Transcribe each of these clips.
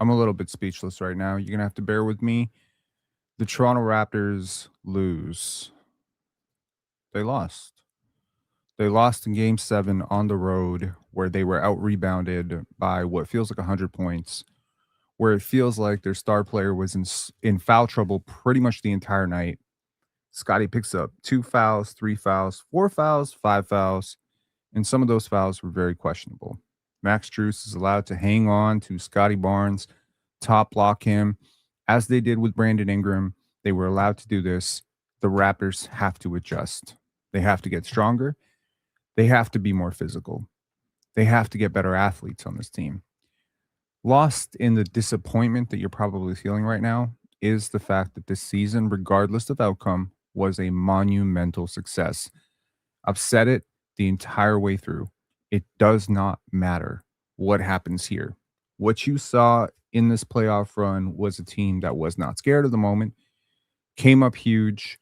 I'm a little bit speechless right now. You're going to have to bear with me. The Toronto Raptors lose. They lost. They lost in game 7 on the road where they were out rebounded by what feels like 100 points, where it feels like their star player was in foul trouble pretty much the entire night. Scotty picks up 2 fouls, 3 fouls, 4 fouls, 5 fouls, and some of those fouls were very questionable. Max Strus is allowed to hang on to Scottie Barnes, top block him, as they did with Brandon Ingram. They were allowed to do this. The Raptors have to adjust. They have to get stronger. They have to be more physical. They have to get better athletes on this team. Lost in the disappointment that you're probably feeling right now is the fact that this season, regardless of outcome, was a monumental success. I've said it the entire way through. It does not matter what happens here. What you saw in this playoff run was a team that was not scared of the moment, came up huge,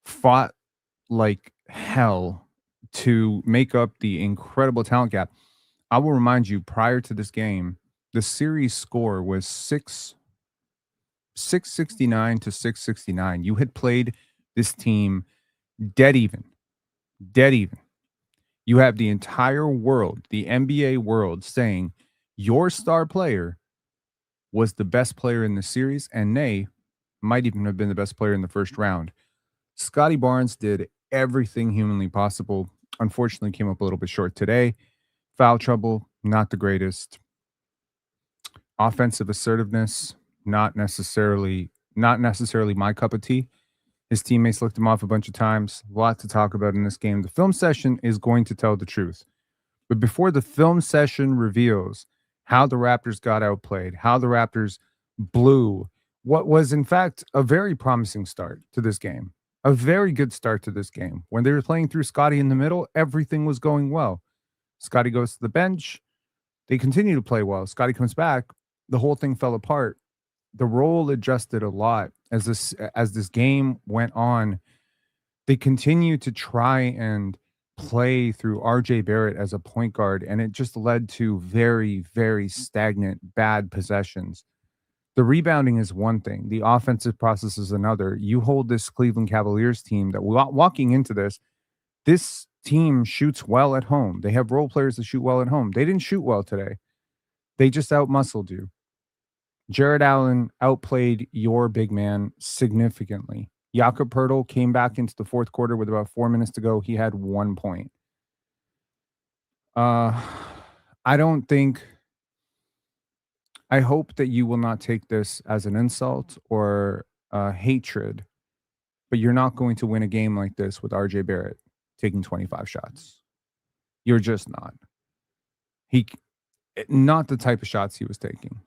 fought like hell to make up the incredible talent gap. I will remind you, prior to this game, the series score was 669 to 669. You had played this team dead even. Dead even. You have the entire world, the NBA world, saying your star player was the best player in the series, and nay, might even have been the best player in the first round. Scotty Barnes did everything humanly possible. Unfortunately, came up a little bit short today. Foul trouble, not the greatest. Offensive assertiveness, not necessarily my cup of tea. His teammates looked him off a bunch of times. A lot to talk about in this game. The film session is going to tell the truth. But before the film session reveals how the Raptors got outplayed, how the Raptors blew what was, in fact, a very promising start to this game, a very good start to this game. When they were playing through Scotty in the middle, everything was going well. Scotty goes to the bench. They continue to play well. Scotty comes back. The whole thing fell apart. The role adjusted a lot as this game went on. They continued to try and play through RJ Barrett as a point guard, and it just led to very, very stagnant, bad possessions. The rebounding is one thing. The offensive process is another. You hold this Cleveland Cavaliers team that walking into this team shoots well at home. They have role players that shoot well at home. They didn't shoot well today. They just outmuscled you. Jared Allen outplayed your big man significantly. Jakob Poeltl came back into the fourth quarter with about 4 minutes to go. He had 1 point. I hope that you will not take this as an insult or hatred, but you're not going to win a game like this with RJ Barrett taking 25 shots. You're just not. Not the type of shots he was taking.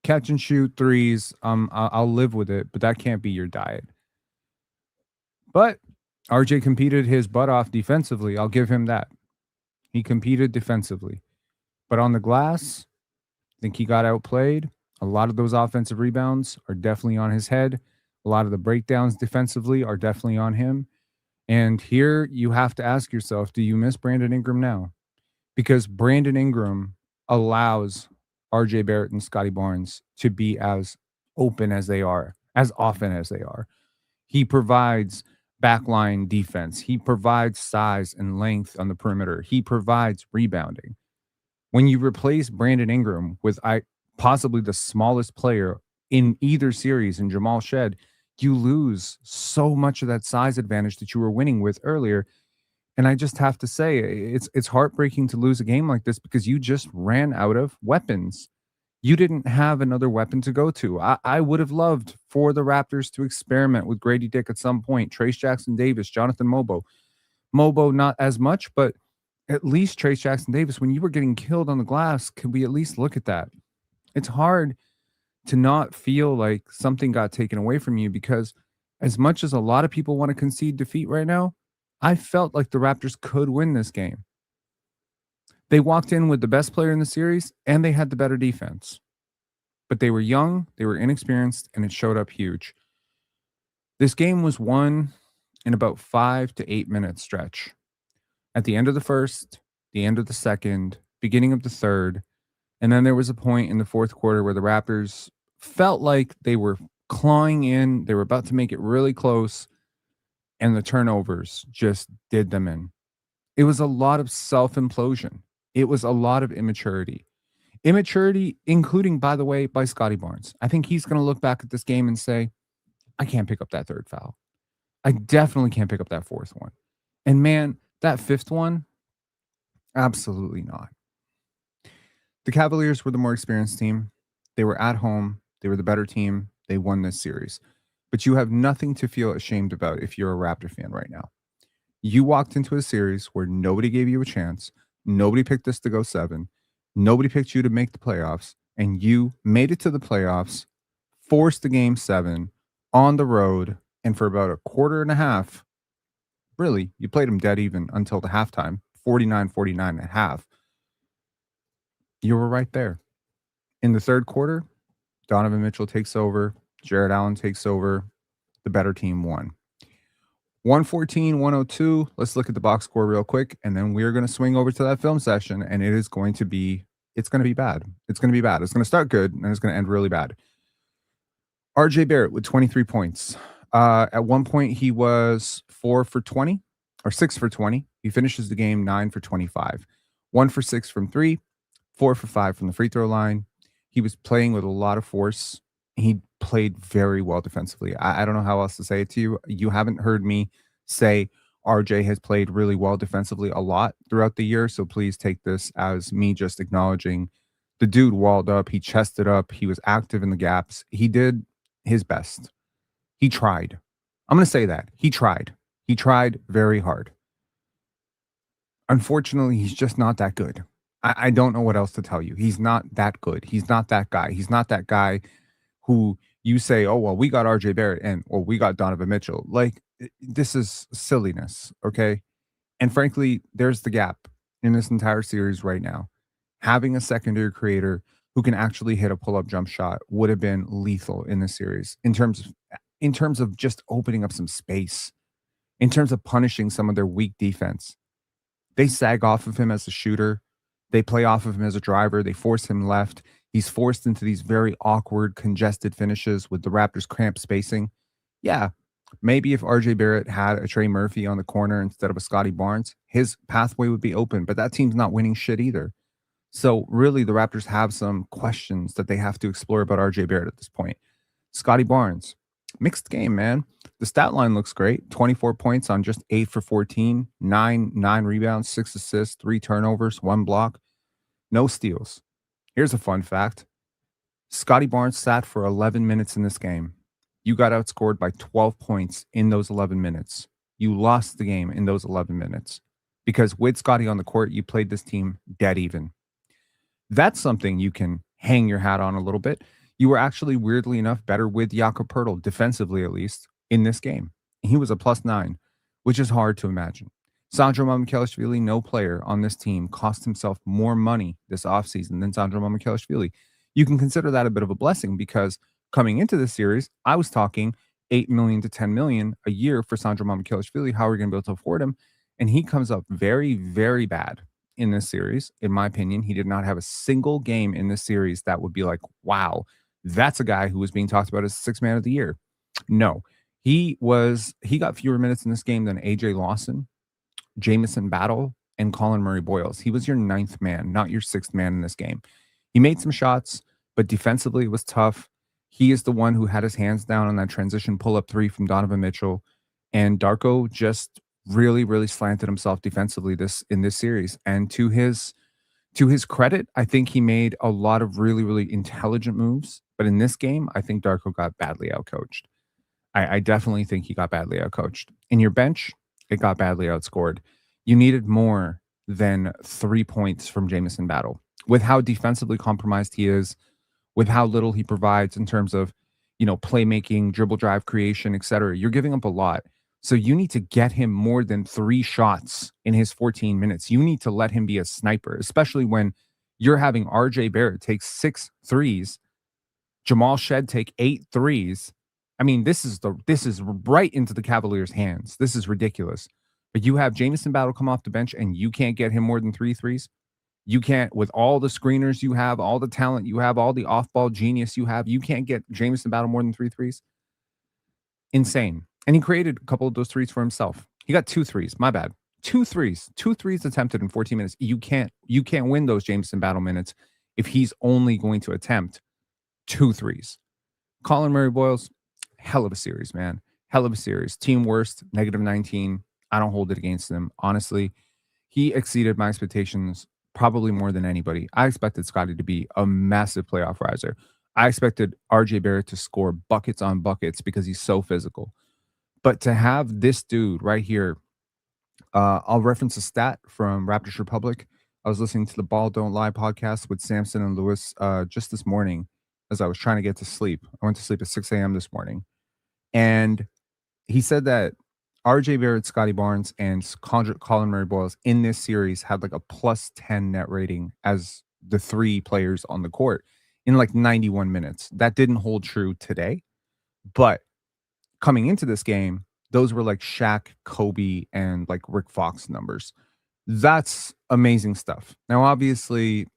Catch and shoot threes, I'll live with it, but that can't be your diet. But RJ competed his butt off defensively. I'll give him that. He competed defensively. But on the glass, I think he got outplayed. A lot of those offensive rebounds are definitely on his head. A lot of the breakdowns defensively are definitely on him. And here you have to ask yourself, do you miss Brandon Ingram now? Because Brandon Ingram allows RJ Barrett and Scotty Barnes to be as open as they are, as often as they are. He provides backline defense. He provides size and length on the perimeter. He provides rebounding. When you replace Brandon Ingram with possibly the smallest player in either series in Jamal Shed, you lose so much of that size advantage that you were winning with earlier. And I just have to say, it's heartbreaking to lose a game like this because you just ran out of weapons. You didn't have another weapon to go to. I would have loved for the Raptors to experiment with Grady Dick at some point, Trace Jackson Davis, Jonathan Mobo. Mobo, not as much, but at least Trace Jackson Davis, when you were getting killed on the glass, could we at least look at that? It's hard to not feel like something got taken away from you because as much as a lot of people want to concede defeat right now, I felt like the Raptors could win this game. They walked in with the best player in the series, and they had the better defense. But they were young, they were inexperienced, and it showed up huge. This game was won in about 5 to 8 minute stretch. At the end of the first, the end of the second, beginning of the third, And then there was a point in the fourth quarter where the Raptors felt like they were clawing in. They were about to make it really close, and the turnovers just did them in. It was a lot of self-implosion. It was a lot of immaturity. Immaturity, including, by the way, by Scottie Barnes. I think he's going to look back at this game and say, I can't pick up that third foul. I definitely can't pick up that fourth one. And man, that fifth one, absolutely not. The Cavaliers were the more experienced team. They were at home. They were the better team. They won this series. But you have nothing to feel ashamed about if you're a Raptor fan right now. You walked into a series where nobody gave you a chance. Nobody picked this to go 7. Nobody picked you to make the playoffs. And you made it to the playoffs, forced the game 7 on the road. And for about a quarter and a half, really, you played them dead even until the halftime, 49-49 at half. You were right there. In the third quarter, Donovan Mitchell takes over. Jarrett Allen takes over. The better team won. 114-102. Let's look at the box score real quick, and then we're going to swing over to that film session, and it's going to be bad. It's going to be bad. It's going to start good, and it's going to end really bad. RJ Barrett with 23 points. At one point, he was 4 for 20 or 6 for 20. He finishes the game 9 for 25. 1 for 6 from 3, 4 for 5 from the free throw line. He was playing with a lot of force. He played very well defensively. I don't know how else to say it to you. You haven't heard me say RJ has played really well defensively a lot throughout the year, so please take this as me just acknowledging the dude walled up. He chested up. He was active in the gaps. He did his best. He tried. I'm going to say that. He tried. He tried very hard. Unfortunately, he's just not that good. I don't know what else to tell you. He's not that good. He's not that guy. He's not that guy who you say, oh, well, we got RJ Barrett or we got Donovan Mitchell. Like, this is silliness, okay? And frankly, there's the gap in this entire series right now. Having a secondary creator who can actually hit a pull-up jump shot would have been lethal in this series in terms of just opening up some space, in terms of punishing some of their weak defense. They sag off of him as a shooter. They play off of him as a driver. They force him left. He's forced into these very awkward, congested finishes with the Raptors' cramped spacing. Yeah, maybe if RJ Barrett had a Trey Murphy on the corner instead of a Scottie Barnes, his pathway would be open, but that team's not winning shit either. So really, the Raptors have some questions that they have to explore about RJ Barrett at this point. Scotty Barnes, mixed game, man. The stat line looks great. 24 points on just 8 for 14, 9 rebounds, 6 assists, 3 turnovers, 1 block, no steals. Here's a fun fact. Scotty Barnes sat for 11 minutes in this game. You got outscored by 12 points in those 11 minutes. You lost the game in those 11 minutes because with Scotty on the court, you played this team dead even. That's something you can hang your hat on a little bit. You were actually, weirdly enough, better with Jakob Poeltl, defensively at least, in this game. He was a +9, which is hard to imagine. Sandro Mamukelashvili, no player on this team, cost himself more money this offseason than Sandro Mamukelashvili. You can consider that a bit of a blessing because coming into this series, I was talking $8 million to $10 million a year for Sandro Mamukelashvili. How are we going to be able to afford him? And he comes up very, very bad in this series. In my opinion, he did not have a single game in this series that would be like, wow, that's a guy who was being talked about as 6th man of the year. No, he got fewer minutes in this game than AJ Lawson, Jamison Battle, and Collin Murray-Boyles. He was your 9th man, not your 6th man in this game. He made some shots, but defensively it was tough. He is the one who had his hands down on that transition pull-up 3 from Donovan Mitchell. And Darko just really, really slanted himself defensively in this series. And to his credit, I think he made a lot of really, really intelligent moves. But in this game, I think Darko got badly outcoached. I definitely think he got badly outcoached. In your bench, it got badly outscored. You needed more than 3 points from Jamison Battle. With how defensively compromised he is, with how little he provides in terms of, playmaking, dribble drive creation, etc., you're giving up a lot. So you need to get him more than 3 shots in his 14 minutes. You need to let him be a sniper, especially when you're having RJ Barrett take 6 threes, Jamal Shed take 8 threes. I mean, this is right into the Cavaliers' hands. This is ridiculous. But you have Jamison Battle come off the bench and you can't get him more than 3 threes. You can't, with all the screeners you have, all the talent you have, all the off-ball genius you have, you can't get Jameson Battle more than 3 threes? Insane. And he created a couple of those threes for himself. He got 2 threes. My bad. 2 threes. 2 threes attempted in 14 minutes. You can't win those Jameson Battle minutes if he's only going to attempt 2 threes. Collin Murray-Boyles, hell of a series, man. Hell of a series. Team worst, -19. I don't hold it against him. Honestly, he exceeded my expectations probably more than anybody. I expected Scotty to be a massive playoff riser. I expected RJ Barrett to score buckets on buckets because he's so physical. But to have this dude right here, I'll reference a stat from Raptors Republic. I was listening to the Ball Don't Lie podcast with Samson and Lewis just this morning as I was trying to get to sleep. I went to sleep at 6 a.m. this morning. And he said that RJ Barrett, Scotty Barnes, and Collin Murray-Boyles in this series had like a +10 net rating as the 3 players on the court in like 91 minutes. That didn't hold true today, but coming into this game, those were like Shaq, Kobe, and like Rick Fox numbers. That's amazing stuff. Now, obviously,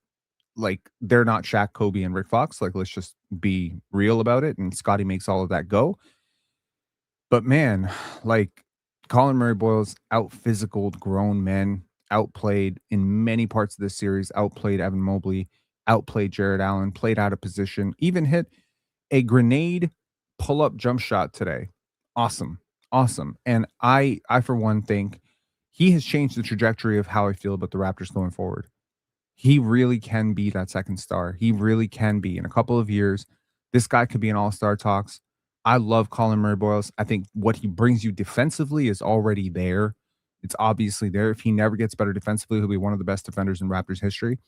like they're not Shaq, Kobe, and Rick Fox. Like, let's just be real about it. And Scotty makes all of that go. But man, like Collin Murray-Boyles out physicaled grown men, outplayed in many parts of this series, outplayed Evan Mobley, outplayed Jared Allen, played out of position, even hit a grenade pull-up jump shot today. Awesome. Awesome. And I for one think he has changed the trajectory of how I feel about the Raptors going forward. He really can be that second star. He really can be. In a couple of years, this guy could be in all-star talks. I love Collin Murray-Boyles. I think what he brings you defensively is already there. It's obviously there. If he never gets better defensively, he'll be one of the best defenders in Raptors history.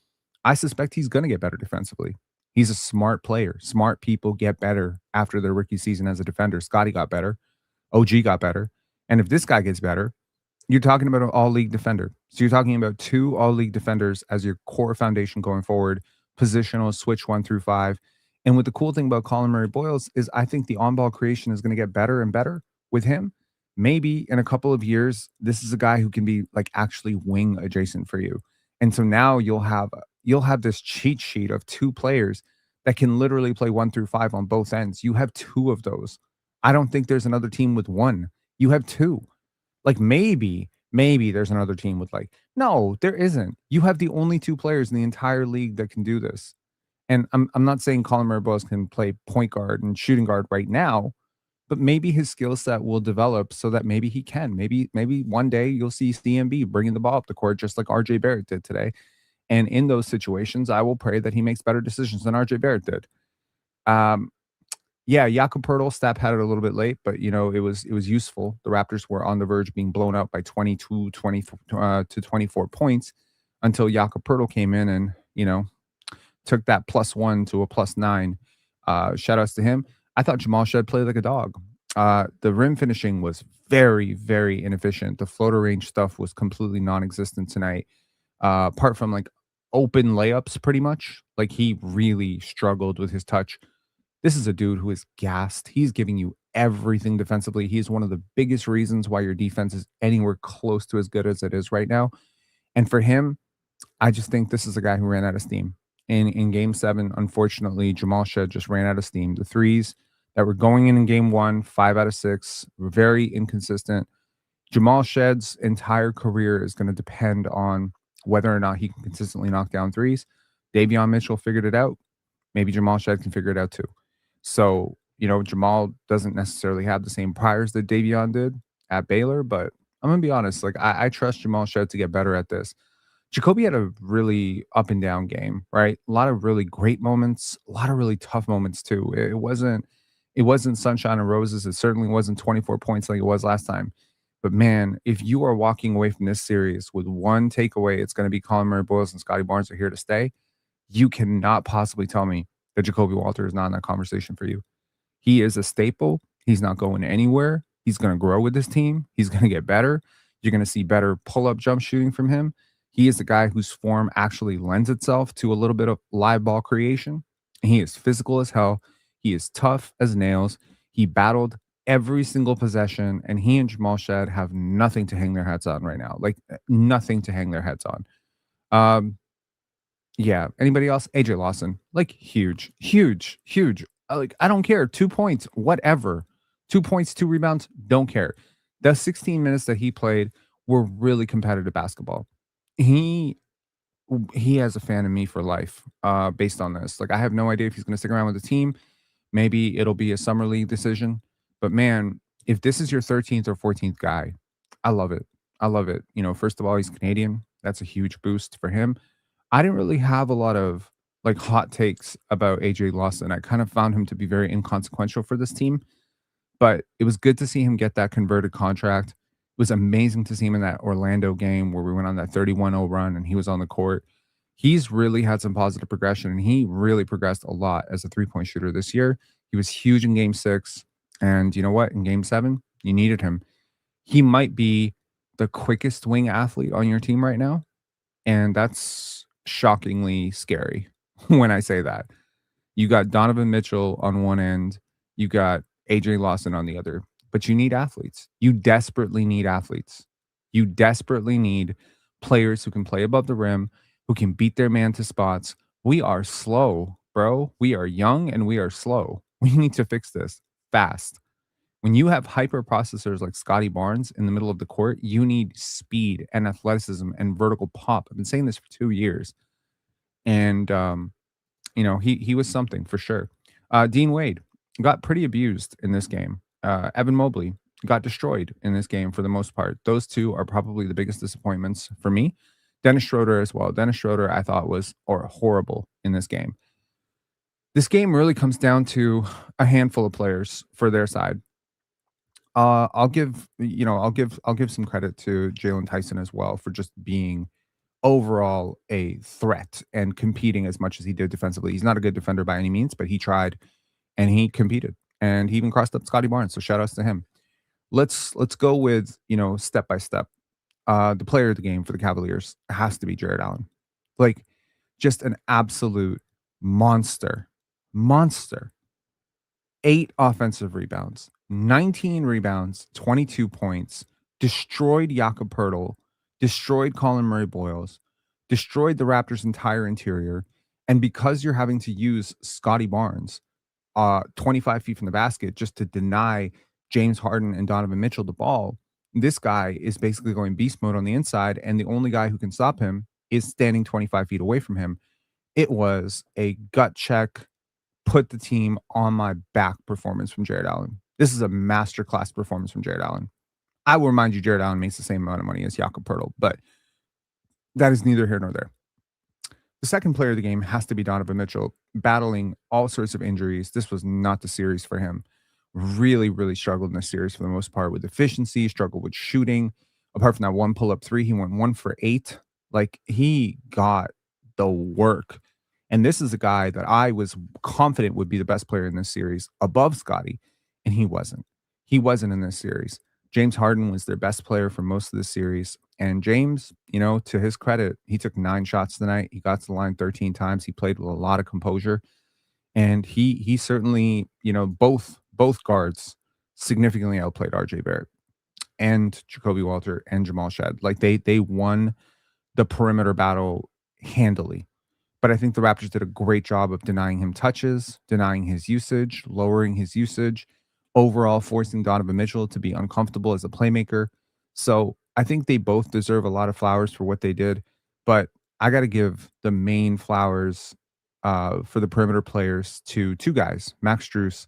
I suspect he's going to get better defensively. He's a smart player. Smart people get better after their rookie season as a defender. Scotty got better. OG got better. And if this guy gets better, you're talking about an all-league defender. So you're talking about 2 all-league defenders as your core foundation going forward, positional, switch 1 through 5. And what the cool thing about Collin Murray-Boyles is I think the on-ball creation is going to get better and better with him. Maybe in a couple of years, this is a guy who can be like actually wing adjacent for you. And so now you'll have this cheat sheet of 2 players that can literally play 1 through 5 on both ends. You have 2 of those. I don't think there's another team with 1. You have 2. Like maybe there's another team with like, no, there isn't. You have the only 2 players in the entire league that can do this. And I'm not saying Collin Murray-Boyles can play point guard and shooting guard right now, but maybe his skill set will develop so that maybe he can. Maybe one day you'll see CMB bringing the ball up the court just like RJ Barrett did today. And in those situations, I will pray that he makes better decisions than RJ Barrett did. Yeah, Jakob Poeltl stat had it a little bit late, but it was useful. The Raptors were on the verge of being blown out by 22 to 24 points until Jakob Poeltl came in and took that +1 to a +9. Shout outs to him. I thought Jamal Shead played like a dog. The rim finishing was very, very inefficient. The floater range stuff was completely non-existent tonight. Apart from like open layups, pretty much. Like he really struggled with his touch. This is a dude who is gassed. He's giving you everything defensively. He's one of the biggest reasons why your defense is anywhere close to as good as it is right now. And for him, I just think this is a guy who ran out of steam. In game 7, unfortunately, Jamal Shead just ran out of steam. The threes that were going in game 1, 5 out of 6, were very inconsistent. Jamal Shead's entire career is going to depend on whether or not he can consistently knock down threes. Davion Mitchell figured it out. Maybe Jamal Shead can figure it out too. So, Jamal doesn't necessarily have the same priors that Davion did at Baylor, but I'm going to be honest. Like, I trust Jamal Shead to get better at this. Jacoby had a really up and down game, right? A lot of really great moments, a lot of really tough moments too. It wasn't sunshine and roses. It certainly wasn't 24 points like it was last time. But man, if you are walking away from this series with one takeaway, it's going to be Collin Murray-Boyles and Scotty Barnes are here to stay. You cannot possibly tell me that Jacoby Walter is not in that conversation for you. He is a staple. He's not going anywhere. He's going to grow with this team. He's going to get better. You're going to see better pull-up jump shooting from him. He is the guy whose form actually lends itself to a little bit of live ball creation. He is physical as hell. He is tough as nails. He battled every single possession, and he and Jamal Shead have nothing to hang their hats on right now. Like, nothing to hang their heads on. Yeah. Anybody else? AJ Lawson. Like huge, huge, huge. Like I don't care. 2 points, whatever. 2 points, 2 rebounds, don't care. The 16 minutes that he played were really competitive basketball. He he has a fan in me for life, based on this. Like I have no idea if he's going to stick around with the team. Maybe it'll be a summer league decision. But man, if this is your 13th or 14th guy, I love it. I love it. First of all, he's Canadian. That's a huge boost for him. I didn't really have a lot of like hot takes about AJ Lawson. I kind of found him to be very inconsequential for this team, but it was good to see him get that converted contract. It was amazing to see him in that Orlando game where we went on that 31-0 run and he was on the court. He's really had some positive progression and he really progressed a lot as a three-point shooter this year. He was huge in game 6. And you know what? In game 7, you needed him. He might be the quickest wing athlete on your team right now. And that's shockingly scary when I say that. You got Donovan Mitchell on one end, you got AJ Lawson on the other, but you need athletes. You desperately need athletes. You desperately need players who can play above the rim, who can beat their man to spots. We are slow, bro. We are young and we are slow. We need to fix this fast. When you have hyper processors like Scotty Barnes in the middle of the court, you need speed and athleticism and vertical pop. I've been saying this for 2 years. And he was something for sure. Dean Wade got pretty abused in this game. Evan Mobley got destroyed in this game for the most part. Those two are probably the biggest disappointments for me. Dennis Schroeder as well. Dennis Schroeder, I thought was horrible in this game. This game really comes down to a handful of players for their side. I'll give some credit to Jalen Tyson as well for just being overall a threat and competing as much as he did defensively. He's not a good defender by any means, but he tried and he competed and he even crossed up Scotty Barnes. So shout outs to him. Let's go with, step by step. The player of the game for the Cavaliers has to be Jarrett Allen. Like just an absolute monster. 8 offensive rebounds, 19 rebounds, 22 points, destroyed Jakob Poeltl, destroyed Collin Murray-Boyles, destroyed the Raptors' entire interior. And because you're having to use Scotty Barnes 25 feet from the basket just to deny James Harden and Donovan Mitchell the ball, this guy is basically going beast mode on the inside, and the only guy who can stop him is standing 25 feet away from him. It was a gut check, put the team on my back performance from Jarrett Allen. This is a masterclass performance from Jarrett Allen. I will remind you, Jarrett Allen makes the same amount of money as Jakob Poeltl, but that is neither here nor there. The second player of the game has to be Donovan Mitchell, battling all sorts of injuries. This was not the series for him. Really, really struggled in this series for the most part with efficiency, struggled with shooting. Apart from that one pull-up 3, he went 1 for 8. Like, he got the work. And this is a guy that I was confident would be the best player in this series above Scotty, and he wasn't. He wasn't in this series. James Harden was their best player for most of the series. And James, to his credit, he took 9 shots tonight. He got to the line 13 times. He played with a lot of composure. And he certainly, both guards significantly outplayed RJ Barrett and Jacoby Walter and Jamal Shedd. Like they won the perimeter battle handily. But I think the Raptors did a great job of denying him touches, denying his usage, lowering his usage, overall forcing Donovan Mitchell to be uncomfortable as a playmaker. So I think they both deserve a lot of flowers for what they did. But I got to give the main flowers for the perimeter players to 2 guys, Max Strus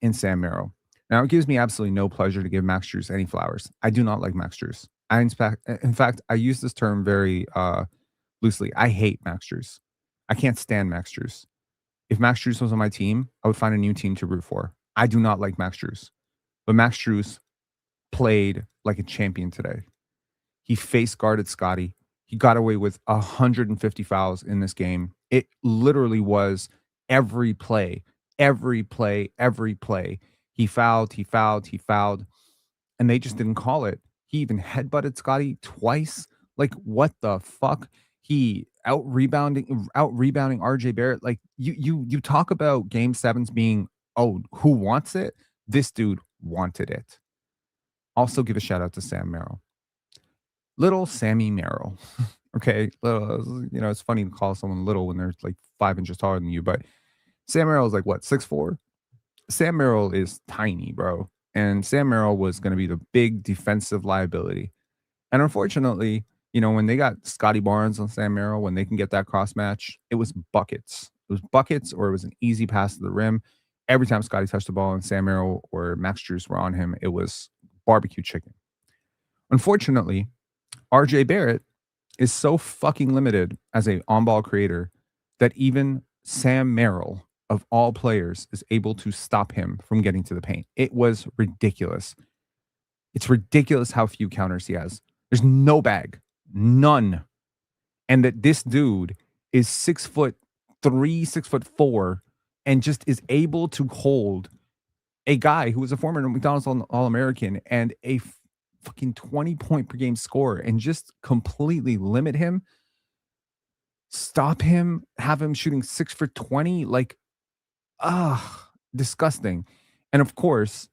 and Sam Merrill. Now, it gives me absolutely no pleasure to give Max Strus any flowers. I do not like Max Strus. In fact, I use this term very loosely. I hate Max Strus. I can't stand Max Strus. If Max Strus was on my team, I would find a new team to root for. I do not like Max Strus. But Max Strus played like a champion today. He face guarded Scotty. He got away with 150 fouls in this game. It literally was every play. He fouled, and they just didn't call it. He even headbutted Scotty twice. Like, what the fuck? He out rebounding RJ Barrett. Like, you talk about game 7s being, oh, who wants it? This dude wanted it. Also give a shout out to Sam Merrill. Little Sammy Merrill. Okay, it's funny to call someone little when they're like 5 inches taller than you, but Sam Merrill is like what, 6'4"? Sam Merrill is tiny, bro. And Sam Merrill was going to be the big defensive liability. And unfortunately, when they got Scotty Barnes on Sam Merrill, when they can get that cross match, it was buckets. It was buckets, or it was an easy pass to the rim. Every time Scotty touched the ball and Sam Merrill or Max Strus were on him, it was barbecue chicken. Unfortunately, RJ Barrett is so fucking limited as a on-ball creator that even Sam Merrill, of all players, is able to stop him from getting to the paint. It was ridiculous. It's ridiculous how few counters he has. There's no bag, none. And that this dude is 6'3", 6'4", and just is able to hold a guy who was a former McDonald's All-American and a fucking 20-point per game scorer and just completely limit him, stop him, have him shooting 6 for 20, disgusting. And of course,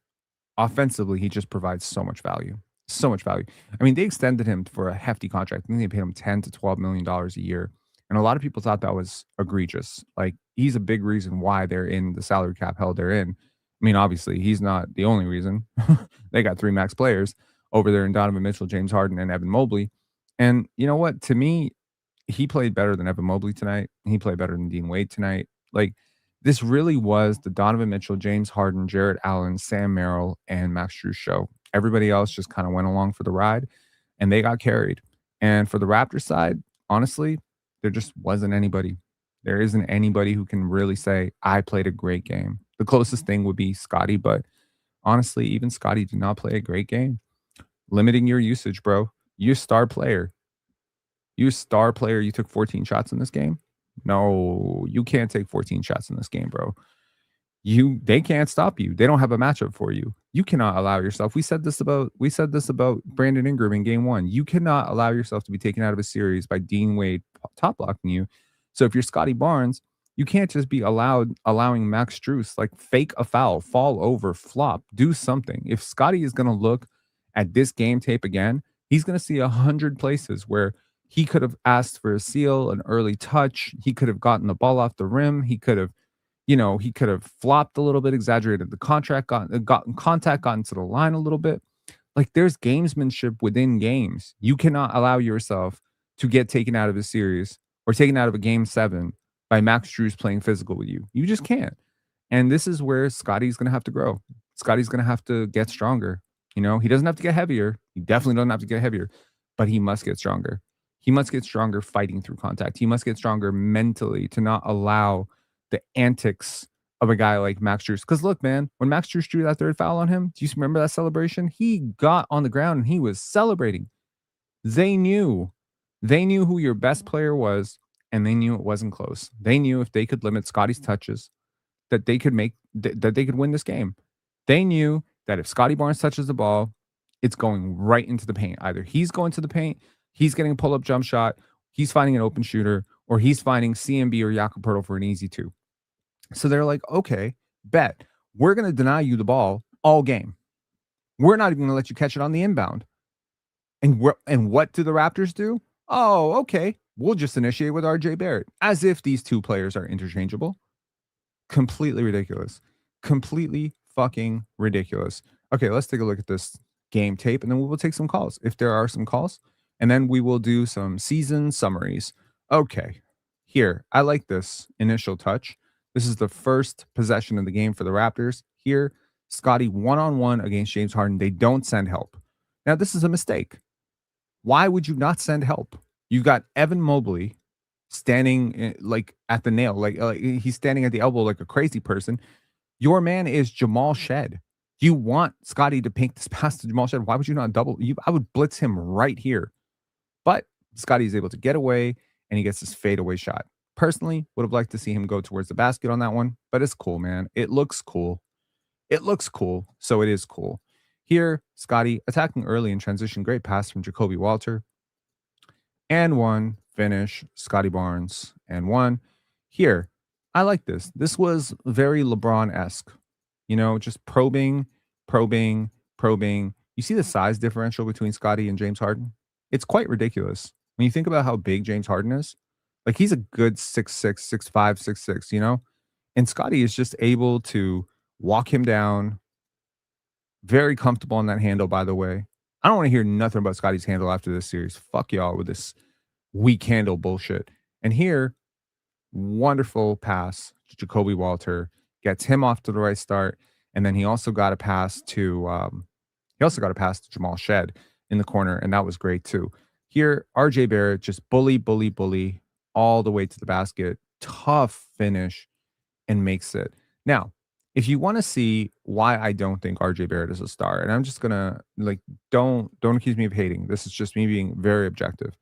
offensively, he just provides so much value. So much value. I mean, they extended him for a hefty contract. I think they paid him $10 to $12 million a year. And a lot of people thought that was egregious. Like, he's a big reason why they're in the salary cap hell they're in. I mean, obviously, he's not the only reason. They got 3 max players over there in Donovan Mitchell, James Harden, and Evan Mobley. And you know what? To me, he played better than Evan Mobley tonight. He played better than Dean Wade tonight. Like, this really was the Donovan Mitchell, James Harden, Jarrett Allen, Sam Merrill, and Max Strus show. Everybody else just kind of went along for the ride, and they got carried. And for the Raptors side, honestly, there just wasn't anybody. There isn't anybody who can really say, I played a great game. The closest thing would be Scotty, but honestly, even Scotty did not play a great game. Limiting your usage, bro. You star player. You star player. You took 14 shots in this game. No, you can't take 14 shots in this game, bro. They can't stop you. They don't have a matchup for you. You cannot allow yourself. We said this about Brandon Ingram in game 1. You cannot allow yourself to be taken out of a series by Dean Wade top blocking you. So if you're Scotty Barnes, you can't just be allowing Max Strus fake a foul, fall over, flop, do something. If Scotty is going to look at this game tape again, he's going to see 100 places where he could have asked for a seal, an early touch. He could have gotten the ball off the rim. He could have, he could have flopped a little bit, exaggerated the contract, gotten contact, gotten to the line a little bit. Like, there's gamesmanship within games. You cannot allow yourself to get taken out of a series or taken out of a game 7 by Max Strus playing physical with you. You just can't. And this is where Scotty's going to have to grow. Scotty's going to have to get stronger. He doesn't have to get heavier. He definitely doesn't have to get heavier, but he must get stronger. He must get stronger fighting through contact. He must get stronger mentally to not allow the antics of a guy like Max Strus. Because look, man, when Max Strus drew that third foul on him, do you remember that celebration? He got on the ground and he was celebrating. They knew who your best player was, and they knew it wasn't close. They knew if they could limit Scotty's touches, that they could win this game. They knew that if Scotty Barnes touches the ball, it's going right into the paint. Either he's going to the paint, he's getting a pull-up jump shot, he's finding an open shooter, or he's finding CMB or Jakob Poeltl for an easy 2. So they're like, okay, bet. We're going to deny you the ball all game. We're not even going to let you catch it on the inbound. And what do the Raptors do? Oh, okay. We'll just initiate with RJ Barrett, as if these two players are interchangeable. Completely ridiculous. Completely fucking ridiculous. Okay, let's take a look at this game tape, and then we will take some calls, if there are some calls. And then we will do some season summaries. Okay, here. I like this initial touch. This is the first possession of the game for the Raptors. Here, Scotty one-on-one against James Harden. They don't send help. Now, this is a mistake. Why would you not send help? You've got Evan Mobley standing at the nail. He's standing at the elbow like a crazy person. Your man is Jamal Shed. You want Scotty to pink this pass to Jamal Shed. Why would you not double? I would blitz him right here. But Scotty is able to get away, and he gets this fadeaway shot. Personally, would have liked to see him go towards the basket on that one, but it's cool, man. It looks cool. It looks cool, so it is cool. Here, Scotty attacking early in transition. Great pass from Jacoby Walter. And one finish, Scotty Barnes. And one. Here, I like this. This was very LeBron-esque. Just probing. You see the size differential between Scotty and James Harden? It's quite ridiculous. When you think about how big James Harden is, like he's a good 6'6", 6'5", 6'6", you know? And Scottie is just able to walk him down, very comfortable on that handle, by the way. I don't want to hear nothing about Scottie's handle after this series. Fuck y'all with this weak handle bullshit. And here, wonderful pass to Jacoby Walter, gets him off to the right start, and then he also got a pass to Jamal Shed in the corner, and that was great too. Here, RJ Barrett just bully all the way to the basket. Tough finish and makes it. Now, if you want to see why I don't think RJ Barrett is a star, and I'm just gonna like don't accuse me of hating. This is just me being very objective.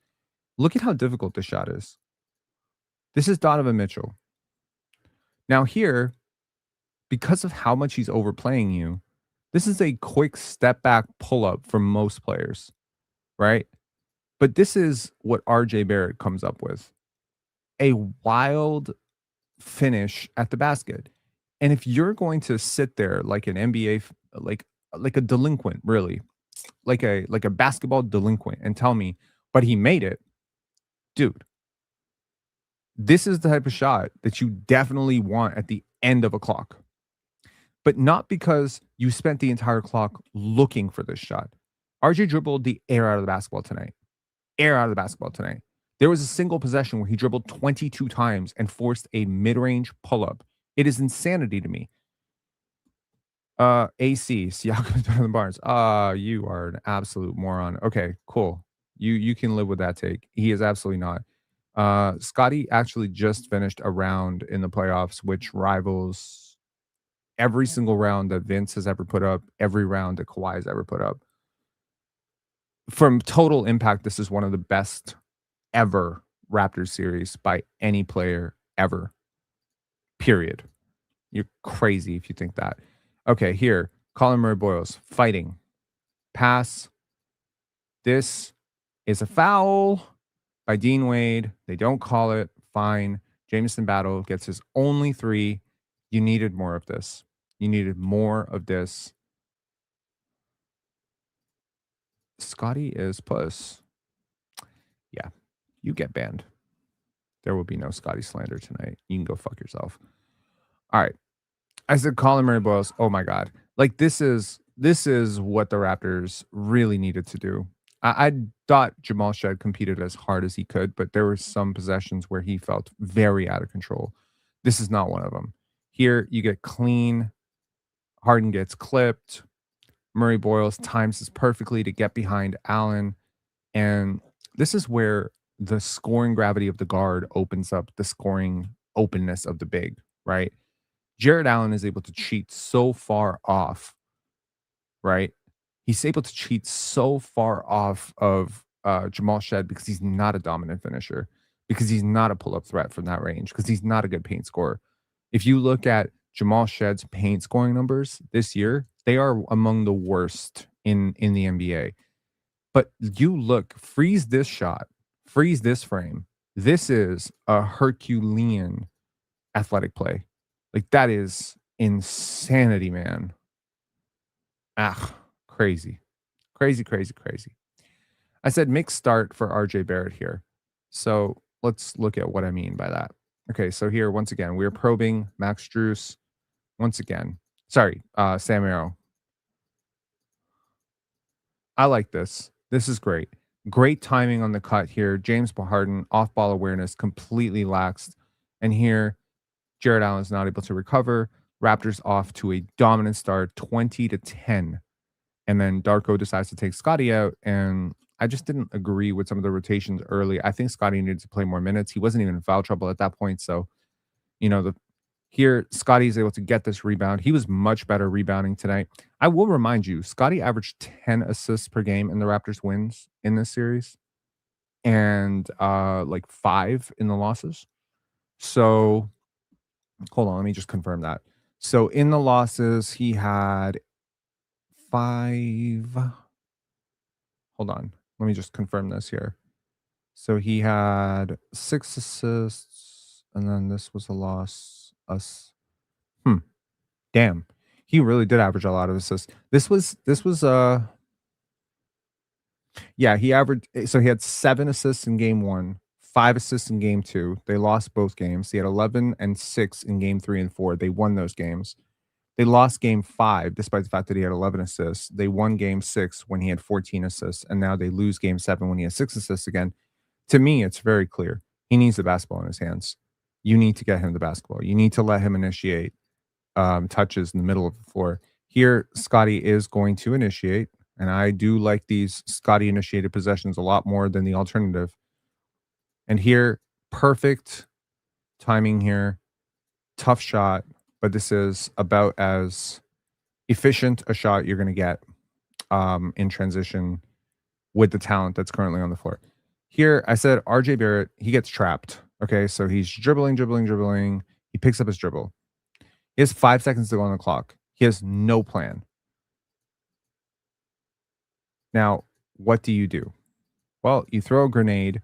Look at how difficult this shot is. This is Donovan Mitchell. Now here, because of how much he's overplaying you, this is a quick step back pull up for most players, right? But this is what RJ Barrett comes up with. A wild finish at the basket. And if you're going to sit there like an NBA like a delinquent, really, like a basketball delinquent and tell me, but he made it, dude. This is the type of shot that you definitely want at the end of a clock. But not because you spent the entire clock looking for this shot. RJ dribbled the air out of the basketball tonight. Air out of the basketball tonight. There was a single possession where he dribbled 22 times and forced a mid-range pull-up. It is insanity to me. AC, Siakam better than Barnes. You are an absolute moron. Okay, cool. You can live with that take. He is absolutely not. Scottie actually just finished a round in the playoffs, which rivals every single round that Vince has ever put up, every round that Kawhi has ever put up. From total impact, this is one of the best ever Raptors series by any player ever. Period. You're crazy if you think that. Okay, here, Collin Murray-Boyles fighting. Pass. This is a foul by Dean Wade. They don't call it. Fine. Jameson Battle gets his only 3. You needed more of this. You needed more of this. Scottie is puss. Yeah, you get banned. There will be no Scottie slander tonight. You can go fuck yourself. All right. I said Collin Murray-Boyles. Oh my God. Like this is what the Raptors really needed to do. I thought Jamal Shed competed as hard as he could, but there were some possessions where he felt very out of control. This is not one of them. Here you get clean. Harden gets clipped. Murray-Boyles times this perfectly to get behind Allen. And this is where the scoring gravity of the guard opens up the scoring openness of the big, right? Jared Allen is able to cheat so far off, right? He's able to cheat so far off of Jamal Shed because he's not a dominant finisher, because he's not a pull-up threat from that range, because he's not a good paint scorer. If you look at Jamal Shed's paint scoring numbers this year, they are among the worst in the NBA. But you look, freeze this shot, freeze this frame. This is a Herculean athletic play. Like that is insanity, man. Crazy. Crazy. I said mixed start for RJ Barrett here. So let's look at what I mean by that. Okay, so here, once again, we're probing Max Strus. Once again, sorry, Sam Arrow. I like this. This is great. Great timing on the cut here. James Harden, off-ball awareness, completely laxed. And here, Jared Allen's not able to recover. Raptors off to a dominant start, 20-10. And then Darko decides to take Scottie out. And I just didn't agree with some of the rotations early. I think Scottie needed to play more minutes. He wasn't even in foul trouble at that point. So, here, Scottie is able to get this rebound. He was much better rebounding tonight. I will remind you, Scottie averaged 10 assists per game in the Raptors wins in this series and like 5 in the losses. So hold on, let me just confirm that. So in the losses, he had 5. Hold on. Let me just confirm this here. So he had 6 assists, and then this was a loss. Damn. He really did average a lot of assists. This was Yeah, he averaged so he had 7 assists in game 1, 5 assists in game 2. They lost both games. He had 11 and 6 in game 3 and 4. They won those games. They lost game 5 despite the fact that he had 11 assists. They won game 6 when he had 14 assists, and now they lose game 7 when he has 6 assists again. To me, it's very clear. He needs the basketball in his hands. You need to get him the basketball. You need to let him initiate touches in the middle of the floor. Here, Scotty is going to initiate, and I do like these Scotty initiated possessions a lot more than the alternative. And here, perfect timing here. Tough shot, but this is about as efficient a shot you're going to get in transition with the talent that's currently on the floor. Here, I said RJ Barrett, he gets trapped. Okay, so he's dribbling. He picks up his dribble. He has 5 seconds to go on the clock. He has no plan. Now, what do you do? Well, you throw a grenade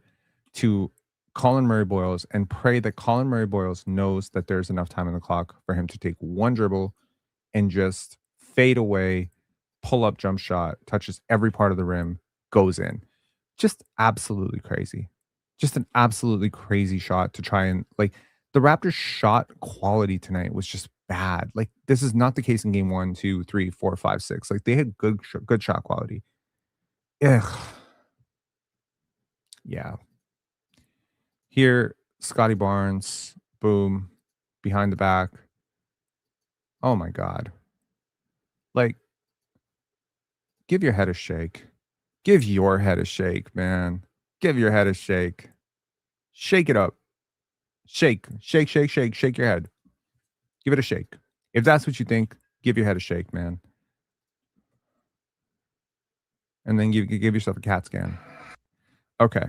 to Collin Murray-Boyles and pray that Collin Murray-Boyles knows that there's enough time on the clock for him to take one dribble and just fade away, pull up jump shot, touches every part of the rim, goes in. Just absolutely crazy. Just an absolutely crazy shot to try and like the Raptors shot quality tonight was just bad. Like this is not the case in game 1, 2, 3, 4, 5, 6. Like they had good shot quality. Ugh. Yeah. Here, Scotty Barnes, boom, behind the back. Oh my God. Like, give your head a shake. Give your head a shake, man. Give your head a shake. Shake it up. Shake your head. Give it a shake. If that's what you think, give your head a shake, man. And then give yourself a CAT scan. Okay.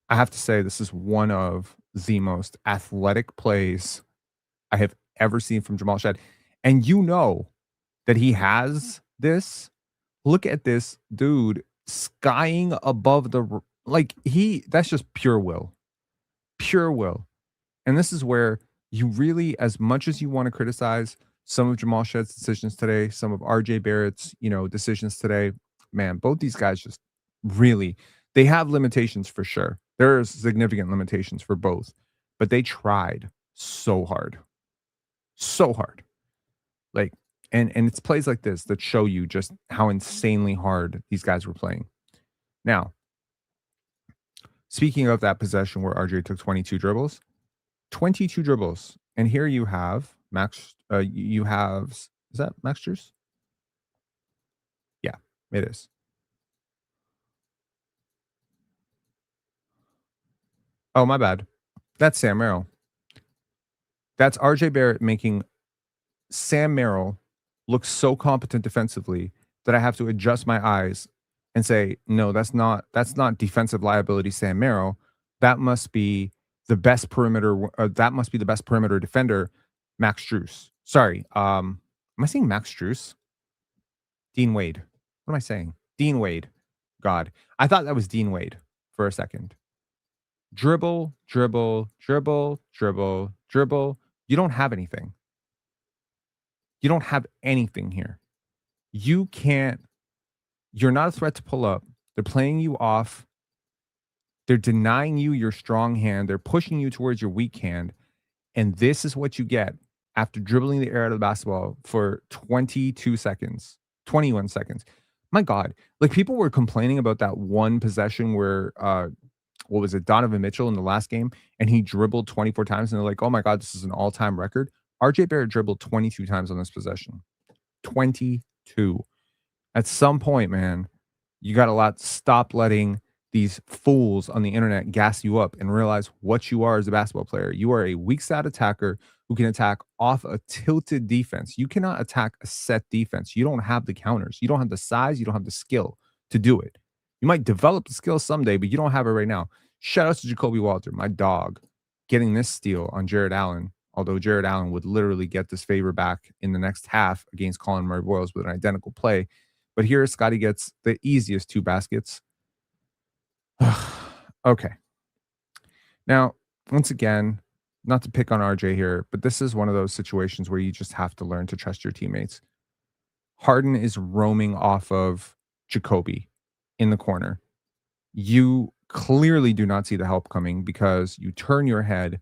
I have to say, this is one of the most athletic plays I have ever seen from Jamal Shead. And you know that he has this. Look at this dude skying above the like that's just pure will. Pure will. And this is where you really, as much as you want to criticize some of Jamal Shead's decisions today, some of RJ Barrett's, decisions today, man, both these guys just really they have limitations for sure. There are significant limitations for both, but they tried so hard. So hard. Like, and it's plays like this that show you just how insanely hard these guys were playing. Now, speaking of that possession where RJ took 22 dribbles, and here you have Max. Is that Max Juice? Yeah, it is. Oh, my bad. That's Sam Merrill. That's RJ Barrett making Sam Merrill looks so competent defensively that I have to adjust my eyes and say, no, that's not defensive liability Sam Merrill. That must be the best perimeter. That must be the best perimeter defender, Max Strus. Sorry, am I saying Max Strus? Dean Wade. What am I saying? Dean Wade. God, I thought that was Dean Wade for a second. Dribble. You don't have anything. You don't have anything here. You're not a threat to pull up. They're playing you off. They're denying you your strong hand. They're pushing you towards your weak hand. And this is what you get after dribbling the air out of the basketball for 21 seconds. My God. Like people were complaining about that one possession where, what was it, Donovan Mitchell in the last game, and he dribbled 24 times, and they're like, oh my God, this is an all-time record. RJ Barrett dribbled 22 times on this possession. 22. At some point, man, you got to stop letting these fools on the internet gas you up and realize what you are as a basketball player. You are a weak side attacker who can attack off a tilted defense. You cannot attack a set defense. You don't have the counters. You don't have the size. You don't have the skill to do it. You might develop the skill someday, but you don't have it right now. Shout out to Jacoby Walter, my dog, getting this steal on Jared Allen. Although Jared Allen would literally get this favor back in the next half against Collin Murray-Boyles with an identical play. But here, Scotty gets the easiest 2 baskets. Okay. Now, once again, not to pick on RJ here, but this is one of those situations where you just have to learn to trust your teammates. Harden is roaming off of Jacoby in the corner. You clearly do not see the help coming because you turn your head,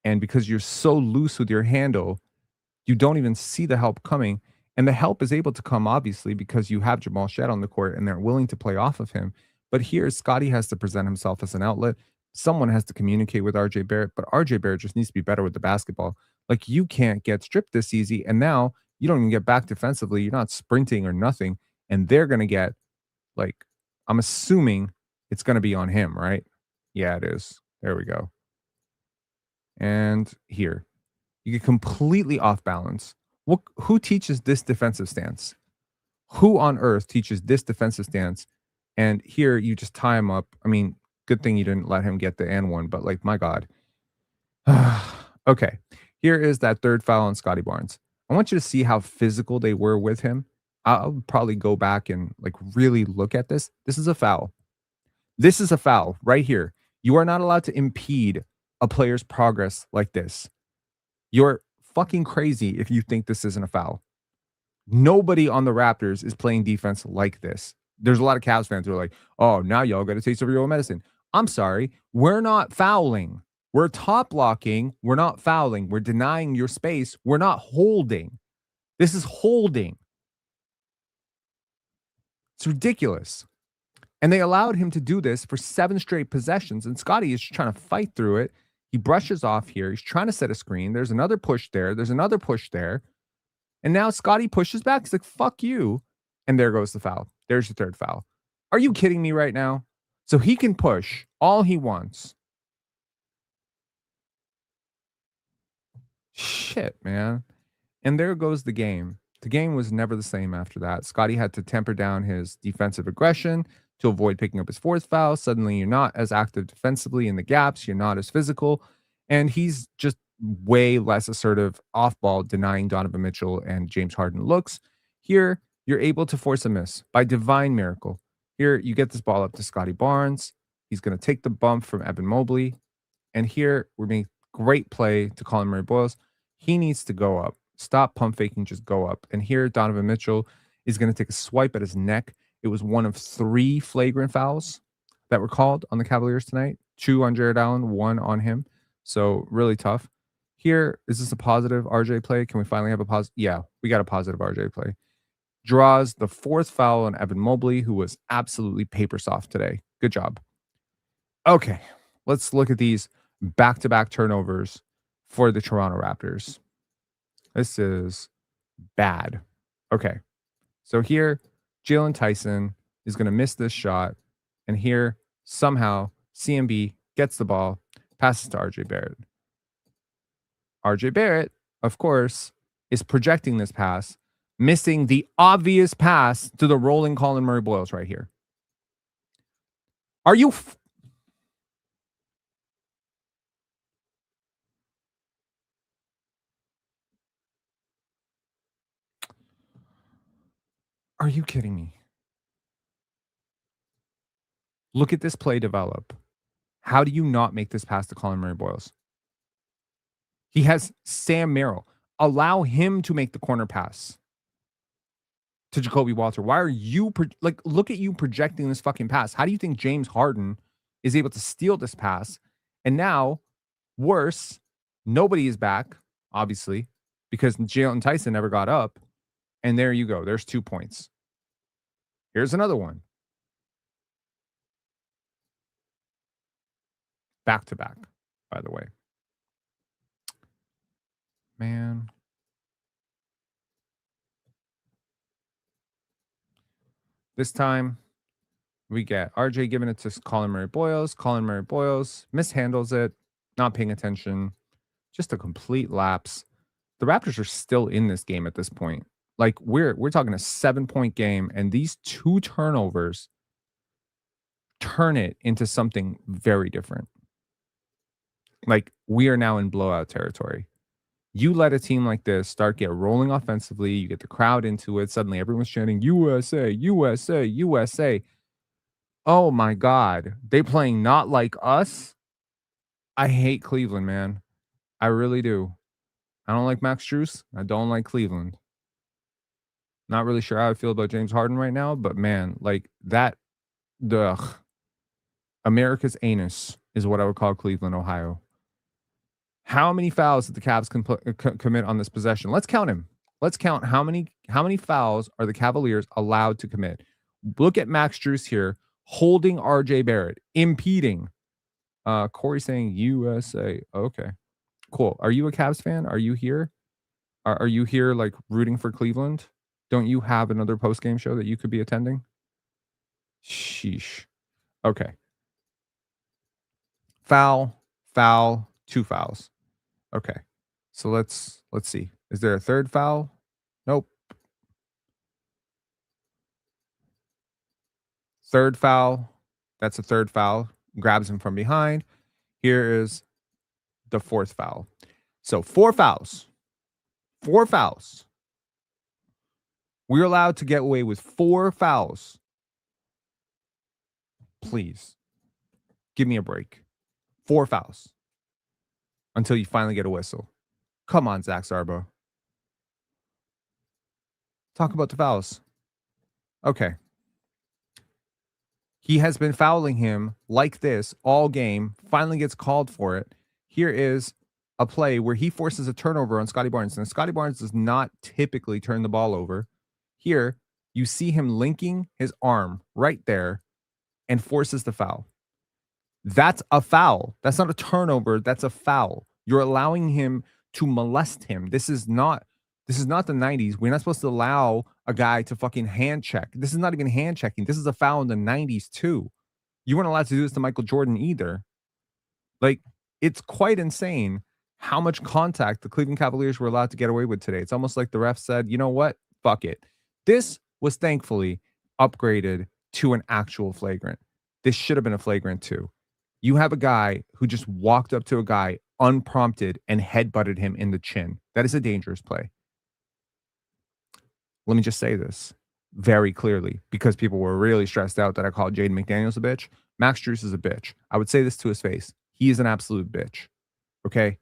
and because you're so loose with your handle, you don't even see the help coming. And the help is able to come, obviously, because you have Jamal Shead on the court and they're willing to play off of him. But here, Scottie has to present himself as an outlet. Someone has to communicate with RJ Barrett, but RJ Barrett just needs to be better with the basketball. Like, you can't get stripped this easy. And now you don't even get back defensively. You're not sprinting or nothing. And they're going to get, like, I'm assuming it's going to be on him, right? Yeah, it is. There we go. And here, you get completely off balance. Who teaches this defensive stance? Who on earth teaches this defensive stance? And here you just tie him up. I mean, good thing you didn't let him get the and one, but like, my God. Okay. Here is that third foul on Scotty Barnes. I want you to see how physical they were with him. I'll probably go back and like really look at this. This is a foul. This is a foul right here. You are not allowed to impede a player's progress like this. You're fucking crazy if you think this isn't a foul. Nobody on the Raptors is playing defense like this. There's a lot of Cavs fans who are like, oh, now y'all got a taste of your own medicine. I'm sorry. We're not fouling. We're top blocking. We're not fouling. We're denying your space. We're not holding. This is holding. It's ridiculous. And they allowed him to do this for 7 straight possessions. And Scottie is trying to fight through it. He brushes off here. He's trying to set a screen. There's another push there. There's another push there. And now Scottie pushes back. He's like, fuck you. And there goes the foul. There's the third foul. Are you kidding me right now? So he can push all he wants. Shit, man. And there goes the game. The game was never the same after that. Scottie had to temper down his defensive aggression to avoid picking up his fourth foul. Suddenly, you're not as active defensively in the gaps. You're not as physical. And he's just way less assertive off ball, denying Donovan Mitchell and James Harden looks. Here, you're able to force a miss by divine miracle. Here, you get this ball up to Scotty Barnes. He's going to take the bump from Evan Mobley. And here, we're making great play to Collin Murray-Boyles. He needs to go up. Stop pump faking, just go up. And here, Donovan Mitchell is going to take a swipe at his neck. It was one of 3 flagrant fouls that were called on the Cavaliers tonight. 2 on Jared Allen, 1 on him. So really tough. Here, is this a positive RJ play? Can we finally have a positive? Yeah, we got a positive RJ play. Draws the 4th foul on Evan Mobley, who was absolutely paper soft today. Good job. Okay, let's look at these back-to-back turnovers for the Toronto Raptors. This is bad. Okay, so here, Jalen Tyson is going to miss this shot. And here, somehow, CMB gets the ball, passes to RJ Barrett. RJ Barrett, of course, is projecting this pass, missing the obvious pass to the rolling Collin Murray-Boyles right here. Are you... Are you kidding me? Look at this play develop. How do you not make this pass to Collin Murray-Boyles? He has Sam Merrill. Allow him to make the corner pass to Jacoby Walter. Why are you look at you projecting this fucking pass? How do you think James Harden is able to steal this pass? And now, worse, nobody is back, obviously, because Jalen Tyson never got up. And there you go. There's 2 points. Here's another one. Back to back, by the way. Man. This time, we get RJ giving it to Collin Murray-Boyles. Collin Murray-Boyles mishandles it, not paying attention. Just a complete lapse. The Raptors are still in this game at this point. Like, we're talking a 7-point game, and these 2 turnovers turn it into something very different. Like, we are now in blowout territory. You let a team like this get rolling offensively. You get the crowd into it. Suddenly, everyone's chanting, USA, USA, USA. Oh, my God. They playing not like us? I hate Cleveland, man. I really do. I don't like Max Strus. I don't like Cleveland. Not really sure how I feel about James Harden right now, but man, like that, the America's anus is what I would call Cleveland, Ohio. How many fouls did the Cavs commit on this possession? Let's count him. Let's count how many fouls are the Cavaliers allowed to commit. Look at Max Strus here holding RJ Barrett, impeding. Corey saying USA. Okay, cool. Are you a Cavs fan? Are you here? Are you here like rooting for Cleveland? Don't you have another post-game show that you could be attending? Sheesh. Okay. Foul, 2 fouls. Okay. So let's see. Is there a third foul? Nope. Third foul. That's a third foul. Grabs him from behind. Here is the fourth foul. So 4 fouls. 4 fouls. We're allowed to get away with 4 fouls. Please. Give me a break. 4 fouls. Until you finally get a whistle. Come on, Zach Zarba. Talk about the fouls. Okay. He has been fouling him like this all game, finally gets called for it. Here is a play where he forces a turnover on Scotty Barnes. And Scotty Barnes does not typically turn the ball over. Here, you see him linking his arm right there and forces the foul. That's a foul. That's not a turnover. That's a foul. You're allowing him to molest him. This is not the 90s. We're not supposed to allow a guy to fucking hand check. This is not even hand checking. This is a foul in the 90s too. You weren't allowed to do this to Michael Jordan either. Like, it's quite insane how much contact the Cleveland Cavaliers were allowed to get away with today. It's almost like the ref said, you know what? Fuck it. This was thankfully upgraded to an actual flagrant. This should have been a flagrant too. You have a guy who just walked up to a guy unprompted and headbutted him in the chin. That is a dangerous play. Let me just say this very clearly because people were really stressed out that I called Jaden McDaniels a bitch. Max Strus is a bitch. I would say this to his face. He is an absolute bitch. Okay?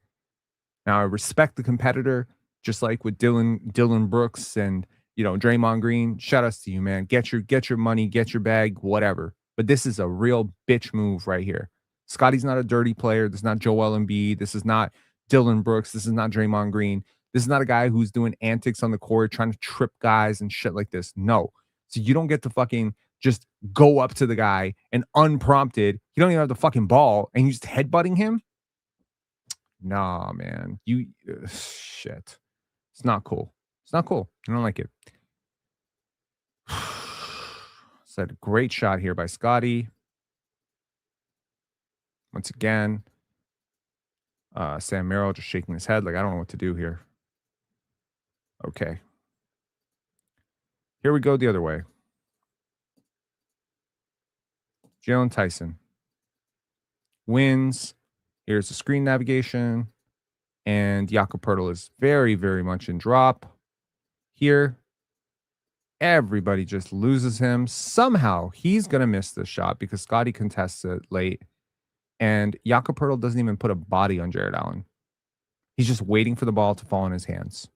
Now, I respect the competitor, just like with Dylan Brooks and, Draymond Green. Shout outs to you, man. Get your money, get your bag, whatever. But this is a real bitch move right here. Scotty's not a dirty player. This is not Joel Embiid. This is not Dylan Brooks. This is not Draymond Green. This is not a guy who's doing antics on the court, trying to trip guys and shit like this. No. So you don't get to fucking just go up to the guy and unprompted, you don't even have the fucking ball and you just headbutting him. Nah, man. Shit. It's not cool. It's not cool. I don't like it. It's a great shot here by Scotty. Once again, Sam Merrill just shaking his head like, I don't know what to do here. Okay. Here we go the other way. Jalen Tyson wins. Here's the screen navigation. And Jakob Poeltl is very, very much in drop. Here, everybody just loses him. Somehow, he's going to miss this shot because Scotty contests it late. And Jakob Poeltl doesn't even put a body on Jared Allen. He's just waiting for the ball to fall in his hands.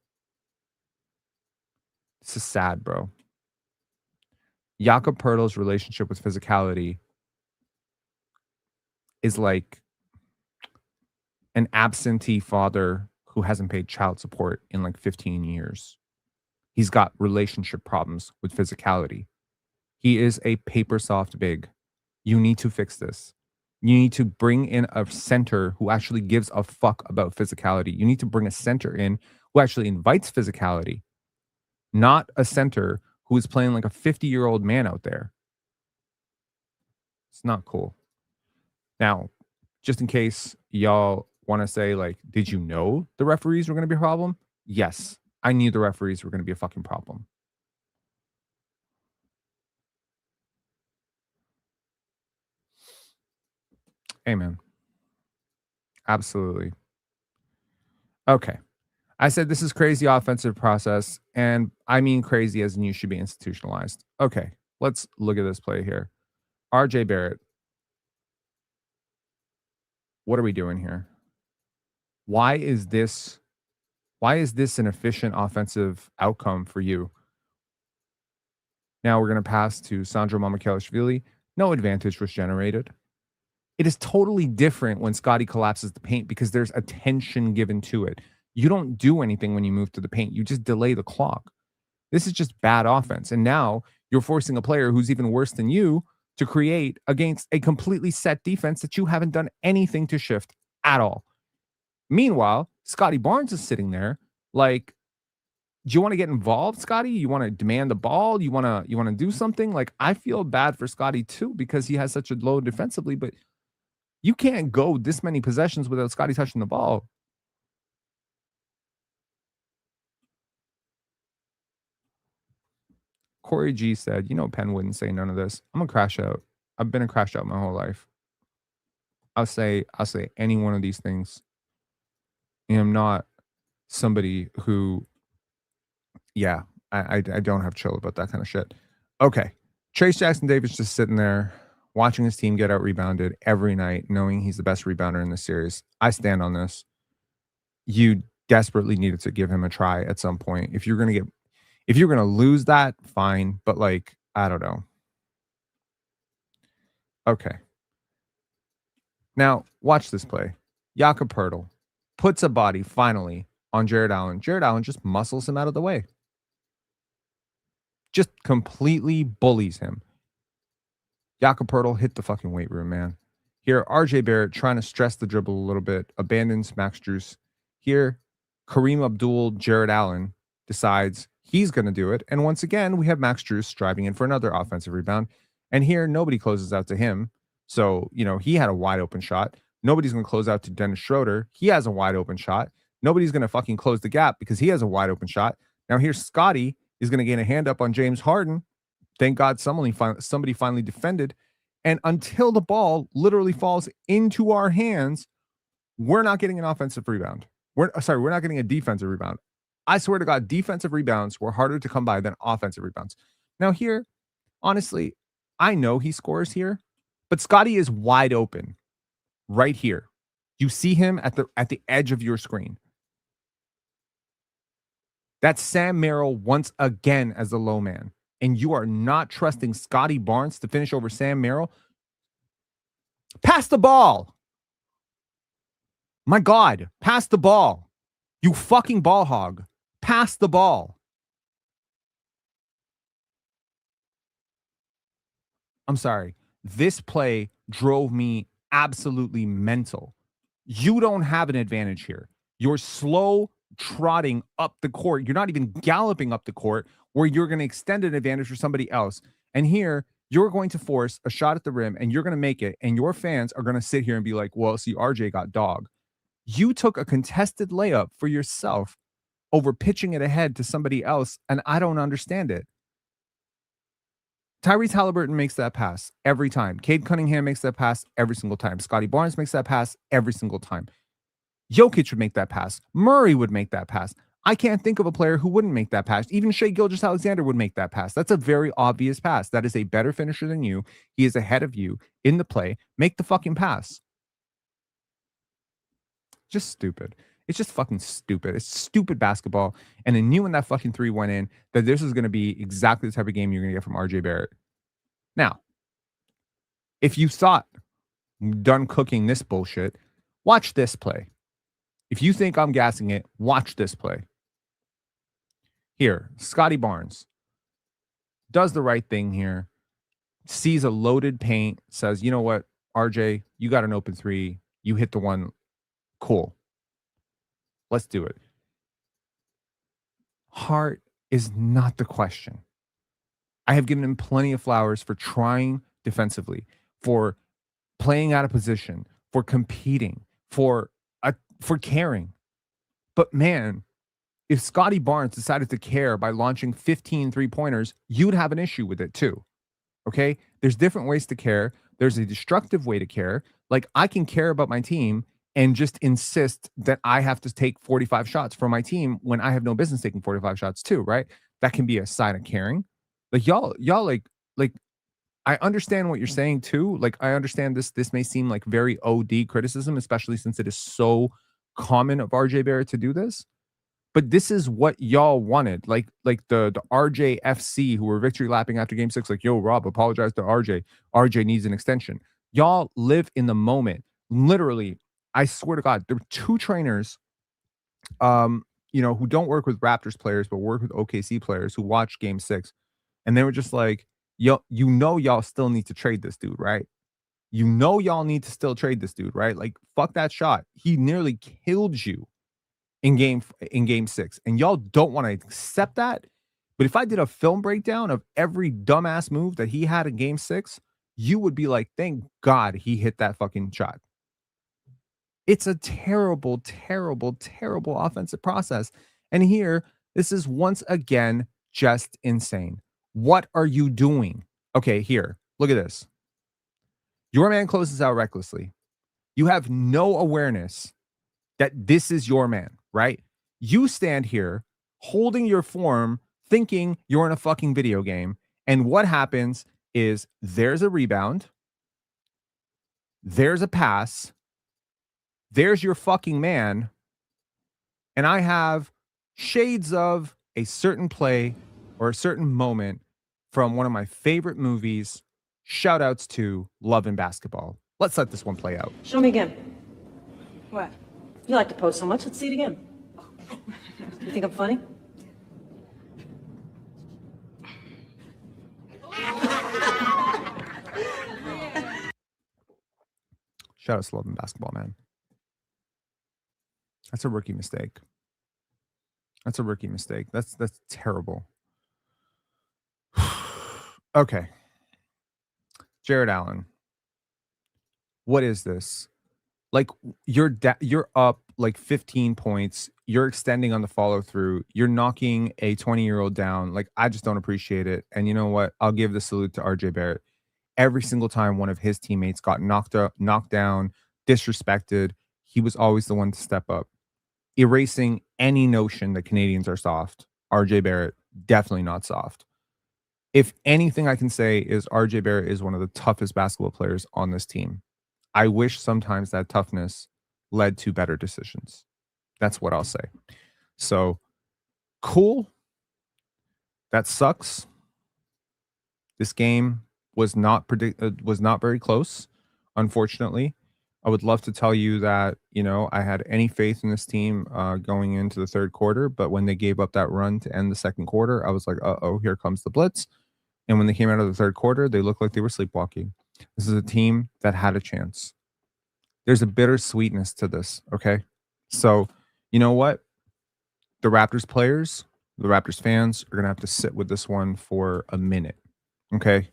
This is sad, bro. Jakob Poeltl's relationship with physicality is like an absentee father who hasn't paid child support in like 15 years. He's got relationship problems with physicality. He is a paper soft big. You need to fix this. You need to bring in a center who actually gives a fuck about physicality. You need to bring a center in who actually invites physicality, not a center who is playing like a 50-year-old man out there. It's not cool. Now, just in case y'all want to say, like, did you know the referees were going to be a problem? Yes, I knew the referees were going to be a fucking problem. Amen. Absolutely. Okay. I said this is crazy offensive process, and I mean crazy as in you should be institutionalized. Okay, let's look at this play here. RJ Barrett. What are we doing here? Why is this an efficient offensive outcome for you? Now we're going to pass to Sandro Mamukelashvili. No advantage was generated. It is totally different when Scottie collapses the paint because there's attention given to it. You don't do anything when you move to the paint. You just delay the clock. This is just bad offense. And now you're forcing a player who's even worse than you to create against a completely set defense that you haven't done anything to shift at all. Meanwhile, Scotty Barnes is sitting there like, do you want to get involved, Scotty? You want to demand the ball? You want to do something? Like, I feel bad for Scotty too because he has such a load defensively, but you can't go this many possessions without Scotty touching the ball. Corey G said, Penn wouldn't say none of this. I'm a crash out. I've been a crash out my whole life. I'll say any one of these things. I'm not somebody who, I don't have chill about that kind of shit. Okay. Trace Jackson Davis just sitting there watching his team get out rebounded every night, knowing he's the best rebounder in the series. I stand on this. You desperately needed to give him a try at some point. If you're going to lose that, fine. But I don't know. Okay. Now, watch this play. Jakob Poeltl puts a body finally on Jarrett Allen. Jarrett Allen just muscles him out of the way. Just completely bullies him. Jakob Poeltl hit the fucking weight room, man. Here, RJ Barrett trying to stress the dribble a little bit, abandons Max Strus. Here, Kareem Abdul Jarrett Allen decides he's going to do it. And once again, we have Max Strus driving in for another offensive rebound. And here, nobody closes out to him. So, he had a wide open shot. Nobody's going to close out to Dennis Schroeder. He has a wide open shot. Nobody's going to fucking close the gap because he has a wide open shot. Now, here's Scotty is going to gain a hand up on James Harden. Thank God somebody finally defended. And until the ball literally falls into our hands, we're not getting an offensive rebound. We're not getting a defensive rebound. I swear to God, defensive rebounds were harder to come by than offensive rebounds. Now here, honestly, I know he scores here, but Scotty is wide open right here. You see him at the edge of your screen. That's Sam Merrill once again as the low man. And you are not trusting Scottie Barnes to finish over Sam Merrill. Pass the ball. My God, pass the ball. You fucking ball hog. Pass the ball. I'm sorry. This play drove me absolutely mental. You don't have an advantage here. You're slow trotting up the court. You're not even galloping up the court where you're going to extend an advantage for somebody else. And here, you're going to force a shot at the rim and you're going to make it. And your fans are going to sit here and be like, well, see, RJ got dog. You took a contested layup for yourself over pitching it ahead to somebody else. And I don't understand it. Tyrese Halliburton makes that pass every time. Cade Cunningham makes that pass every single time. Scottie Barnes makes that pass every single time. Jokic would make that pass. Murray would make that pass. I can't think of a player who wouldn't make that pass. Even Shai Gilgeous-Alexander would make that pass. That's a very obvious pass. That is a better finisher than you. He is ahead of you in the play. Make the fucking pass. Just stupid. It's just fucking stupid. It's stupid basketball. And I knew when that fucking three went in that this was going to be exactly the type of game you're going to get from RJ Barrett. Now, if you thought done cooking this bullshit, watch this play. If you think I'm gassing it, watch this play. Here, Scotty Barnes does the right thing here, sees a loaded paint, says, you know what, RJ, you got an open three. You hit the one. Cool. Let's do it. Heart is not the question. I have given him plenty of flowers for trying defensively, for playing out of position, for competing, for caring. But man, if Scottie Barnes decided to care by launching 15 3-pointers, you'd have an issue with it too. Okay? There's different ways to care. There's a destructive way to care. Like, I can care about my team and just insist that I have to take 45 shots for my team when I have no business taking 45 shots too, right? That can be a sign of caring. Like y'all like I understand what you're saying too. Like, I understand this may seem like very OD criticism, especially since it is so common of RJ Barrett to do this. But this is what y'all wanted. Like the RJFC who were victory lapping after game 6, like, yo, Rob, apologize to RJ. RJ needs an extension. Y'all live in the moment. Literally, I swear to God, there were 2 trainers, who don't work with Raptors players, but work with OKC players who watched game 6. And they were just like, yo, y'all still need to trade this dude, right? Y'all need to still trade this dude, right? Like, fuck that shot. He nearly killed you in game 6, and y'all don't want to accept that. But if I did a film breakdown of every dumbass move that he had in game 6, you would be like, thank God he hit that fucking shot. It's a terrible, terrible, terrible offensive process. And here, this is once again just insane. What are you doing? Okay, here, look at this. Your man closes out recklessly. You have no awareness that this is your man, right? You stand here holding your form, thinking you're in a fucking video game. And what happens is there's a rebound, there's a pass, there's your fucking man, and I have shades of a certain play or a certain moment from one of my favorite movies. Shout outs to Love and Basketball. Let's let this one play out. Show me again. What? You like to post so much, let's see it again. You think I'm funny? Shout out to Love and Basketball, man. That's a rookie mistake. That's terrible. Okay. Jared Allen. What is this? Like, you're up like 15 points. You're extending on the follow through. You're knocking a 20-year-old down. Like, I just don't appreciate it. And you know what? I'll give the salute to RJ Barrett. Every single time one of his teammates got knocked down, disrespected, he was always the one to step up, erasing any notion that Canadians are soft. RJ Barrett, definitely not soft. If anything I can say is RJ Barrett is one of the toughest basketball players on this team. I wish sometimes that toughness led to better decisions. That's what I'll say. So, cool. That sucks. This game was not very close, unfortunately. I would love to tell you that, I had any faith in this team going into the third quarter, but when they gave up that run to end the second quarter, I was like, uh-oh, here comes the blitz. And when they came out of the third quarter, they looked like they were sleepwalking. This is a team that had a chance. There's a bittersweetness to this, okay? So, you know what? The Raptors players, the Raptors fans are going to have to sit with this one for a minute, okay?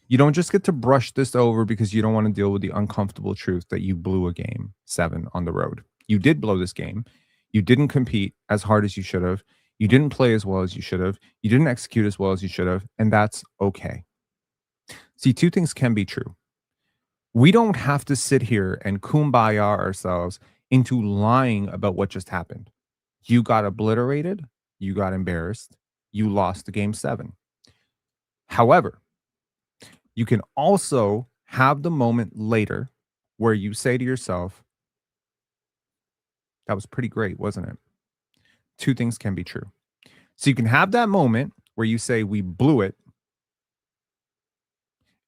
You don't just get to brush this over because you don't want to deal with the uncomfortable truth that you blew a game 7 on the road. You did blow this game. You didn't compete as hard as you should have. You didn't play as well as you should have. You didn't execute as well as you should have, and that's okay. See, 2 things can be true. We don't have to sit here and kumbaya ourselves into lying about what just happened. You got obliterated. You got embarrassed. You lost the game 7. However, you can also have the moment later where you say to yourself, that was pretty great, wasn't it? 2 things can be true. So you can have that moment where you say, we blew it.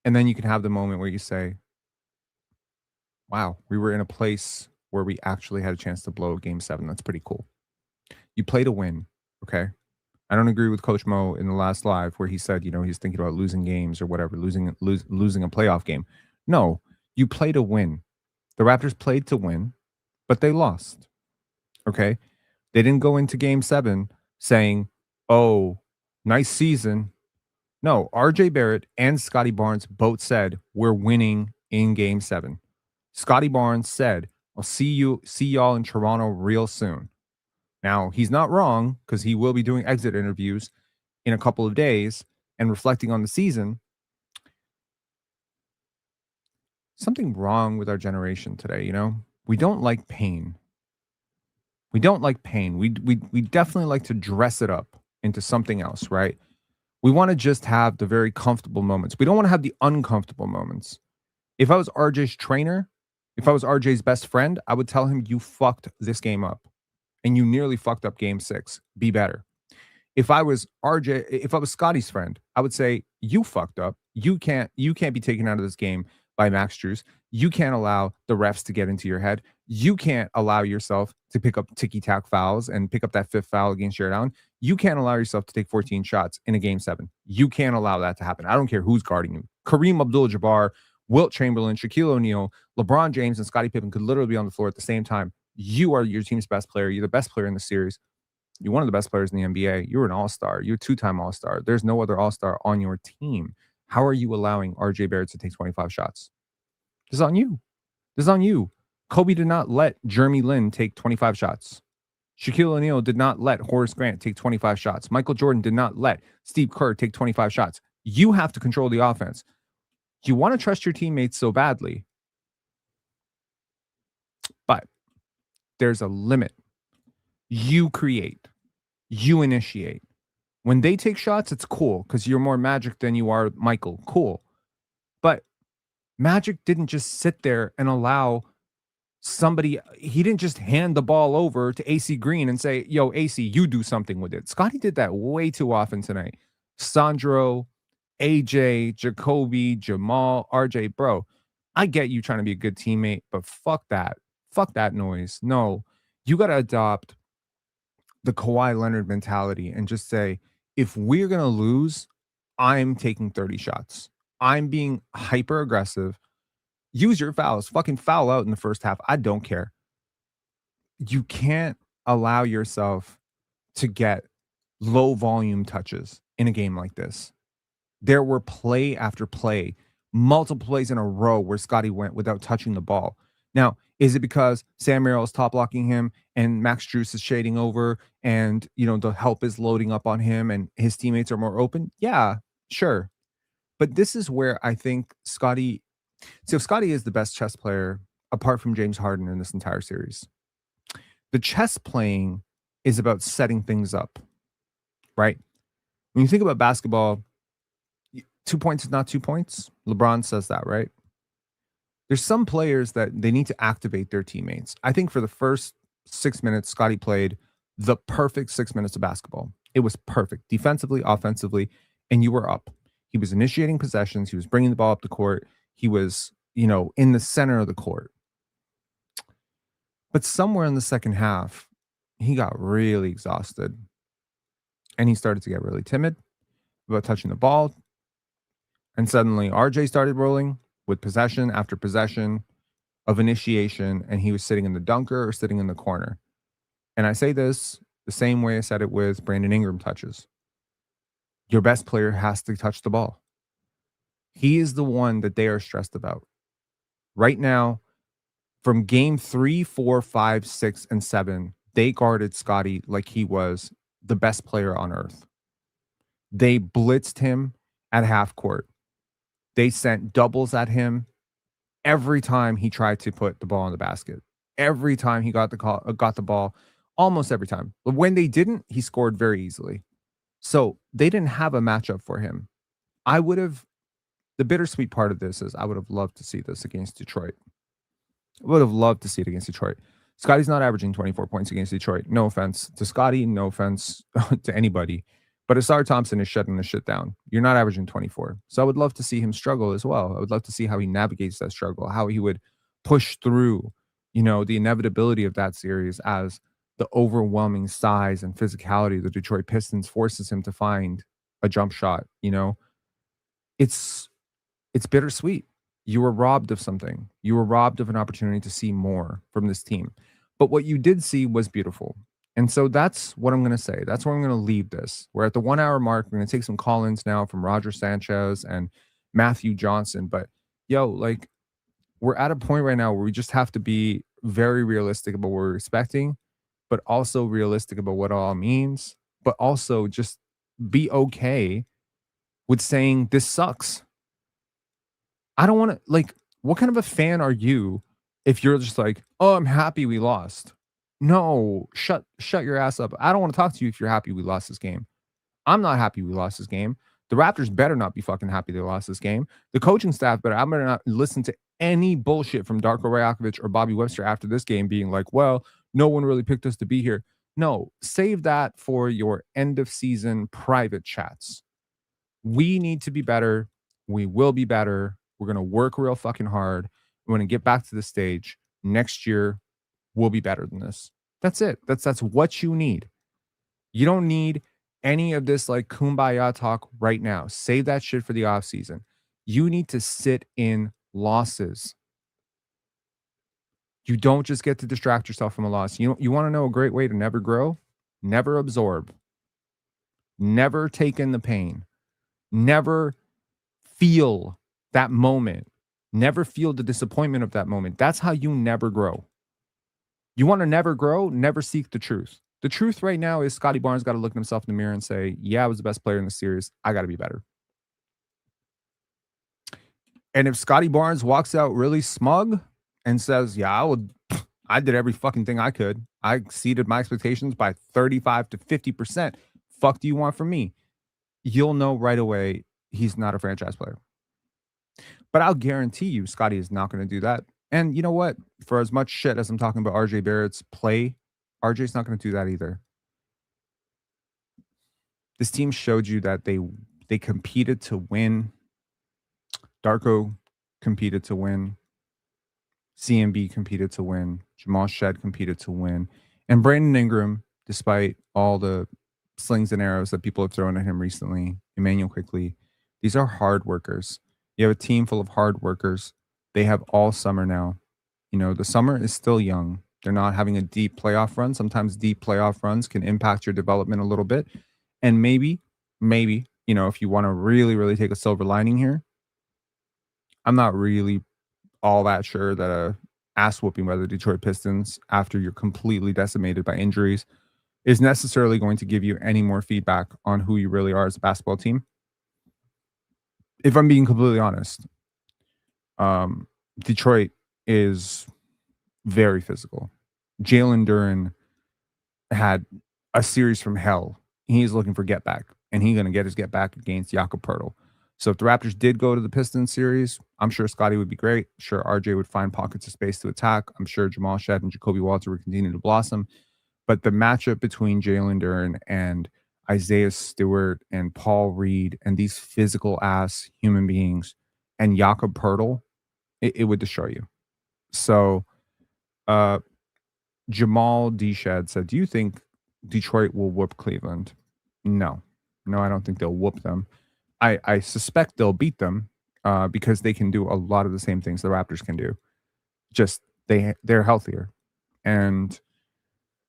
And then you can have the moment where you say, wow, we were in a place where we actually had a chance to blow game 7. That's pretty cool. You play to win, okay? I don't agree with Coach Mo in the last live where he said, he's thinking about losing games or whatever, losing a playoff game. No, you play to win. The Raptors played to win, but they lost, okay? They didn't go into game 7 saying, oh, nice season. No, RJ Barrett and Scottie Barnes both said, we're winning in game 7. Scotty Barnes said, I'll see y'all in Toronto real soon. Now, he's not wrong because he will be doing exit interviews in a couple of days and reflecting on the season. Something wrong with our generation today, We don't like pain. We don't like pain. We definitely like to dress it up into something else, right? We want to just have the very comfortable moments. We don't want to have the uncomfortable moments. If I was RJ's trainer, if I was RJ's best friend, I would tell him, you fucked this game up. and you nearly fucked up game 6. Be better. If I was Scotty's friend, I would say, you fucked up. You can't be taken out of this game by Max Strus. You can't allow the refs to get into your head. You can't allow yourself to pick up ticky-tack fouls and pick up that 5th foul against Jared Allen. You can't allow yourself to take 14 shots in a game 7. You can't allow that to happen. I don't care who's guarding you. Kareem Abdul-Jabbar, Wilt Chamberlain, Shaquille O'Neal, LeBron James, and Scottie Pippen could literally be on the floor at the same time. You are your team's best player. You're the best player in the series. You're one of the best players in the NBA. You're an all-star. You're a 2-time all-star. There's no other all-star on your team. How are you allowing RJ Barrett to take 25 shots? This is on you. This is on you. Kobe did not let Jeremy Lin take 25 shots. Shaquille O'Neal did not let Horace Grant take 25 shots. Michael Jordan did not let Steve Kerr take 25 shots. You have to control the offense. You want to trust your teammates so badly, but there's a limit. You create. You initiate. When they take shots, it's cool because you're more Magic than you are Michael. Cool. But Magic didn't just sit there and allow somebody, he didn't just hand the ball over to AC Green and say, yo, AC, you do something with it. Scottie did that way too often tonight. Sandro, AJ, Jacoby, Jamal, RJ, bro, I get you trying to be a good teammate, but fuck that. Fuck that noise. No, you got to adopt the Kawhi Leonard mentality and just say, if we're going to lose, I'm taking 30 shots. I'm being hyper aggressive. Use your fouls. Fucking foul out in the first half. I don't care. You can't allow yourself to get low volume touches in a game like this. There were play after play, multiple plays in a row where Scottie went without touching the ball. Now, is it because Sam Merrill is top blocking him and Max Strus is shading over and, you know, the help is loading up on him and his teammates are more open? Yeah, sure. But this is where I think Scottie is the best chess player apart from James Harden in this entire series. The chess playing is about setting things up, right? When you think about basketball, 2 points is not 2 points. LeBron says that, right? There's some players that they need to activate their teammates. I think for the first 6 minutes, Scottie played the perfect 6 minutes of basketball. It was perfect, defensively, offensively, and you were up. He was initiating possessions. He was bringing the ball up the court. He was, you know, in the center of the court. But somewhere in the second half, he got really exhausted. And he started to get really timid about touching the ball. And suddenly RJ started rolling with possession after possession of initiation. And he was sitting in the dunker or sitting in the corner. And I say this the same way I said it with Brandon Ingram touches. Your best player has to touch the ball. He is the one that they are stressed about. Right now, from game 3, 4, 5, 6, and 7, they guarded Scottie like he was the best player on earth. They blitzed him at half court. They sent doubles at him every time he tried to put the ball in the basket. Every time he got the ball, almost every time. But when they didn't, he scored very easily. So they didn't have a matchup for him. The bittersweet part of this is I would have loved to see this against Detroit. I would have loved to see it against Detroit. Scottie's not averaging 24 points against Detroit. No offense to Scottie, no offense to anybody. But Asar Thompson is shutting the shit down. You're not averaging 24. So I would love to see him struggle as well. I would love to see how he navigates that struggle, how he would push through, you know, the inevitability of that series as the overwhelming size and physicality of the Detroit Pistons forces him to find a jump shot, you know. It's bittersweet. You were robbed of something. You were robbed of an opportunity to see more from this team. But what you did see was beautiful. And so that's what I'm going to say. That's where I'm going to leave this. We're at the 1 hour mark. We're going to take some call-ins now from Roger Sanchez and Matthew Johnson. But yo, like, we're at a point right now where we just have to be very realistic about what we're expecting, but also realistic about what it all means, but also just be okay with saying this sucks. I don't want to, like, what kind of a fan are you if you're just like, oh, I'm happy we lost? No, shut your ass up. I don't want to talk to you if you're happy we lost this game. I'm not happy we lost this game. The Raptors better not be fucking happy they lost this game. The coaching staff better not listen to any bullshit from Darko Rajakovic or Bobby Webster after this game being like, well, no one really picked us to be here. No, save that for your end of season private chats. We need to be better. We will be better. We're going to work real fucking hard. We're going to get back to the stage next year. We'll be better than this. That's it. That's what you need. You don't need any of this like kumbaya talk right now. Save that shit for the offseason. You need to sit in losses. You don't just get to distract yourself from a loss. You want to know a great way to never grow? Never absorb. Never take in the pain. Never feel that moment. Never feel the disappointment of that moment. That's how you never grow. You want to never grow? Never seek the truth. The truth right now is Scotty Barnes got to look at himself in the mirror and say, yeah, I was the best player in the series. I got to be better. And if Scotty Barnes walks out really smug and says, yeah, I did every fucking thing I could. I exceeded my expectations by 35 to 50%. Fuck do you want from me? You'll know right away he's not a franchise player. But I'll guarantee you Scotty is not going to do that. And you know what? For as much shit as I'm talking about RJ Barrett's play, RJ's not going to do that either. This team showed you that they competed to win. Darko competed to win. CMB competed to win. Jamal Shed competed to win. And Brandon Ingram, despite all the slings and arrows that people have thrown at him recently, Immanuel Quickley, these are hard workers. You have a team full of hard workers. They have all summer now. You know, the summer is still young. They're not having a deep playoff run. Sometimes deep playoff runs can impact your development a little bit. And maybe, you know, if you want to really, really take a silver lining here, I'm not really all that sure that a ass whooping by the Detroit Pistons after you're completely decimated by injuries is necessarily going to give you any more feedback on who you really are as a basketball team. If I'm being completely honest, Detroit is very physical. Jalen Duren had a series from hell. He's looking for get back, and he's going to get his get back against Jakob Poeltl. So if the Raptors did go to the Pistons series, I'm sure Scotty would be great. I'm sure RJ would find pockets of space to attack. I'm sure Jamal Shed and Jacoby Walter would continue to blossom. But the matchup between Jalen Duren and Isaiah Stewart and Paul Reed and these physical ass human beings and Jakob Poeltl, it would destroy you. So Jamal D-Shed said, do you think Detroit will whoop Cleveland? No, I don't think they'll whoop them. I suspect they'll beat them because they can do a lot of the same things the Raptors can do. Just they're healthier. And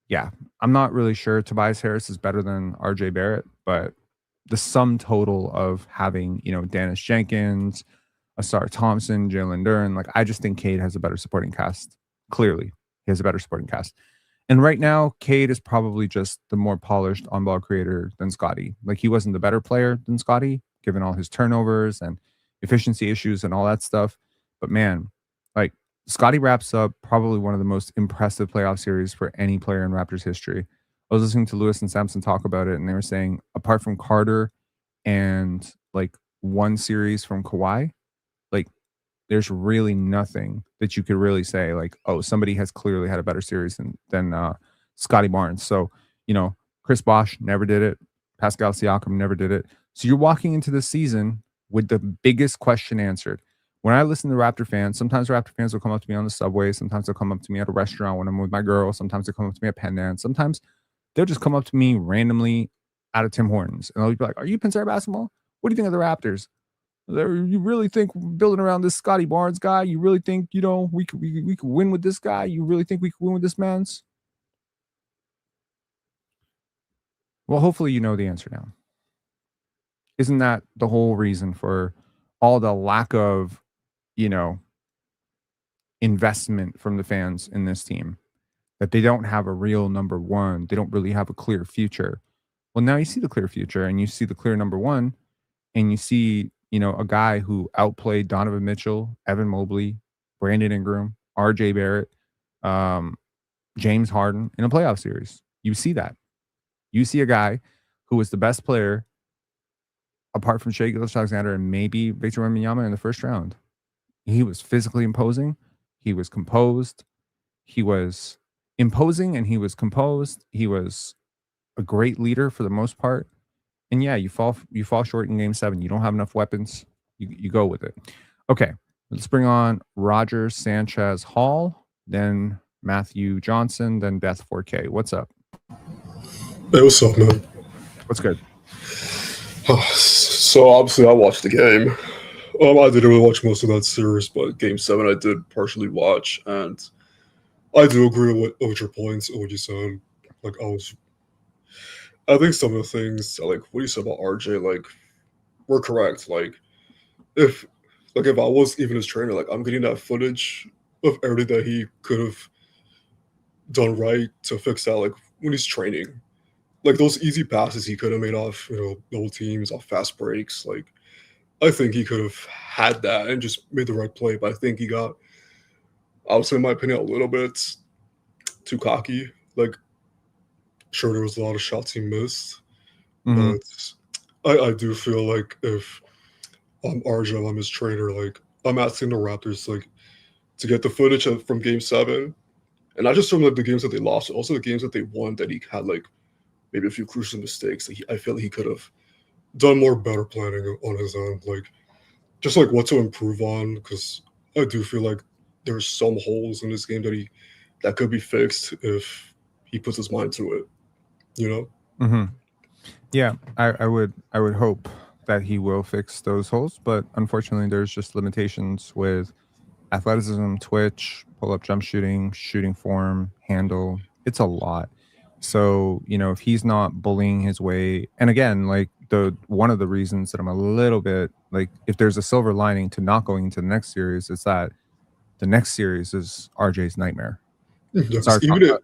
yeah, I'm not really sure Tobias Harris is better than RJ Barrett, but the sum total of having, you know, Dennis Jenkins, Asar Thompson, Jalen Duren, like I just think Cade has a better supporting cast. Clearly, he has a better supporting cast. And right now, Cade is probably just the more polished on-ball creator than Scotty. Like he wasn't the better player than Scotty, given all his turnovers and efficiency issues and all that stuff. But man, like Scotty wraps up probably one of the most impressive playoff series for any player in Raptors history. I was listening to Lewis and Sampson talk about it, and they were saying, apart from Carter and like one series from Kawhi, like there's really nothing that you could really say like, oh, somebody has clearly had a better series than Scottie Barnes. So, you know, Chris Bosh never did it. Pascal Siakam never did it. So you're walking into this season with the biggest question answered. When I listen to Raptor fans, sometimes Raptor fans will come up to me on the subway. Sometimes they'll come up to me at a restaurant when I'm with my girl. Sometimes they'll come up to me at Penn Dance. Sometimes they'll just come up to me randomly out of Tim Hortons. And they'll be like, are you PENSARE Basketball? What do you think of the Raptors? You really think building around this Scottie Barnes guy? You really think, you know, we could win with this guy? You really think we could win with this man's? Well, hopefully you know the answer now. Isn't that the whole reason for all the lack of, you know, investment from the fans in this team? That they don't have a real number one. They don't really have a clear future. Well, now you see the clear future and you see the clear number one, and you see, you know, a guy who outplayed Donovan Mitchell, Evan Mobley, Brandon Ingram, RJ Barrett, James Harden in a playoff series. You see that. You see a guy who was the best player apart from Shai Gilgeous-Alexander and maybe Victor Wembanyama in the first round. He was physically imposing. He was composed. He was imposing and he was composed. He was a great leader for the most part. And yeah, you fall short in game 7. You don't have enough weapons. You go with it. Okay, let's bring on Roger Sanchez Hall, then Matthew Johnson, then Beth 4K. What's up? Hey, what's up, man? What's good? So obviously I watched the game. I didn't really watch most of that series, but game 7 I did partially watch, and I do agree with your points and what you said. Like I think some of the things like what you said about RJ, like, were correct. Like if I was even his trainer, like I'm getting that footage of everything that he could have done right to fix that, like when he's training. Like those easy passes he could have made off, double teams, off fast breaks. Like I think he could have had that and just made the right play. But I think he got, I would say in my opinion, a little bit too cocky. Like, sure, there was a lot of shots he missed. Mhm. But I do feel like if I'm RJ, I'm his trainer, like I'm asking the Raptors like to get the footage from game 7. And not just from like the games that they lost, but also the games that they won that he had like maybe a few crucial mistakes. Like I feel like he could have done more better planning on his end, like just like what to improve on. Because I do feel like there's some holes in this game that could be fixed if he puts his mind to it. Mm-hmm. Yeah, I would hope that he will fix those holes, but unfortunately, there's just limitations with athleticism, twitch, pull-up jump shooting, shooting form, handle. It's a lot. So, if he's not bullying his way, and again, like one of the reasons that I'm a little bit like, if there's a silver lining to not going into the next series, it's that the next series is RJ's nightmare. Because even if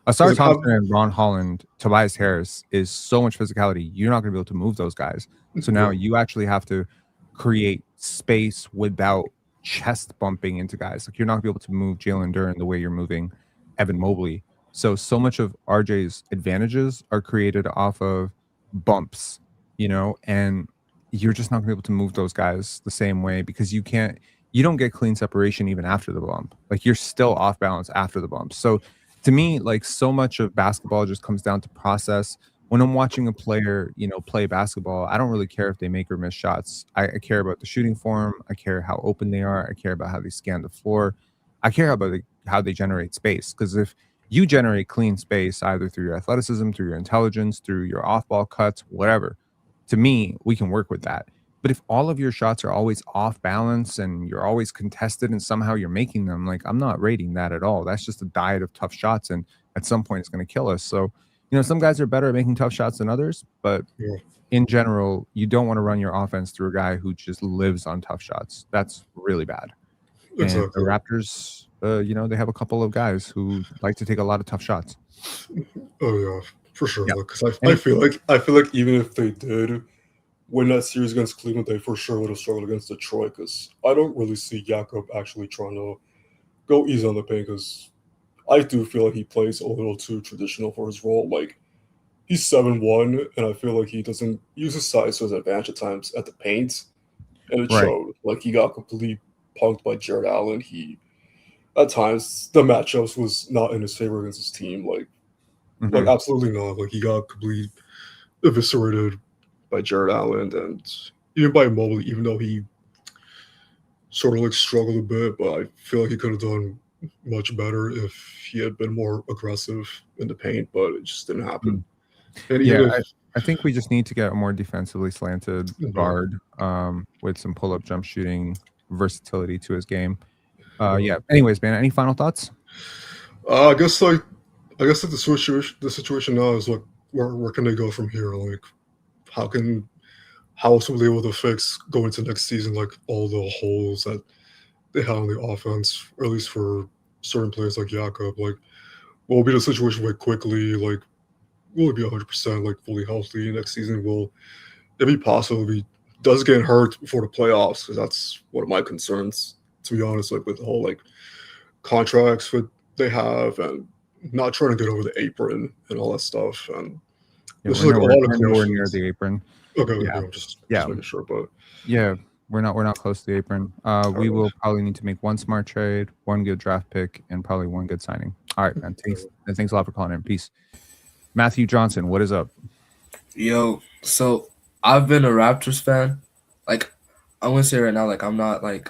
Asar Thompson and Ron Holland, Tobias Harris is so much physicality. You're not going to be able to move those guys. So now you actually have to create space without chest bumping into guys. Like you're not going to be able to move Jalen Duren the way you're moving Evan Mobley. So much of RJ's advantages are created off of bumps, and you're just not going to be able to move those guys the same way because you don't get clean separation even after the bump. Like you're still off balance after the bump. So to me, like so much of basketball just comes down to process. When I'm watching a player, play basketball, I don't really care if they make or miss shots. I care about the shooting form. I care how open they are. I care about how they scan the floor. I care about how they generate space. Because if you generate clean space, either through your athleticism, through your intelligence, through your off-ball cuts, whatever, to me, we can work with that. But if all of your shots are always off balance and you're always contested and somehow you're making them, like I'm not rating that at all. That's just a diet of tough shots. And at some point it's going to kill us. So, some guys are better at making tough shots than others, but in general, you don't want to run your offense through a guy who just lives on tough shots. That's really bad. Exactly. And the Raptors, they have a couple of guys who like to take a lot of tough shots. Oh yeah, for sure. Because I feel like even if they did win that series against Cleveland, they for sure would have struggled against Detroit, because I don't really see Jakob actually trying to go easy on the paint, because I do feel like he plays a little too traditional for his role. Like, he's 7'1", and I feel like he doesn't use his size to his advantage at times at the paint, and it showed. Like, he got completely punked by Jared Allen. At times, the matchups was not in his favor against his team. Like absolutely not. Like, he got completely eviscerated by Jared Allen and even by Mobley, even though he sort of like struggled a bit, but I feel like he could have done much better if he had been more aggressive in the paint, but it just didn't happen. And I think we just need to get a more defensively slanted guard with some pull-up jump shooting versatility to his game. Anyways, man, any final thoughts? I guess the situation now is like, where can they go from here? Like, how else will they be able to fix going into next season, like all the holes that they have on the offense, or at least for certain players like Jakob? Like, what will be the situation with Quickley? Like, will it be 100% like fully healthy next season? Will it be possible if he does get hurt before the playoffs? Because that's one of my concerns, to be honest. Like, with the whole like contracts that they have and not trying to get over the apron and all that stuff. And there's like a lot of nowhere near the apron. Okay, yeah. I'm just making sure, but We're not close to the apron. We will probably need to make one smart trade, one good draft pick, and probably one good signing. All right, man. Thanks a lot for calling in. Peace. Matthew Johnson, what is up? Yo, so I've been a Raptors fan. Like, I'm gonna say right now, like I'm not I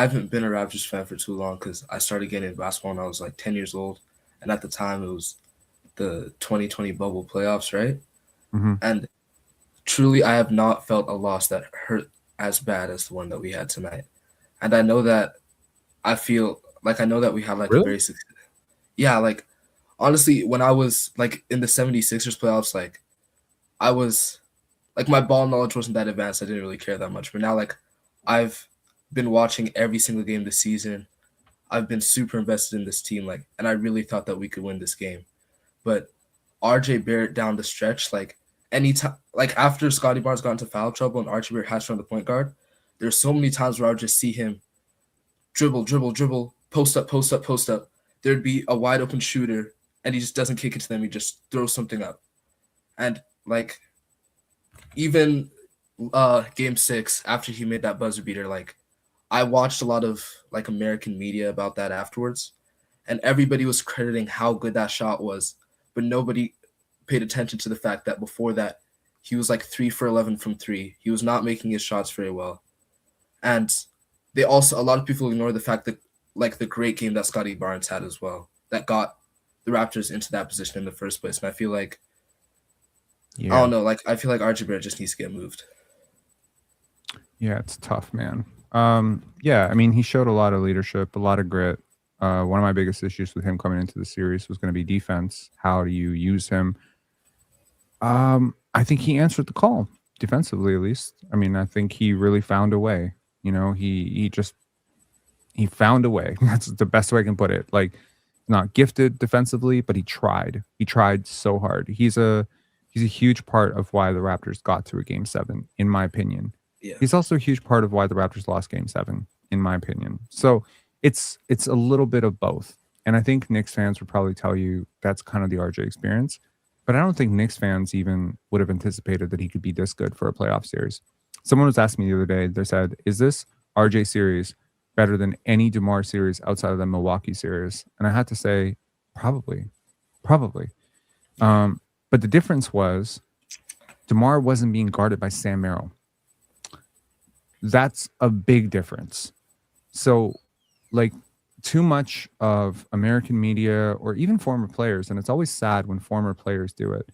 haven't been a Raptors fan for too long because I started getting into basketball when I was like 10 years old, and at the time it was the 2020 bubble playoffs, right? Mm-hmm. And truly, I have not felt a loss that hurt as bad as the one that we had tonight. And I know that I know that we have like Really? a very yeah, like honestly, when I was like in the 76ers playoffs, like I was like my ball knowledge wasn't that advanced. I didn't really care that much. But now like I've been watching every single game this season. I've been super invested in this team, like, and I really thought that we could win this game. But RJ Barrett down the stretch, like anytime, like after Scotty Barnes got into foul trouble and RJ Barrett has from the point guard, there's so many times where I would just see him dribble, post up. There'd be a wide open shooter and he just doesn't kick it to them. He just throws something up. And like even game 6 after he made that buzzer beater, like I watched a lot of like American media about that afterwards, and everybody was crediting how good that shot was, but nobody paid attention to the fact that before that he was like 3 for 11 from 3. He was not making his shots very well. And a lot of people ignore the fact that like the great game that Scotty Barnes had as well, that got the Raptors into that position in the first place. And I feel like, I don't know, like I feel like RJ Barrett just needs to get moved. Yeah, it's tough, man. Yeah, I mean, he showed a lot of leadership, a lot of grit. One of my biggest issues with him coming into the series was going to be defense. How do you use him? I think he answered the call defensively, at least. I mean, I think he really found a way. You know, he found a way. That's the best way I can put it. Like, not gifted defensively, but he tried. He tried so hard. He's a huge part of why the Raptors got to a Game 7, in my opinion. Yeah. He's also a huge part of why the Raptors lost Game 7, in my opinion. So it's a little bit of both. And I think Knicks fans would probably tell you that's kind of the RJ experience. But I don't think Knicks fans even would have anticipated that he could be this good for a playoff series. Someone was asking me the other day, they said, is this RJ series better than any DeMar series outside of the Milwaukee series? And I had to say, probably. But the difference was DeMar wasn't being guarded by Sam Merrill. That's a big difference. So, like, too much of American media or even former players, and it's always sad when former players do it,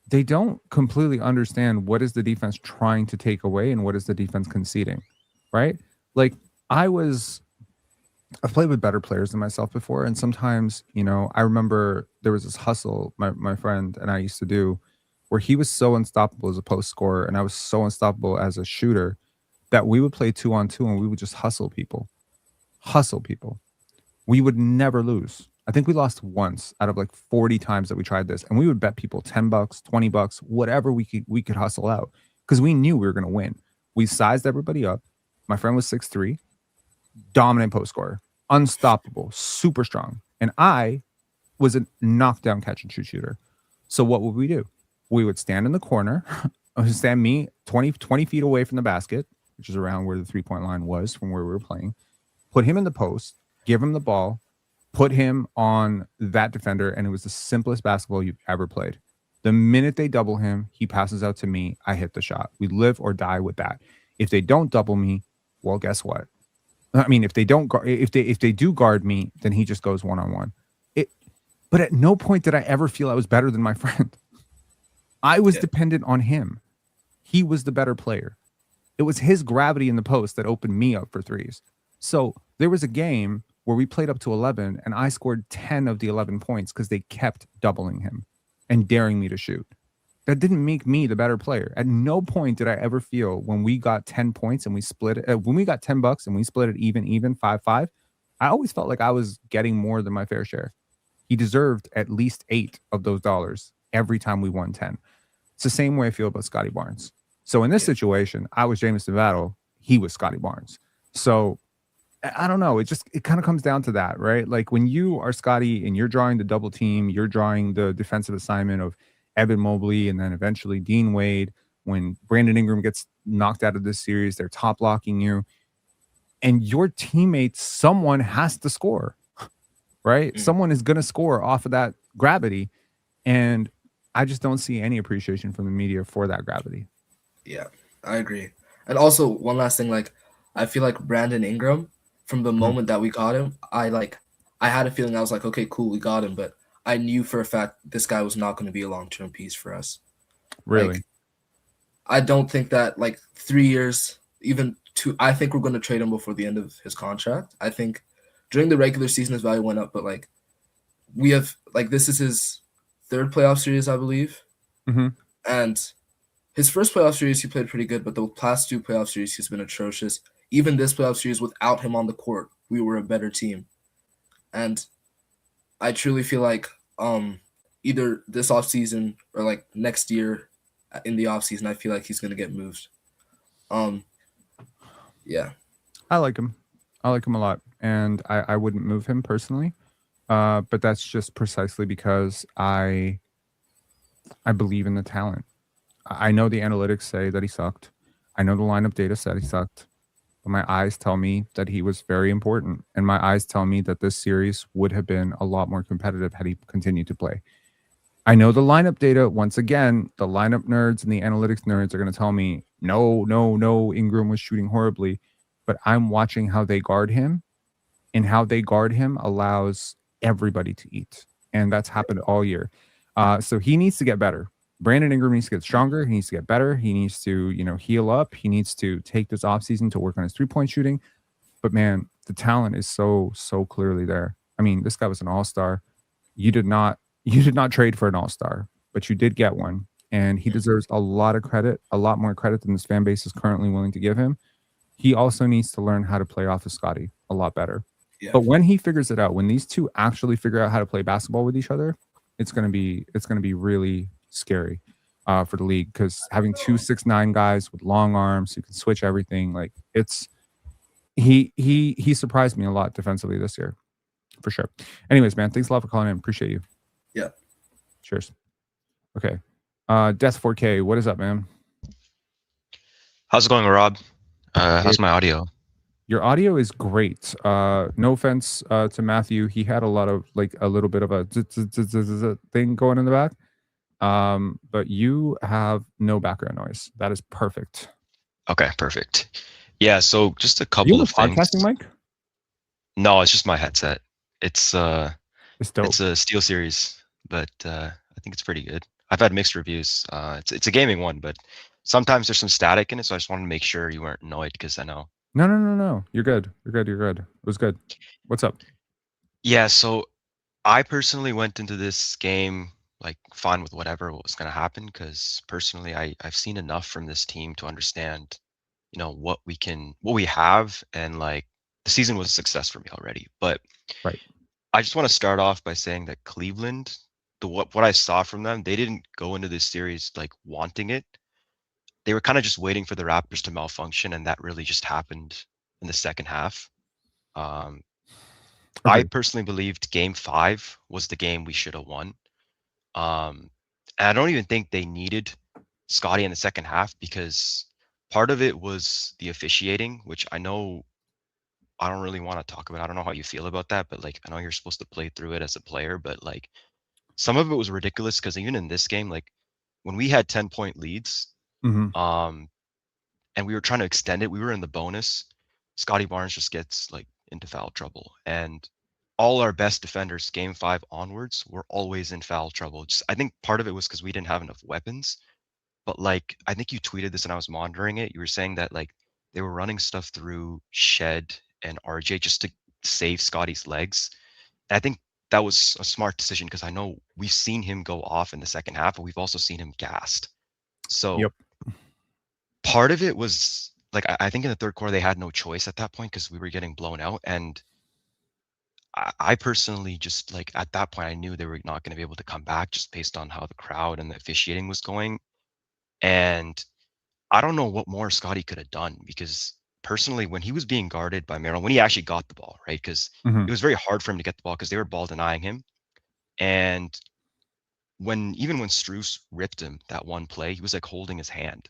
they don't completely understand what is the defense trying to take away and what is the defense conceding, right? Like, I've played with better players than myself before, and sometimes, you know, I remember there was this hustle my friend and I used to do where he was so unstoppable as a post scorer and I was so unstoppable as a shooter that we would play 2-on-2 and we would just hustle people. We would never lose. I think we lost once out of like 40 times that we tried this, and we would bet people $10, $20, whatever we could hustle out, because we knew we were going to win. We sized everybody up. My friend was 6'3", dominant post scorer, unstoppable, super strong, and I was a knockdown catch and shoot shooter. So what would we do? We would stand in the corner, stand me 20 feet away from the basket, which is around where the 3-point line was from where we were playing, put him in the post, give him the ball, put him on that defender, and it was the simplest basketball you've ever played. The minute they double him, he passes out to me, I hit the shot. We live or die with that. If they don't double me, well, guess what? I mean, if they do guard me, then he just goes one-on-one. But at no point did I ever feel I was better than my friend. I was dependent on him. He was the better player. It was his gravity in the post that opened me up for threes. So there was a game where we played up to 11 and I scored 10 of the 11 points because they kept doubling him and daring me to shoot. That didn't make me the better player. At no point did I ever feel when we got 10 points and we split it, when we got $10 and we split it even, 5-5, I always felt like I was getting more than my fair share. He deserved at least 8 of those dollars every time we won 10. It's the same way I feel about Scotty Barnes. So in this situation, I was Jamison Battle. He was Scotty Barnes. So I don't know. It kind of comes down to that, right? Like when you are Scotty and you're drawing the double team, you're drawing the defensive assignment of Evan Mobley and then eventually Dean Wade. when Brandon Ingram gets knocked out of this series, they're top locking you, and your teammates, someone has to score, right? Someone is going to score off of that gravity. And I just don't see any appreciation from the media for that gravity. Yeah, I agree. And also one last thing, like I feel like Brandon Ingram, from the moment that we got him, I had a feeling, I was like, okay, cool, we got him, but I knew for a fact this guy was not going to be a long-term piece for us. Really? Like, I don't think that like 3 years, even two, I think we're going to trade him before the end of his contract. I think during the regular season his value went up, but like we have, like, this is his third playoff series, I believe. And his first playoff series, he played pretty good, but the past 2 playoff series, he's been atrocious. Even this playoff series, without him on the court, we were a better team. And I truly feel like either this offseason or like next year in the offseason, I feel like he's going to get moved. Yeah. I like him. I like him a lot. And I wouldn't move him personally. But that's just precisely because I believe in the talent. I know the analytics say that he sucked. I know the lineup data said he sucked. But my eyes tell me that he was very important. And my eyes tell me that this series would have been a lot more competitive had he continued to play. I know the lineup data, once again, the lineup nerds and the analytics nerds are going to tell me, no, Ingram was shooting horribly. But I'm watching how they guard him. And how they guard him allows everybody to eat. And that's happened all year. So he needs to get better. Brandon Ingram needs to get stronger. He needs to get better. He needs to, heal up. He needs to take this offseason to work on his three-point shooting. But man, the talent is so clearly there. I mean, this guy was an all-star. You did not trade for an all-star, but you did get one. And he deserves a lot of credit, a lot more credit than this fan base is currently willing to give him. He also needs to learn how to play off of Scotty a lot better. Yeah. But when he figures it out, when these two actually figure out how to play basketball with each other, it's gonna be really scary for the league, because having 2 6'9" guys with long arms who can switch everything, like he surprised me a lot defensively this year, for sure. Anyways, man, thanks a lot for calling in. Appreciate you. Yeah. Cheers. Okay. Death 4K, what is up, man? How's it going, Rob? How's my audio? Your audio is great. No offense to Matthew. He had a lot of a little bit of a thing going in the back. But you have no background noise. That is perfect. Okay, perfect. Yeah, so just a couple of things. Podcasting mic? No, it's just my headset. It's dope. It's a Steel Series, but I think it's pretty good. I've had mixed reviews. It's a gaming one, but sometimes there's some static in it, so I just wanted to make sure you weren't annoyed, because I know. No. You're good. It was good. What's up? Yeah, so I personally went into this game fine with what was going to happen, because personally I've seen enough from this team to understand, what we have, and the season was a success for me already. But right, I just want to start off by saying that Cleveland, what I saw from them, they didn't go into this series wanting it. They were kind of just waiting for the Raptors to malfunction, and that really just happened in the second half. I personally believed Game 5 was the game we should have won. And I don't even think they needed Scotty in the second half, because part of it was the officiating, which I know I don't really want to talk about. I don't know how you feel about that, but I know you're supposed to play through it as a player, but some of it was ridiculous, because even in this game, when we had 10-point leads, and we were trying to extend it, we were in the bonus, Scotty Barnes just gets into foul trouble, and all our best defenders Game 5 onwards were always in foul trouble. I think part of it was because we didn't have enough weapons, but I think you tweeted this and I was monitoring it. You were saying that they were running stuff through Shed and RJ just to save Scotty's legs. And I think that was a smart decision, because I know we've seen him go off in the second half, but we've also seen him gassed. So part of it was I think in the third quarter they had no choice at that point, because we were getting blown out. And I personally just at that point I knew they were not going to be able to come back, just based on how the crowd and the officiating was going. And I don't know what more Scotty could have done, because personally, when he was being guarded by Merrill, when he actually got the ball, right? Because it was very hard for him to get the ball, because they were ball denying him. And even when Strus ripped him that one play, he was like holding his hand,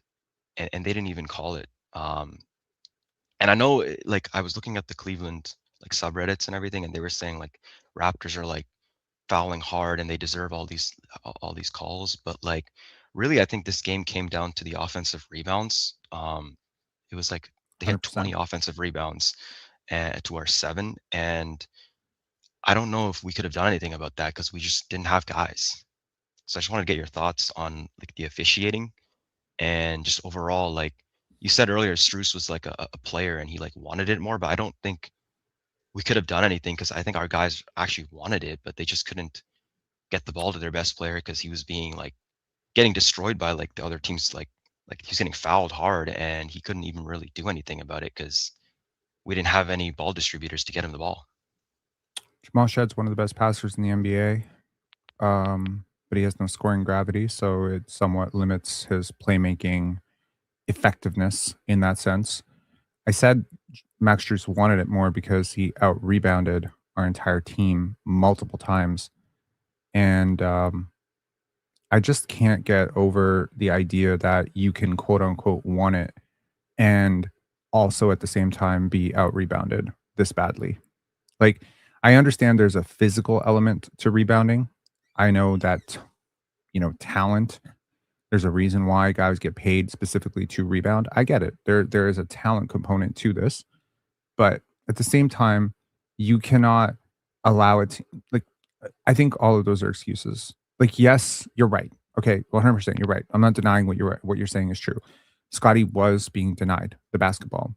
and they didn't even call it. And I know, like, I was looking at the Cleveland like subreddits and everything, and they were saying like Raptors are like fouling hard and they deserve all these calls. But like, really, I think this game came down to the offensive rebounds. It was like they had 20 100%. offensive rebounds to our 7, and I don't know if we could have done anything about that because we just didn't have guys. So I just wanted to get your thoughts on like the officiating and just overall, like you said earlier, Strus was like a player and he like wanted it more, but I don't think we could have done anything because I think our guys actually wanted it, but they just couldn't get the ball to their best player because he was being like getting destroyed by like the other teams, like he's getting fouled hard and he couldn't even really do anything about it because we didn't have any ball distributors to get him the ball. Jamal Shedd's one of the best passers in the NBA, but he has no scoring gravity, so it somewhat limits his playmaking effectiveness in that sense. I said Max Strus wanted it more because he out-rebounded our entire team multiple times, and I just can't get over the idea that you can quote-unquote want it and also at the same time be out-rebounded this badly. Like, I understand there's a physical element to rebounding. I know that, talent, there's a reason why guys get paid specifically to rebound. I get it. There is a talent component to this. But at the same time, you cannot allow it to, like, I think all of those are excuses. Like, yes, you're right. Okay, 100% you're right. I'm not denying what you're saying is true. Scottie was being denied the basketball.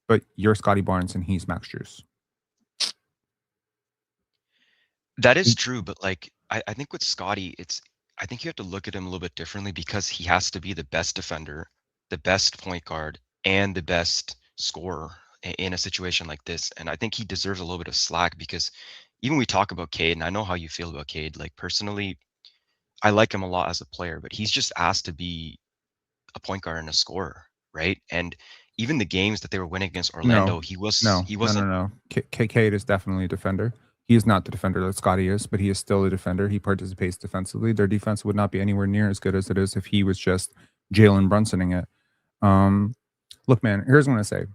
But you're Scotty Barnes and he's Max Strus. That is true, but like I think with Scottie, I think you have to look at him a little bit differently because he has to be the best defender, the best point guard, and the best scorer in a situation like this. And I think he deserves a little bit of slack because even we talk about Cade, and I know how you feel about Cade. Like personally, I like him a lot as a player, but he's just asked to be a point guard and a scorer, right? And even the games that they were winning against Orlando, he wasn't. No. Cade is definitely a defender. He is not the defender that Scottie is, but he is still a defender. He participates defensively. Their defense would not be anywhere near as good as it is if he was just Jalen Brunsoning it. Look, man, here's what I say.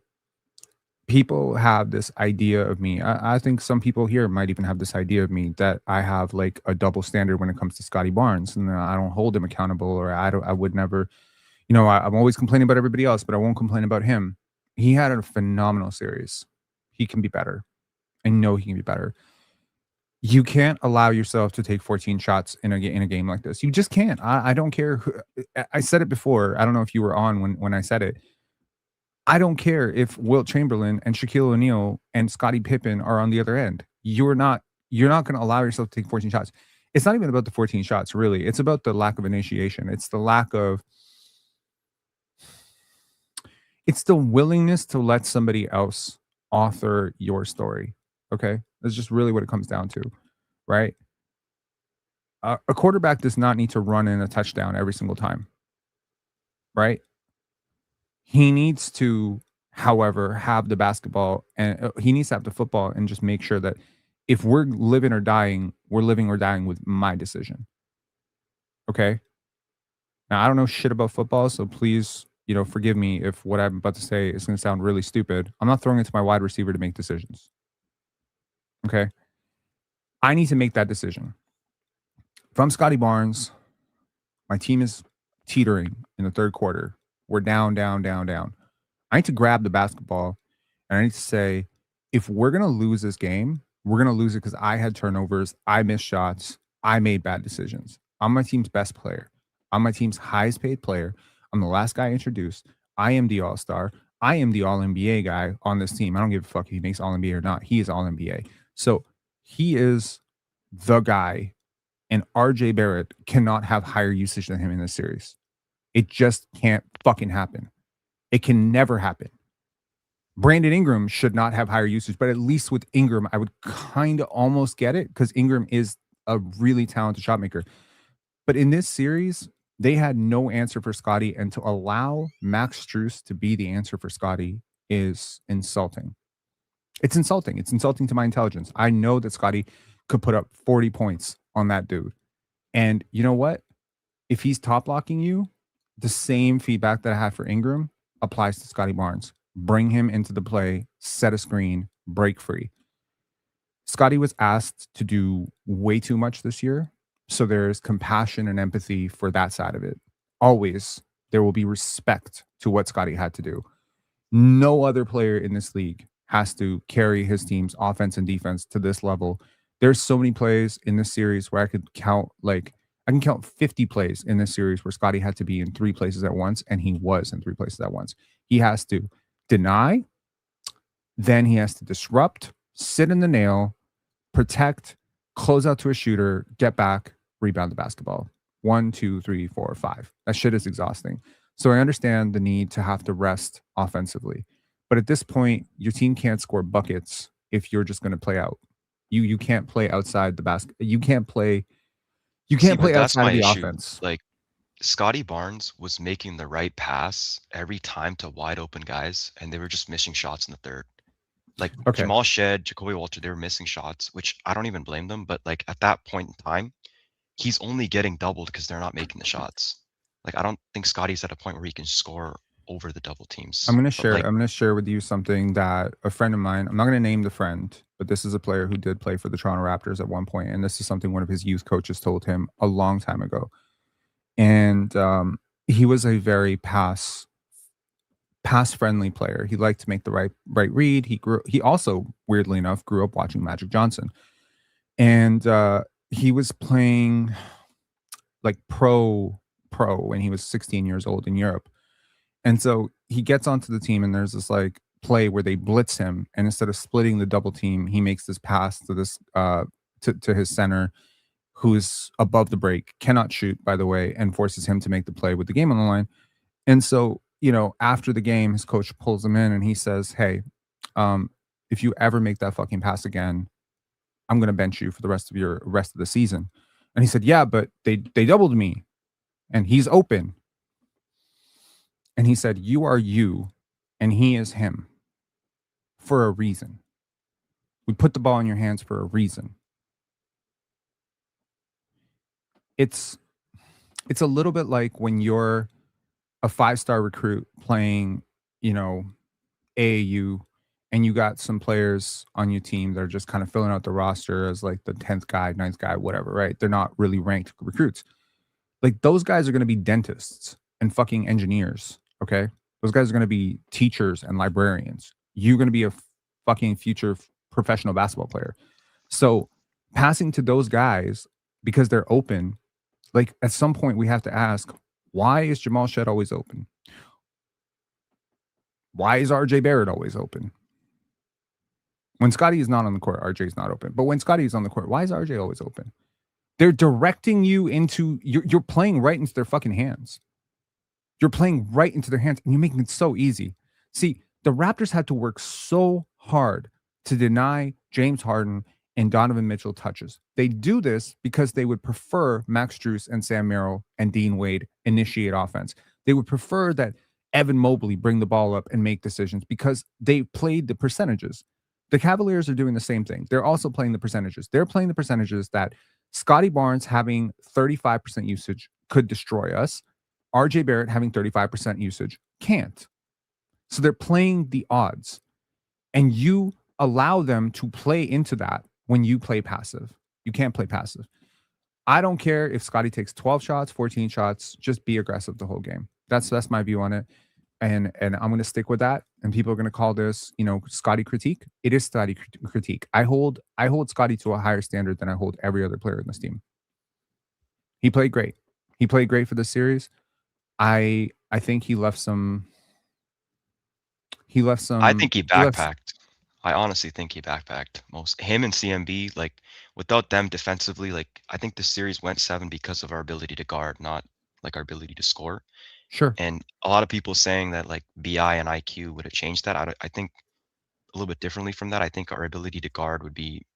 People have this idea of me. I think some people here might even have this idea of me that I have like a double standard when it comes to Scottie Barnes, and I don't hold him accountable, or I would never, I'm always complaining about everybody else, but I won't complain about him. He had a phenomenal series. He can be better. I know he can be better. You can't allow yourself to take 14 shots in a game like this. You just can't. I don't care. I said it before. I don't know if you were on when I said it. I don't care if Wilt Chamberlain and Shaquille O'Neal and Scottie Pippen are on the other end. You're not going to allow yourself to take 14 shots. It's not even about the 14 shots, really. It's about the lack of initiation. It's the willingness to let somebody else author your story. Okay? That's just really what it comes down to, right? A quarterback does not need to run in a touchdown every single time, right? He needs to, however, have the basketball, and he needs to have the football and just make sure that if we're living or dying, we're living or dying with my decision. Okay? Now, I don't know shit about football, so please, forgive me if what I'm about to say is going to sound really stupid. I'm not throwing it to my wide receiver to make decisions. Okay? I need to make that decision. If I'm Scottie Barnes, my team is teetering in the third quarter. We're down. I need to grab the basketball and I need to say, if we're going to lose this game, we're going to lose it because I had turnovers, I missed shots, I made bad decisions. I'm my team's best player. I'm my team's highest paid player. I'm the last guy introduced. I am the all-star. I am the all-NBA guy on this team. I don't give a fuck if he makes all-NBA or not. He is all-NBA. So he is the guy, and RJ Barrett cannot have higher usage than him in this series. It just can't fucking happen. It can never happen. Brandon Ingram should not have higher usage, but at least with Ingram, I would kind of almost get it because Ingram is a really talented shot maker. But in this series, they had no answer for Scottie, and to allow Max Strus to be the answer for Scottie is insulting. It's insulting. It's insulting to my intelligence. I know that Scottie could put up 40 points on that dude. And you know what? If he's top blocking you, the same feedback that I had for Ingram applies to Scottie Barnes. Bring him into the play, set a screen, break free. Scottie was asked to do way too much this year. So there's compassion and empathy for that side of it. Always there will be respect to what Scottie had to do. No other player in this league has to carry his team's offense and defense to this level. There's so many plays in this series where I can count 50 plays in this series where Scottie had to be in 3 places at once, and he was in 3 places at once. He has to deny, then he has to disrupt, sit in the nail, protect, close out to a shooter, get back, rebound the basketball. 1, 2, 3, 4, 5. That shit is exhausting. So I understand the need to have to rest offensively. But at this point, your team can't score buckets if you're just going to play out. You can't play outside the basket. You can't play But that's outside my of the issue. offense. Like Scotty Barnes was making the right pass every time to wide open guys, and they were just missing shots in the third. Like Okay. Jamal Shed, Jacoby Walter, they were missing shots, which I don't even blame them. But like at that point in time, he's only getting doubled because they're not making the shots. Like I don't think Scotty's at a point where he can score over the double teams. I'm But, like, gonna share with you something that a friend of mine, I'm not gonna name the friend, but this is a player who did play for the Toronto Raptors at one point, and this is something one of his youth coaches told him a long time ago. And he was a very pass friendly player. He liked to make the right read. He also, weirdly enough, grew up watching Magic Johnson. And he was playing like pro when he was 16 years old in Europe. And so he gets onto the team, and there's this like play where they blitz him, and instead of splitting the double team, he makes this pass to this to his center, who's above the break, cannot shoot, by the way, and forces him to make the play with the game on the line. And so, after the game, his coach pulls him in and he says, "Hey, if you ever make that fucking pass again, I'm gonna bench you for the rest of the season." And he said, "Yeah, but they doubled me, and he's open." And he said, "You are you, and he is him, for a reason. We put the ball in your hands for a reason." It's a little bit like when you're a 5-star recruit playing, AAU, and you got some players on your team that are just kind of filling out the roster as like the 10th guy, 9th guy, whatever, right? They're not really ranked recruits. Like those guys are going to be dentists and fucking engineers, okay? Those guys are going to be teachers and librarians. You're going to be a fucking future professional basketball player. So passing to those guys because they're open, like at some point we have to ask, why is Jamal Shed always open? Why is RJ Barrett always open? When Scottie is not on the court, RJ is not open. But when Scottie is on the court, why is RJ always open? They're directing you into, you're playing right into their fucking hands. You're playing right into their hands, and you're making it so easy. See, the Raptors had to work so hard to deny James Harden and Donovan Mitchell touches. They do this because they would prefer Max Strus and Sam Merrill and Dean Wade initiate offense. They would prefer that Evan Mobley bring the ball up and make decisions because they played the percentages. The Cavaliers are doing the same thing. They're also playing the percentages. They're playing the percentages that Scottie Barnes having 35% usage could destroy us. RJ Barrett having 35% usage can't. So they're playing the odds. And you allow them to play into that when you play passive. You can't play passive. I don't care if Scottie takes 12 shots, 14 shots, just be aggressive the whole game. That's my view on it. And I'm going to stick with that. And people are going to call this, Scottie critique. It is Scottie critique. I hold Scottie to a higher standard than I hold every other player in this team. He played great. He played great for this series. I think he left some. I think he backpacked. I honestly think he backpacked. Him and CMB, like without them defensively, like I think the series went 7 because of our ability to guard, not like our ability to score. Sure. And a lot of people saying that like BI and IQ would have changed that. I think a little bit differently from that. I think our ability to guard would be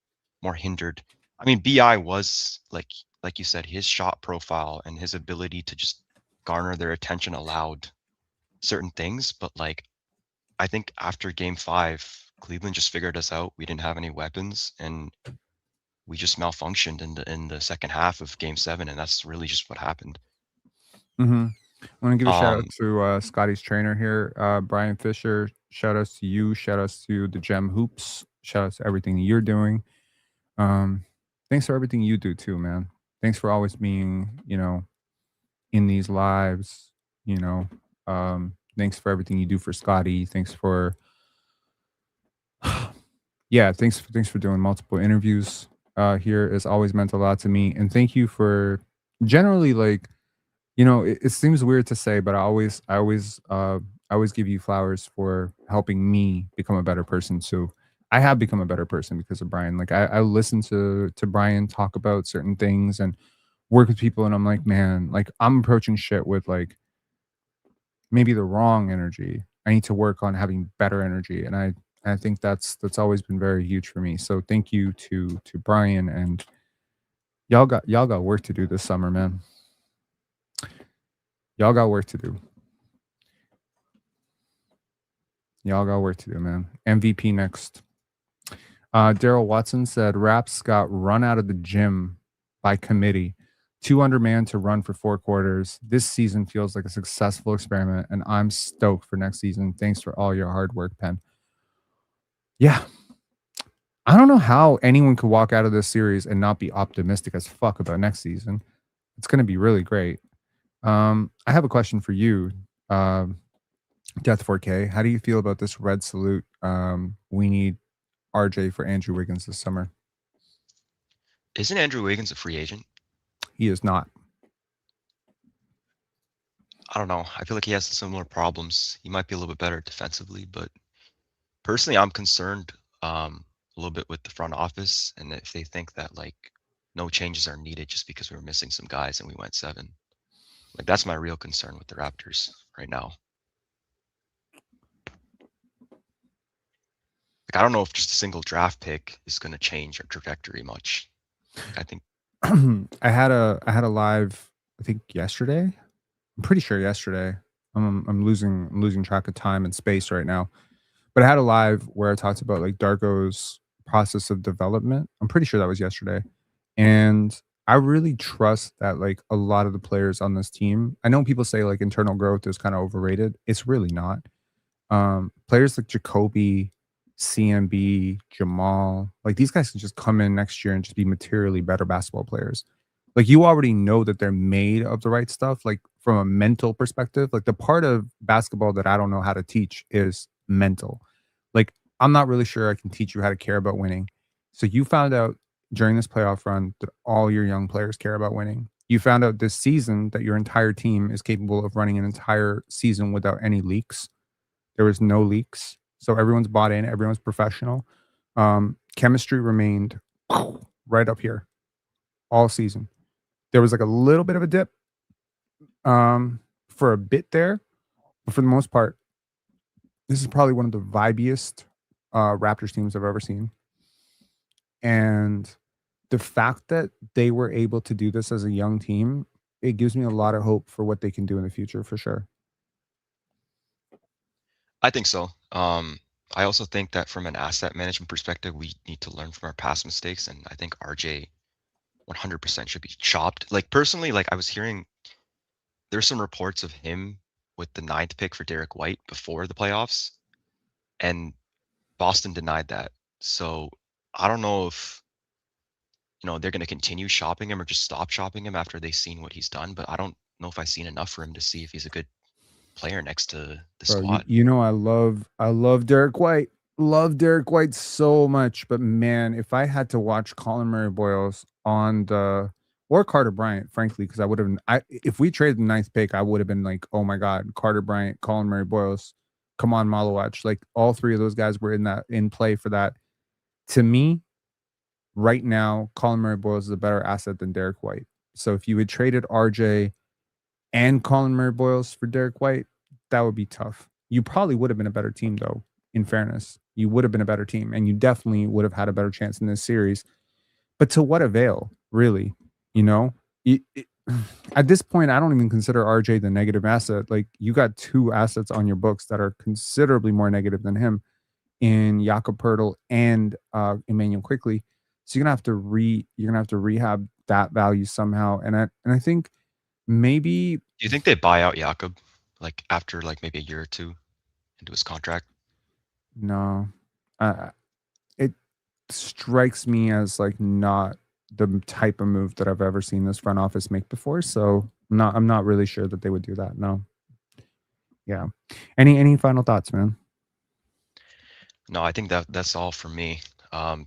more hindered. I mean, BI was like you said, his shot profile and his ability to just garner their attention allowed certain things, but like I think after game 5, Cleveland just figured us out. We didn't have any weapons, and we just malfunctioned in the second half of Game 7, and that's really just what happened. Mm-hmm. I want to give a shout out Um, to Scotty's trainer here, Brian Fisher. Shout outs to you. Shout outs to the Gem Hoops. Shout outs to everything you're doing. Thanks for everything you do too, man. Thanks for always being, in these lives. Thanks for everything you do for Scotty. Thanks for, yeah, thanks for doing multiple interviews here. It's always meant a lot to me, and thank you for generally like it seems weird to say, but I always give you flowers for helping me become a better person. So I have become a better person because of Brian. Like I listen to Brian talk about certain things and work with people, and I'm like, man, like I'm approaching shit with like maybe the wrong energy. I need to work on having better energy, and I think that's always been very huge for me. So thank you to Brian, and y'all got work to do this summer, man. Y'all got work to do. Y'all got work to do, man. MVP next. Daryl Watson said Raps got run out of the gym by committee. 200 man to run for 4 quarters. This season feels like a successful experiment, and I'm stoked for next season. Thanks for all your hard work, Pen. Yeah. I don't know how anyone could walk out of this series and not be optimistic as fuck about next season. It's going to be really great. I have a question for you, Death 4K. How do you feel about this red salute? We need RJ for Andrew Wiggins this summer. isn't Andrew Wiggins a free agent? He is not. I don't know. I feel like he has similar problems. He might be a little bit better defensively, but personally, I'm concerned a little bit with the front office, and if they think that like no changes are needed just because we were missing some guys and we went 7. Like that's my real concern with the Raptors right now. Like I don't know if just a single draft pick is going to change our trajectory much. I think I had a live, I think yesterday. I'm pretty sure yesterday. I'm losing track of time and space right now. But I had a live where I talked about like Darko's process of development. I'm pretty sure that was yesterday. And I really trust that like a lot of the players on this team, I know people say like internal growth is kind of overrated. It's really not. Players like Jacoby, CMB, Jamal, like these guys can just come in next year and just be materially better basketball players. Like you already know that they're made of the right stuff. Like from a mental perspective, like the part of basketball that I don't know how to teach is mental. Like I'm not really sure I can teach you how to care about winning. So you found out during this playoff run that all your young players care about winning. You found out this season that your entire team is capable of running an entire season without any leaks. There was no leaks. So everyone's bought in, everyone's professional. Chemistry remained right up here all season. There was like a little bit of a dip for a bit there, but for the most part, this is probably one of the vibiest Raptors teams I've ever seen. And the fact that they were able to do this as a young team, it gives me a lot of hope for what they can do in the future for sure. I think so. I also think that from an asset management perspective, we need to learn from our past mistakes, and I think RJ 100% should be chopped. Like personally, like I was hearing there's some reports of him with the 9th pick for Derek White before the playoffs, and Boston denied that. So I don't know if they're going to continue shopping him or just stop shopping him after they've seen what he's done. But I don't know if I've seen enough for him to see if he's a good player next to the Bro, squad. I love Derek White. Love Derek White so much. But man, if I had to watch Collin Murray-Boyles or Carter Bryant, frankly, because if we traded the 9th pick, I would have been like, oh my God, Carter Bryant, Collin Murray-Boyles, come on, Malawach. Like all 3 of those guys were in play for that. To me, right now, Collin Murray-Boyles is a better asset than Derek White. So if you had traded RJ and Collin Murray-Boyles for Derek White, that would be tough. You probably would have been a better team, though, in fairness. You would have been a better team, and you definitely would have had a better chance in this series. But to what avail, really? At this point, I don't even consider RJ the negative asset. Like, you got 2 assets on your books that are considerably more negative than him in Jakob Poeltl and Immanuel Quickley. So you're gonna have to rehab that value somehow. And I think maybe Do you think they buy out Jakob like after like maybe a year or two into his contract? no. It strikes me as like not the type of move that I've ever seen this front office make before. So I'm not really sure that they would do that. No. Yeah. Any final thoughts, man? No, I think that's all for me.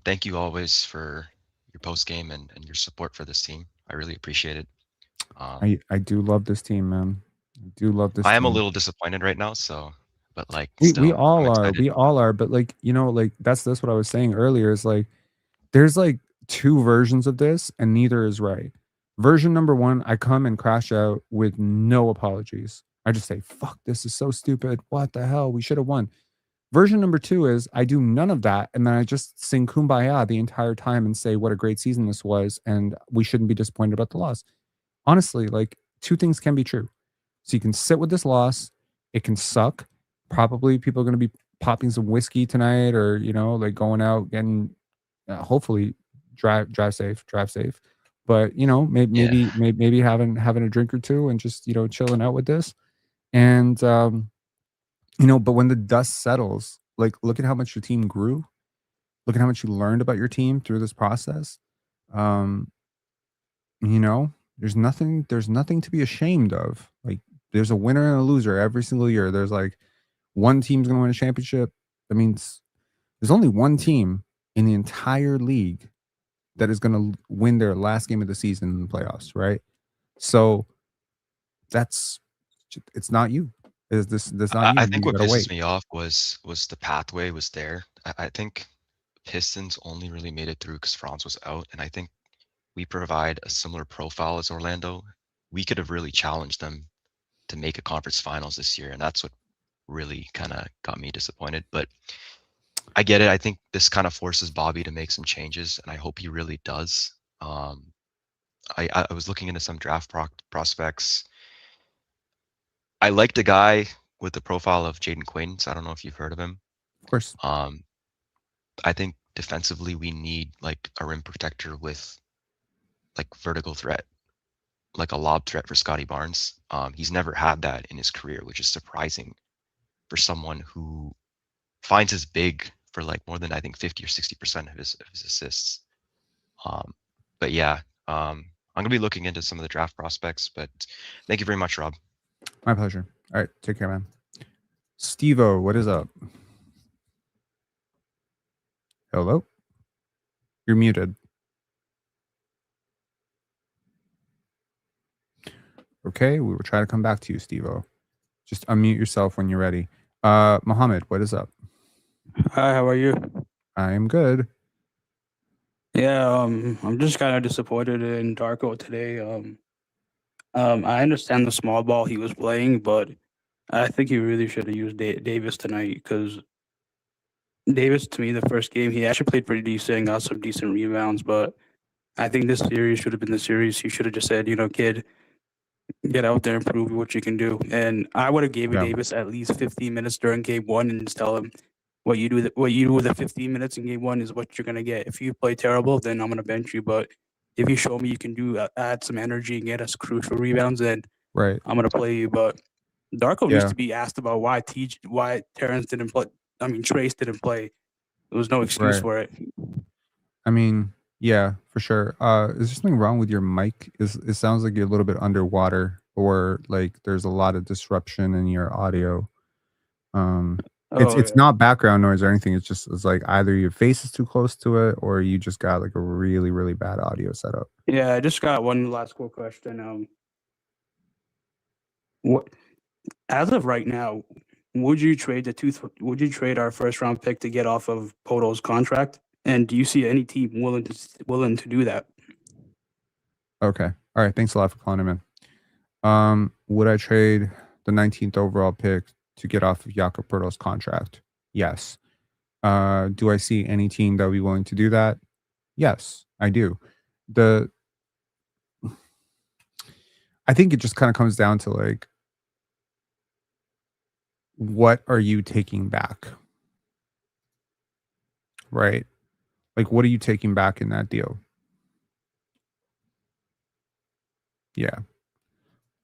Thank you always for your post game and your support for this team. I really appreciate it. I do love this team, man. I do love this I am a team. little disappointed right now, so but like We still, I'm all are. excited. We all are. But like, like that's what I was saying earlier. Is like there's like two versions of this, and neither is right. Version number one, I come and crash out with no apologies. I just say, fuck, this is so stupid. What the hell? We should have won. Version number two is I do none of that. And then I just sing kumbaya the entire time and say what a great season this was. And we shouldn't be disappointed about the loss. Honestly, like two things can be true. So you can sit with this loss. It can suck. Probably people are going to be popping some whiskey tonight or, like going out getting, hopefully drive safe. But, Yeah. maybe having a drink or two and just, chilling out with this. And, but when the dust settles, like look at how much your team grew. Look at how much you learned about your team through this process. There's nothing to be ashamed of. Like there's a winner and a loser every single year. There's like one team's going to win a championship. That means there's only one team in the entire league that is going to win their last game of the season in the playoffs, right? So it's not you. Is this not you? I think You what gotta pisses wait. me off was the pathway was there. I think Pistons only really made it through because Franz was out, and I think we provide a similar profile as Orlando. We could have really challenged them to make a conference finals this year, and that's what really kind of got me disappointed. But I get it. I think this kind of forces Bobby to make some changes, and I hope he really does. I was looking into some draft prospects. I liked a guy with the profile of Jaden Quaidens. I don't know if you've heard of him. Of course. I think defensively we need like a rim protector with like vertical threat, like a lob threat for Scotty Barnes. He's never had that in his career, which is surprising for someone who finds his big for like more than I think 50 or 60% of his assists. But yeah, I'm gonna be looking into some of the draft prospects. But thank you very much, Rob. My pleasure. All right, take care, man. Steve-O, what is up? Hello? You're muted. Okay, we will try to come back to you, Steve-O. Just unmute yourself when you're ready. Mohammed, what is up? Hi, how are you? I am good. Yeah, I'm just kind of disappointed in Darko today. I understand the small ball he was playing, but I think he really should have used Davis tonight because Davis, to me, the first game, he actually played pretty decent, got some decent rebounds, but I think this series should have been the series. He should have just said, kid, get out there and prove what you can do. And I would have given Davis at least 15 minutes during game one and just tell him what you do with the 15 minutes in game one is what you're gonna get. If you play terrible, then I'm gonna bench you. But if you show me you can add some energy and get us crucial rebounds, then Right. I'm gonna play you. But Darko needs to be asked about why Terrence didn't play. I mean, Trace didn't play. There was no excuse for it. I mean, yeah, for sure. Is there something wrong with your mic? It sounds like you're a little bit underwater, or like there's a lot of disruption in your audio. It's not background noise or anything. It's like either your face is too close to it, or you just got like a really, really bad audio setup. Yeah, I just got one last quick question. What, as of right now, would you trade our first round pick to get off of Poto's contract? And do you see any team willing to do that? Okay. All right. Thanks a lot for calling him in. Would I trade the 19th overall pick to get off of Jakob Poeltl's contract? Yes. Do I see any team that would be willing to do that? Yes, I do. I think it just kind of comes down to like, what are you taking back? Right? Like, what are you taking back in that deal? Yeah.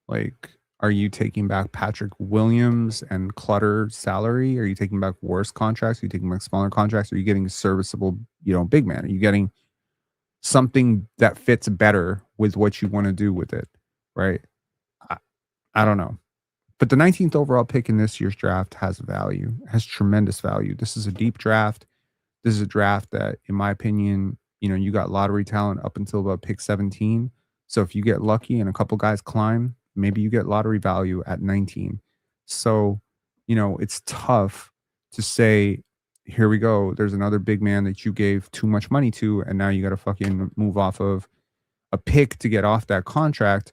Like, are you taking back Patrick Williams and Clutter salary? Are you taking back worse contracts? Are you taking back smaller contracts? Are you getting a serviceable, big man? Are you getting something that fits better with what you want to do with it? Right. I don't know. But the 19th overall pick in this year's draft has value, has tremendous value. This is a deep draft. This is a draft that, in my opinion, you got lottery talent up until about pick 17. So if you get lucky and a couple guys climb, maybe you get lottery value at 19. So, it's tough to say, here we go. There's another big man that you gave too much money to, and now you got to fucking move off of a pick to get off that contract.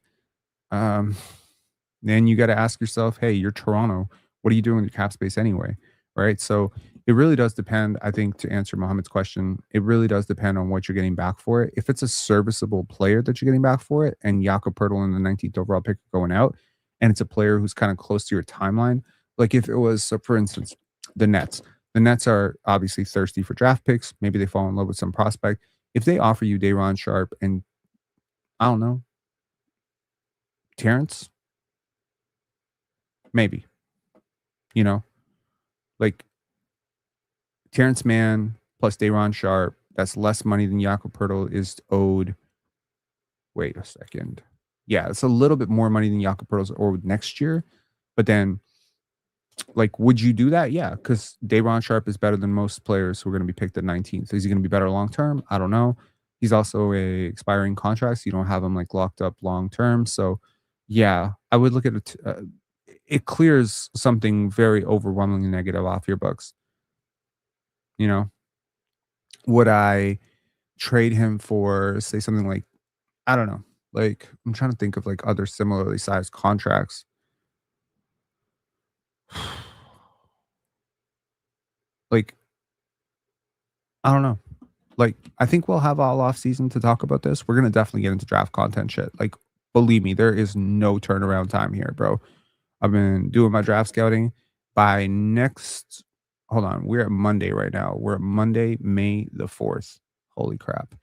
Then you got to ask yourself, hey, you're Toronto. What are you doing with your cap space anyway? Right. So it really does depend, I think, to answer Mohammed's question, it really does depend on what you're getting back for it. If it's a serviceable player that you're getting back for it, and Jakob Poeltl in the 19th overall pick going out, and it's a player who's kind of close to your timeline, like if it was, so for instance, the Nets are obviously thirsty for draft picks. Maybe they fall in love with some prospect. If they offer you Day'Ron Sharpe and, I don't know, Terrence, maybe, like Terrence Mann plus Day'Ron Sharpe, that's less money than Jakob Poeltl is owed. Wait a second. Yeah, it's a little bit more money than Jakob Poeltl is owed next year. But then, like, would you do that? Yeah, because Day'Ron Sharpe is better than most players who are going to be picked at 19th. Is he going to be better long term? I don't know. He's also a expiring contract, so you don't have him like locked up long term. So, yeah, I would look at it. It clears something very overwhelmingly negative off your books. Would I trade him for, say, something like, I don't know, like I'm trying to think of like other similarly sized contracts. Like, I don't know. Like, I think we'll have all off season to talk about this. We're going to definitely get into draft content shit. Like, believe me, there is no turnaround time here, bro. I've been doing my draft scouting. By next, hold on, we're at Monday right now. We're at Monday, May the 4th. Holy crap.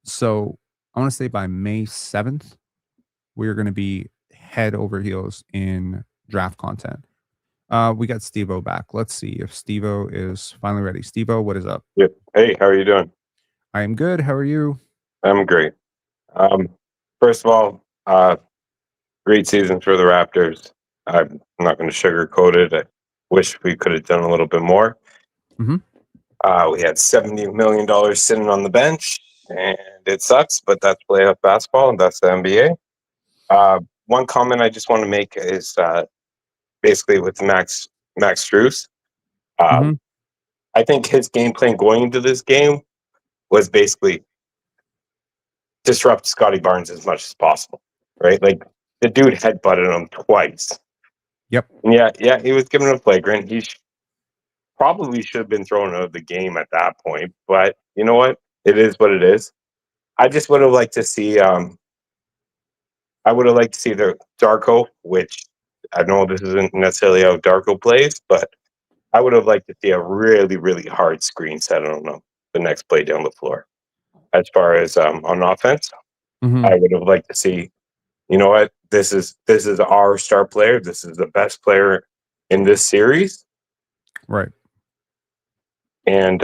So I want to say by May 7th, we're going to be head over heels in draft content. We got Steve-O back. Let's see if Steve-O is finally ready. Steve-O, what is up? Yep. Hey, how are you doing? I am good. How are you? I'm great. First of all, great season for the Raptors. I'm not going to sugarcoat it. I wish we could have done a little bit more. Mm-hmm. We had $70 million sitting on the bench, and it sucks, but that's playoff basketball, and that's the NBA. One comment I just want to make is basically with Max Strus. I think his game plan going into this game was basically disrupt Scotty Barnes as much as possible, right? Like the dude headbutted him twice. Yep. And yeah, he was given a flagrant. He probably should have been thrown out of the game at that point. But you know what? It is what it is. I just would have liked to see. I would have liked to see the Darko, which I know this isn't necessarily how Darko plays, but I would have liked to see a really, really hard screen set on him the next play down the floor. As far as on offense, I would have liked to see, you know what, this is our star player. This is the best player in this series. Right. And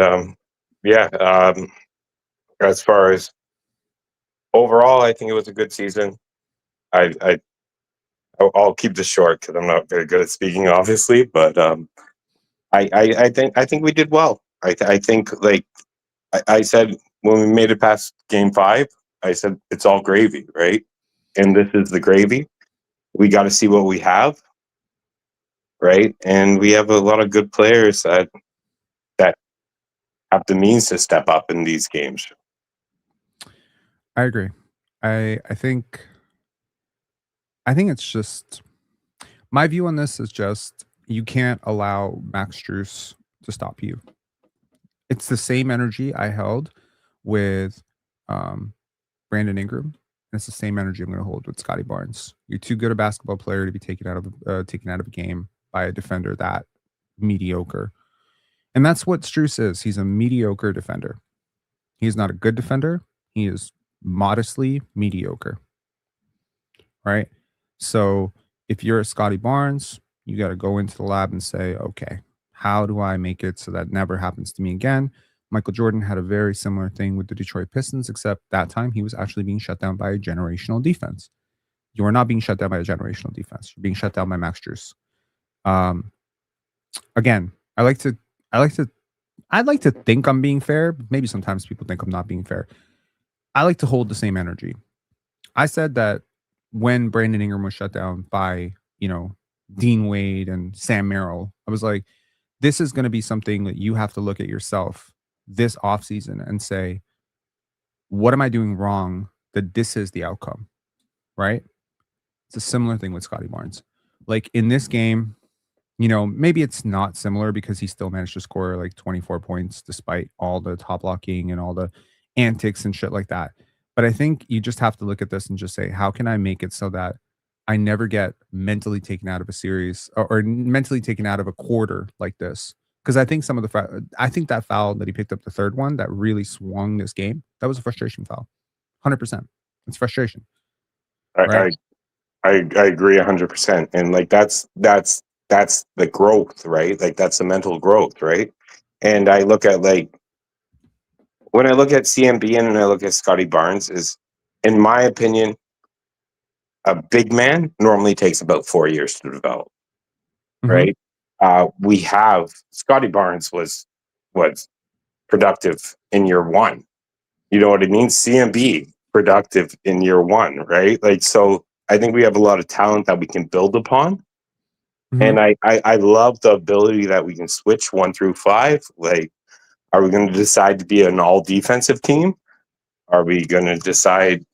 as far as overall, I think it was a good season. I'll keep this short because I'm not very good at speaking, obviously, but I think we did well. I think, like I said when we made it past Game 5, I said it's all gravy, right? And this is the gravy. We got to see what we have, right? And we have a lot of good players that have the means to step up in these games. I agree. I think it's just, my view on this is just, you can't allow Max Strus to stop you. It's the same energy I held with Brandon Ingram. And it's the same energy I'm going to hold with Scotty Barnes. You're too good a basketball player to be taken out of a game by a defender that mediocre. And that's what Strus is. He's a mediocre defender. He is not a good defender. He is modestly mediocre. Right? So if you're a Scotty Barnes, you got to go into the lab and say, okay, how do I make it so that never happens to me again? Michael Jordan had a very similar thing with the Detroit Pistons, except that time he was actually being shut down by a generational defense. You are not being shut down by a generational defense. You're being shut down by Max Strus. Again, I'd like to think I'm being fair. Maybe sometimes people think I'm not being fair. I like to hold the same energy. I said that when Brandon Ingram was shut down by, Dean Wade and Sam Merrill, I was like, this is going to be something that you have to look at yourself this offseason and say, what am I doing wrong that this is the outcome? Right? It's a similar thing with Scottie Barnes. Like in this game, maybe it's not similar because he still managed to score like 24 points despite all the top blocking and all the antics and shit like that. But I think you just have to look at this and just say, how can I make it so that I never get mentally taken out of a series or mentally taken out of a quarter like this? Because I think I think that foul that he picked up, the third one that really swung this game, that was a frustration foul. 100%. It's frustration. Right? I agree 100%. And like that's the growth, right? Like that's the mental growth, right? And I look at when I look at CMB and I look at Scotty Barnes, is in my opinion, a big man normally takes about 4 years to develop, right? We have Scotty Barnes was productive in year one. You know what I mean? CMB productive in year one, right? Like, so I think we have a lot of talent that we can build upon. And I love the ability that we can switch 1 through 5. Like, are we going to decide to be an all defensive team? Are we going to decide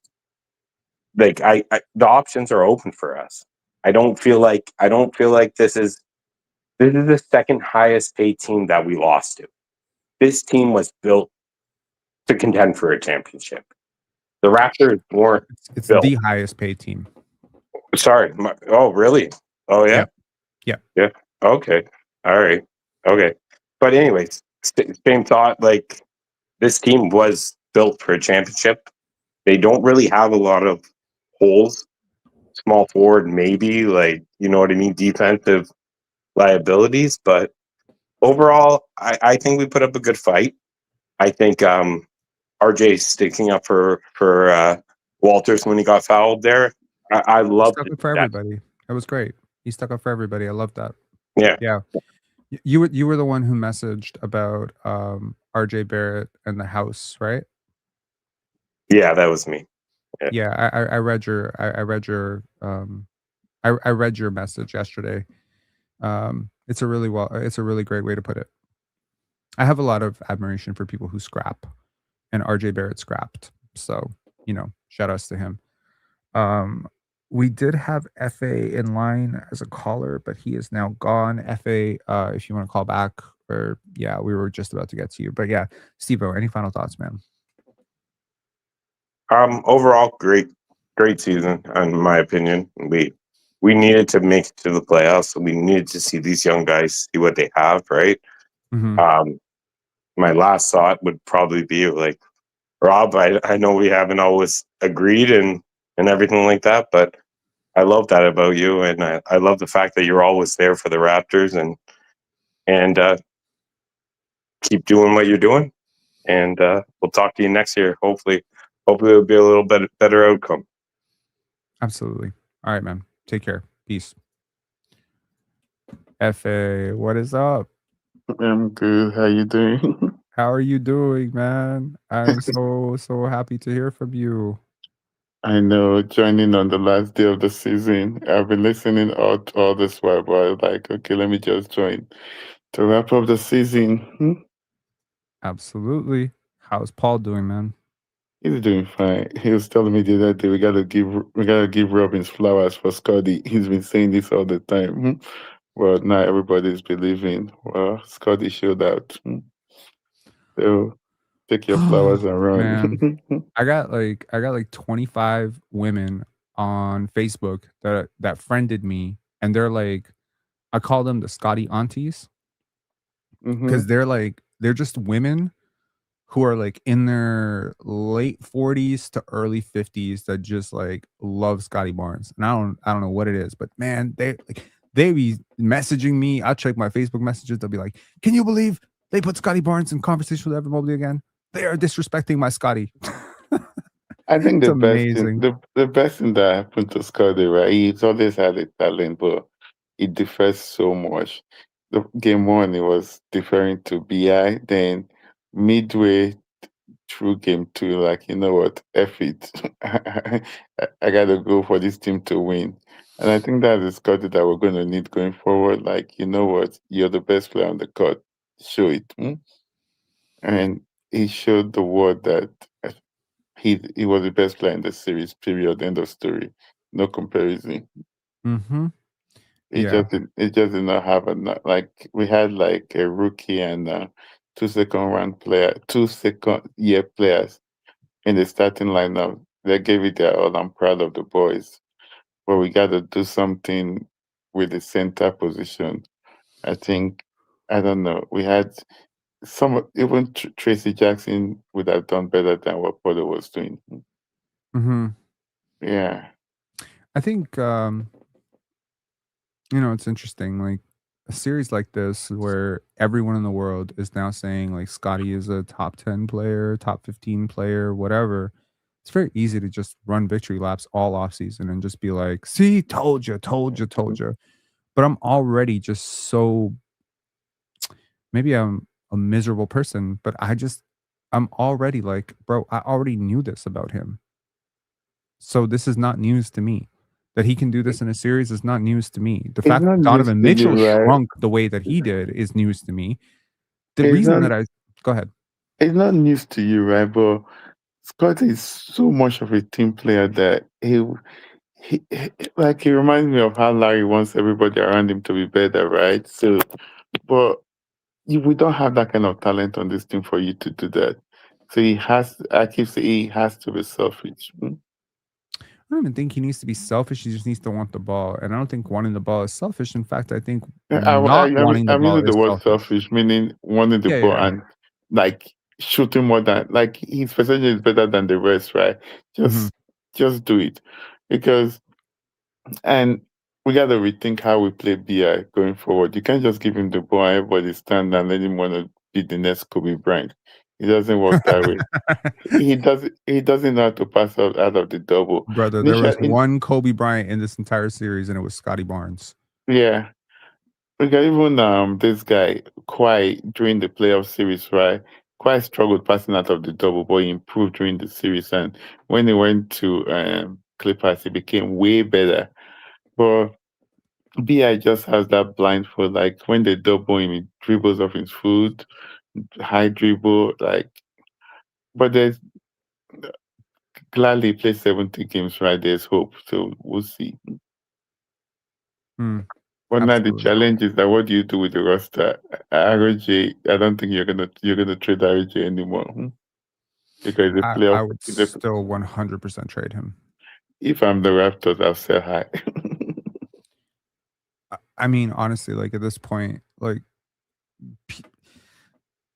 like the options are open for us. I don't feel like this is the second highest paid team that we lost to. This team was built to contend for a championship. The Raptors weren't It's built. the highest paid team. Sorry. Oh, really? Oh, yeah? Yeah. Okay. All right. Okay. But anyways, same thought. Like, this team was built for a championship. They don't really have a lot of holes. Small forward, maybe, like, you know what I mean? Defensive liabilities. But overall, I think we put up a good fight. I think RJ sticking up for Walters when he got fouled there. I loved Stuck up for everybody. That was great. He stuck up for everybody. I love that. Yeah. Yeah. You were the one who messaged about RJ Barrett and the house, right? Yeah, that was me. Yeah, I read your message yesterday. It's a really great way to put it. I have a lot of admiration for people who scrap, and RJ Barrett scrapped. So, shout outs to him. We did have FA in line as a caller, but he is now gone. FA, if you want to call back, or we were just about to get to you. But yeah, Steve-O, any final thoughts, man? Overall, great season, in my opinion. We needed to make it to the playoffs. So we needed to see these young guys see what they have, right? My last thought would probably be like, Rob, I know we haven't always agreed and everything like that, but I love that about you, and I love the fact that you're always there for the Raptors and keep doing what you're doing. And we'll talk to you next year. Hopefully it'll be a little bit better outcome. Absolutely. All right, man. Take care. Peace. FA, what is up? I'm good. How you doing? How are you doing, man? I'm so happy to hear from you. I know, joining on the last day of the season. I've been listening all this while, but I was like, okay, let me just join to wrap up the season. Absolutely. How's Paul doing, man? He's doing fine. He was telling me the other day we gotta give Robin's flowers for Scotty. He's been saying this all the time. Well, now everybody's believing. Well, Scotty showed out. So take your flowers and run. Man, I got like 25 women on Facebook that friended me, and they're like, I call them the Scotty aunties, because they're just women who are like in their late 40s to early 50s that just like love Scotty Barnes. And I don't know what it is, but man, they be messaging me. I'll check my Facebook messages. They'll be like, "Can you believe they put Scotty Barnes in conversation with Evan Mobley again? They are disrespecting my Scotty." I think It's the best thing, amazing. the best thing that happened to Scotty, right? He's always had a talent, but it differs so much. The game one, it was differing to BI. Then midway through game two, like, you know what, F it. I gotta go for this team to win. And I think that's the Scotty that we're gonna need going forward. Like, you know what, you're the best player on the court. Show it. And he showed the world that he was the best player in the series, period, end of story. No comparison. Mm-hmm. He Yeah. just did not have like, we had like a rookie and 2 second year players in the starting lineup. They gave it their all. I'm proud of the boys. But we got to do something with the center position. I think, I don't know. We had even Tracy Jackson would have done better than what Porter was doing. Mm-hmm. Yeah. I think it's interesting. Like a series like this where everyone in the world is now saying like Scotty is a top 10 player, top 15 player, whatever. It's very easy to just run victory laps all offseason and just be like, "See, told you, told you, told you." But I'm already just so, maybe I'm a miserable person, but I'm already like, bro, I already knew this about him. So this is not news to me. That he can do this in a series is not news to me. The It's fact not that news Donovan to you, Mitchell right? shrunk the way that he did is news to me. The It's reason not that go ahead. it's not news to you, right? But Scott is so much of a team player that he reminds me of how Larry wants everybody around him to be better, right? So, but we don't have that kind of talent on this team for you to do that. So I keep saying he has to be selfish. I don't even think he needs to be selfish. He just needs to want the ball. And I don't think wanting the ball is selfish. In fact, I think not wanting the I'm ball using the is word selfish. selfish, meaning wanting the Yeah, ball yeah. and like shooting more than, like, his percentage is better than the rest, right? Mhm. Just do it, because and we got to rethink how we play BI going forward. You can't just give him the ball and everybody stand and let him want to be the next Kobe Bryant. It doesn't work that way. He doesn't know how to pass out of the double. Brother, there was one Kobe Bryant in this entire series, and it was Scotty Barnes. Yeah. We got even this guy, Kwai, during the playoff series, right? Kwai struggled passing out of the double, but he improved during the series. And when he went to Clippers, he became way better. But BI just has that blind foot. Like when they double him, he dribbles off his foot, high dribble. Like, but there's gladly play 70 games, right? There's hope. So we'll see. But now the Absolutely. challenge is that what do you do with the roster? RJ, I don't think you're gonna trade RJ anymore. Because the I playoff, would still 100% trade him. if I'm the Raptors, I'll say hi. I mean, honestly, like at this point, like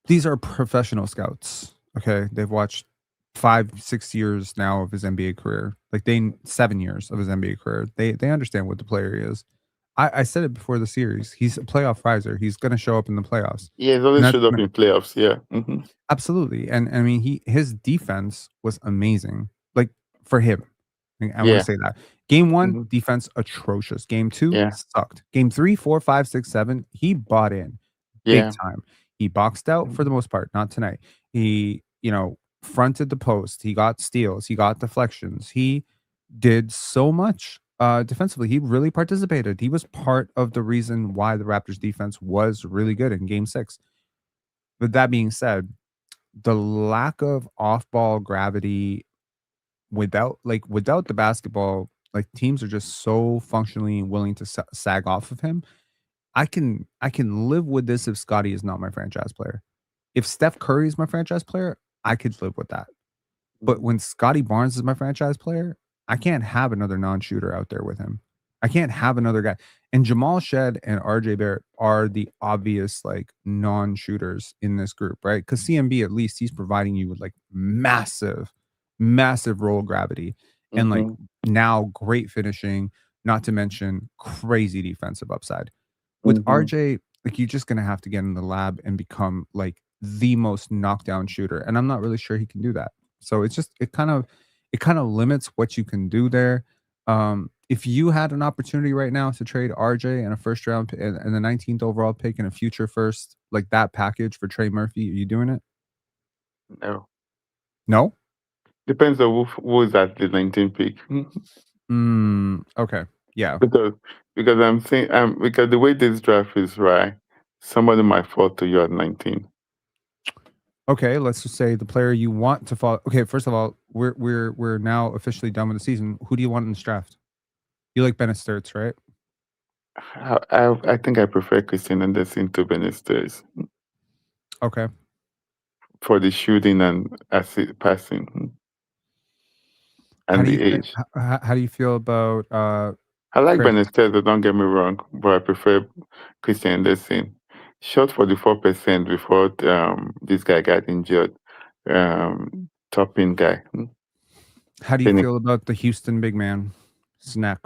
these are professional scouts. Okay, they've watched 5-6 years now of his NBA career. Like 7 years of his NBA career. They understand what the player is. I said it before the series. He's a playoff riser. He's going to show up in the playoffs. Yeah, he's always showed up in playoffs. Yeah, absolutely. And I mean, his defense was amazing. Like for him, I want to say that. Game 1, defense atrocious. Game 2, sucked. Game 3, 4, 5, 6, 7, he bought in big time. He boxed out for the most part. Not tonight. He, fronted the post. He got steals. He got deflections. He did so much defensively. He really participated. He was part of the reason why the Raptors defense was really good in Game 6. But that being said, the lack of off-ball gravity without the basketball, like teams are just so functionally willing to sag off of him. I can live with this if Scotty is not my franchise player. If Steph Curry is my franchise player, I could live with that. But when Scotty Barnes is my franchise player, I can't have another non-shooter out there with him. I can't have another guy. And Jamal Shed and RJ Barrett are the obvious like non-shooters in this group, right? Because CMB, at least he's providing you with like massive roll gravity and like now great finishing, not to mention crazy defensive upside. With RJ, like you're just gonna have to get in the lab and become like the most knockdown shooter. And I'm not really sure he can do that. So it's just it kind of limits what you can do there. If you had an opportunity right now to trade RJ and a first round and the 19th overall pick and a future first, like that package for Trey Murphy, are you doing it? No. No? Depends on who is at the 19th pick. Okay. Yeah. Because I'm saying because the way this draft is, right, somebody might fall to you at 19. Okay, let's just say the player you want to fall. Okay, first of all, we're now officially done with the season. Who do you want in this draft? You like Bennett Sturts, right? I think I prefer Christian Anderson to Benitez Okay. for the shooting and passing and the age. How do you feel about I like Chris? Benitez, don't get me wrong, but I prefer Christian Anderson. Shot 44% before this guy got injured. Topping guy. How do you feel about the Houston big man, Snack?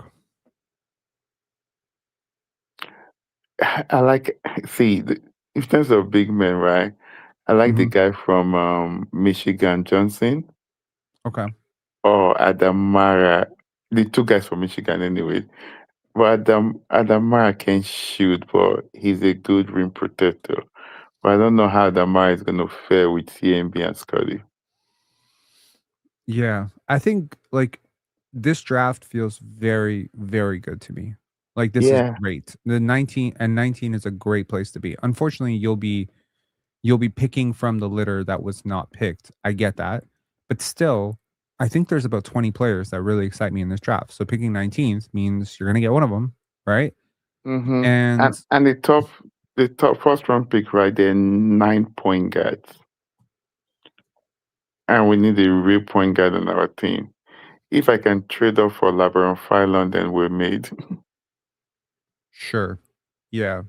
I like, in terms of big men, right? I like the guy from Michigan, Johnson. Okay. Or Adamara. The two guys from Michigan, anyway. But Adamara can shoot, but he's a good rim protector. But I don't know how Adamara is going to fare with CMB and Scotty. Yeah, I think like this draft feels very, very good to me. Like this is great. The 19 is a great place to be. Unfortunately, you'll be picking from the litter that was not picked. I get that. But still, I think there's about 20 players that really excite me in this draft. So picking 19th means you're going to get one of them, right? And the top first round pick, right there, 9 point guards. And we need a real point guard on our team. If I can trade off for Labaron Phylon, then we're made. Sure. Yeah.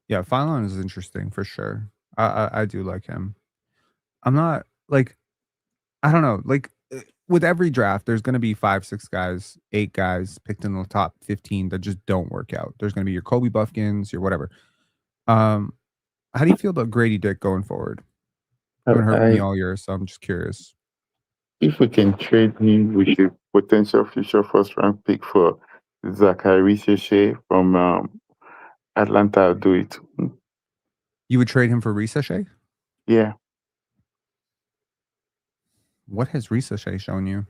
Yeah, Phylon is interesting for sure. I do like him. I'm not like I don't know, like with every draft, there's going to be 5, 6 guys, 8 guys picked in the top 15 that just don't work out. There's going to be your Kobe Buffkins, your whatever. How do you feel about Grady Dick going forward? You haven't heard from me all year, so I'm just curious. If we can trade him, we should potential future first round pick for Zachary Sheshe from Atlanta. I'll do it. You would trade him for Ricochet? Yeah. What has Ricochet shown you?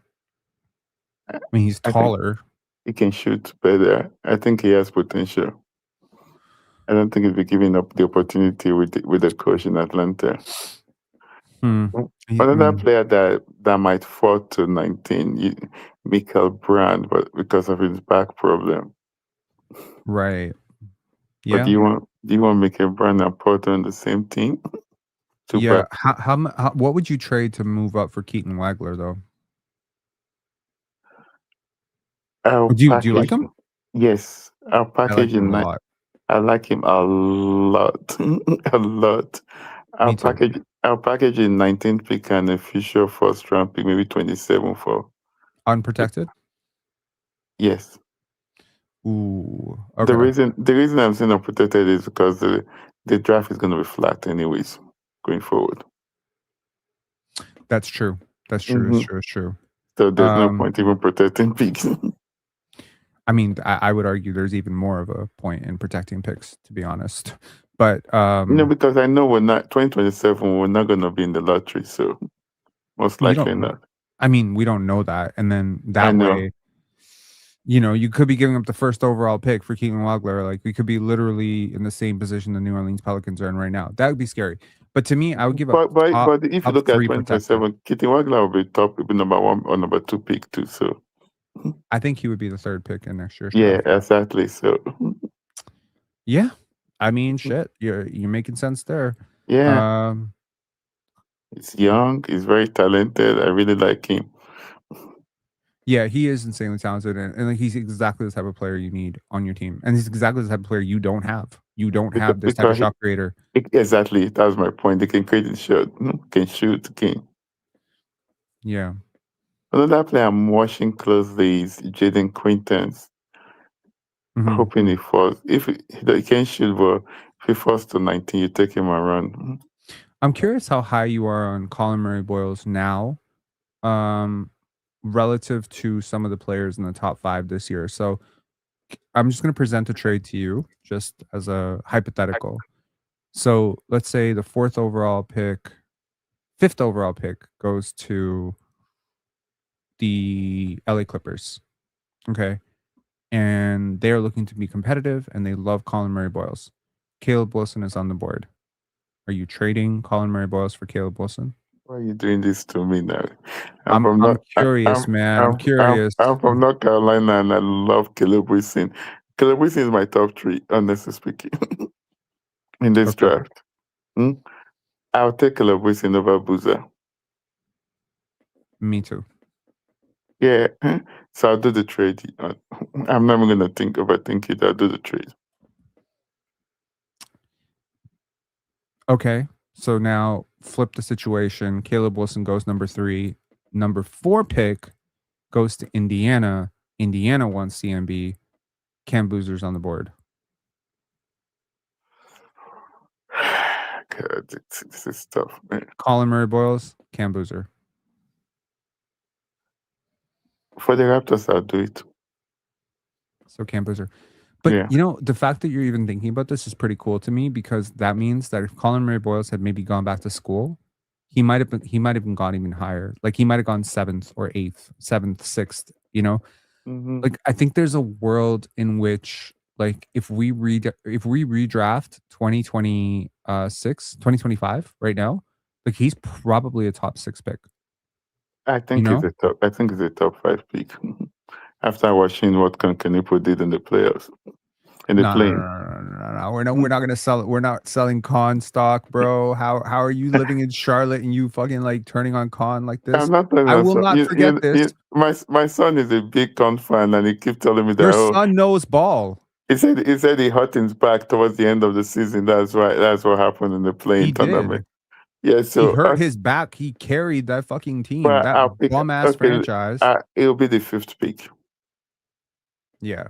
I mean, he's taller. He can shoot better. I think he has potential. I don't think he'll be giving up the opportunity with the coach in Atlanta. Another player that might fall to 19, Michael Brand, but because of his back problem. Right. Yeah. But do you want Michael Brand and Porter on the same team? Yeah. How what would you trade to move up for Keaton Wagler though? Do you like him? Yes, our package in a lot. I like him a lot, a lot. Our package in 19th pick and a future first round pick, maybe 27 for unprotected. Yes. Ooh. Okay. The reason I'm saying unprotected is because the draft is going to be flat anyways going forward. That's true. That's true. It's true. So there's no point even protecting picks. I mean, I would argue there's even more of a point in protecting picks, to be honest. But because I know we're not 2027. We're not going to be in the lottery, so most likely not. I mean, we don't know that, and then that way, you could be giving up the first overall pick for Keaton Wagler. Like we could be literally in the same position the New Orleans Pelicans are in right now. That would be scary. But to me, I would give up. But if you look at 2027, Keaton Wagler will be top, will be number 1 or number 2 pick too. So. I think he would be the 3rd pick in next year's draft. Yeah, exactly. So, yeah, I mean, shit, you're making sense there. Yeah, he's young. He's very talented. I really like him. Yeah, he is insanely talented, and like, he's exactly the type of player you need on your team, and he's exactly the type of player you don't have. You don't have this type of shot creator. Exactly, that's my point. They can create the shot, can shoot, can. Yeah. Another player I'm watching closely is Jaden Quintans. Mhm. Hoping he falls. If he can shoot, but if he falls to 19, you take him around. I'm curious how high you are on Collin Murray-Boyles now, relative to some of the players in the top 5 this year. So I'm just going to present a trade to you just as a hypothetical. So let's say the 5th overall pick goes to the LA Clippers. Okay. And they are looking to be competitive and they love Collin Murray-Boyles. Caleb Wilson is on the board. Are you trading Collin Murray-Boyles for Caleb Wilson? Why are you doing this to me now? I'm curious, man. I'm curious. I'm from North Carolina and I love Caleb Wilson. Caleb Wilson is my top 3, honestly speaking, in this Okay. draft. I'll take Caleb Wilson over Boozer. Me too. Yeah, so I'll do the trade. I'm not even going to overthink it. I'll do the trade. Okay. So now flip the situation. Caleb Wilson goes number 3. Number 4 pick goes to Indiana. Indiana wants CMB. Cam Boozer's on the board. God, this is tough, man. Collin Murray-Boyles, Cam Boozer. For the Raptors, I'll do it. So Cam Boozer. But Yeah. you know, the fact that you're even thinking about this is pretty cool to me, because that means that if Collin Murray-Boyles had maybe gone back to school, he might have been gone even higher. Like he might have gone 7th or 8th, 7th, 6th, you know? Mhm. Like I think there's a world in which, like, if we redraft 2025 right now, like he's probably a top 6 pick. I think You he's a top. I think he's a top 5 pick. After watching what Kankanipo did in the playoffs, in the plane. No. We're not gonna sell it. We're not selling Con stock, bro. How are you living in Charlotte and you fucking like turning on Con like this? I'm not telling I my will son. not forget this. My son is a big Con fan, and he keeps telling me that. Your son knows ball. He said he hurt his back towards the end of the season. That's right. That's what happened in the playing He tournament. did. Yeah, so He hurt his back. He carried that fucking team. Well, That I'll pick. bum ass franchise. It'll be the 5th pick. Yeah.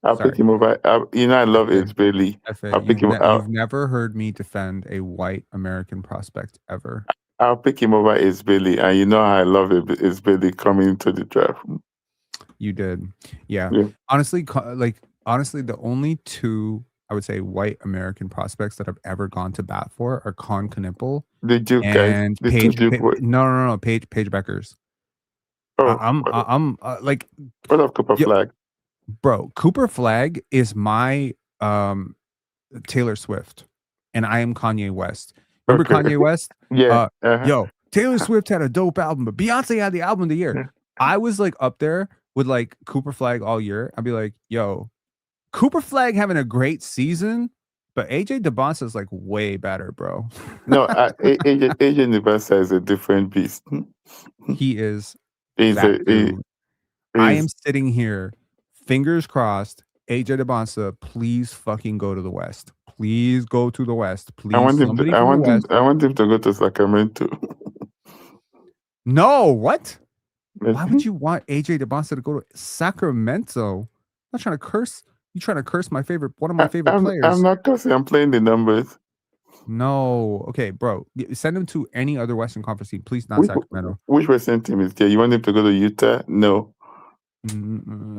I'll pick him over. I love Ace Bailey. I'll pick him. You've never heard me defend a white American prospect ever. I'll pick him over Ace Bailey, and you know how I love Ace Bailey coming into the draft. You did, yeah. Honestly, the only 2 I would say white American prospects that I've ever gone to bat for are Con Knipple and Paige. No, Paige Beckers. Oh, I'm like, what of Cooper Flag? Bro, Cooper Flag is my Taylor Swift, and I am Kanye West. Remember Kanye West? Yeah. Yo, Taylor Swift had a dope album, but Beyonce had the album of the year. I was like up there with like Cooper Flag all year. I'd be like, yo, Cooper Flag having a great season, but AJ DeBonsa is like way better, bro. No, AJ DeBonsa is a different beast. He is. I am sitting here, fingers crossed. AJ DeBonsa, please fucking go to the West. Please go to the West. Please. I want him to go to Sacramento. No, what? Why would you want AJ DeBonsa to go to Sacramento? I'm not trying to curse. You trying to curse one of my favorite players? I'm not cursing. I'm playing the numbers. No. Okay, bro. Send him to any other Western Conference team. Please, not Sacramento. Which Western team is there? You want him to go to Utah? No.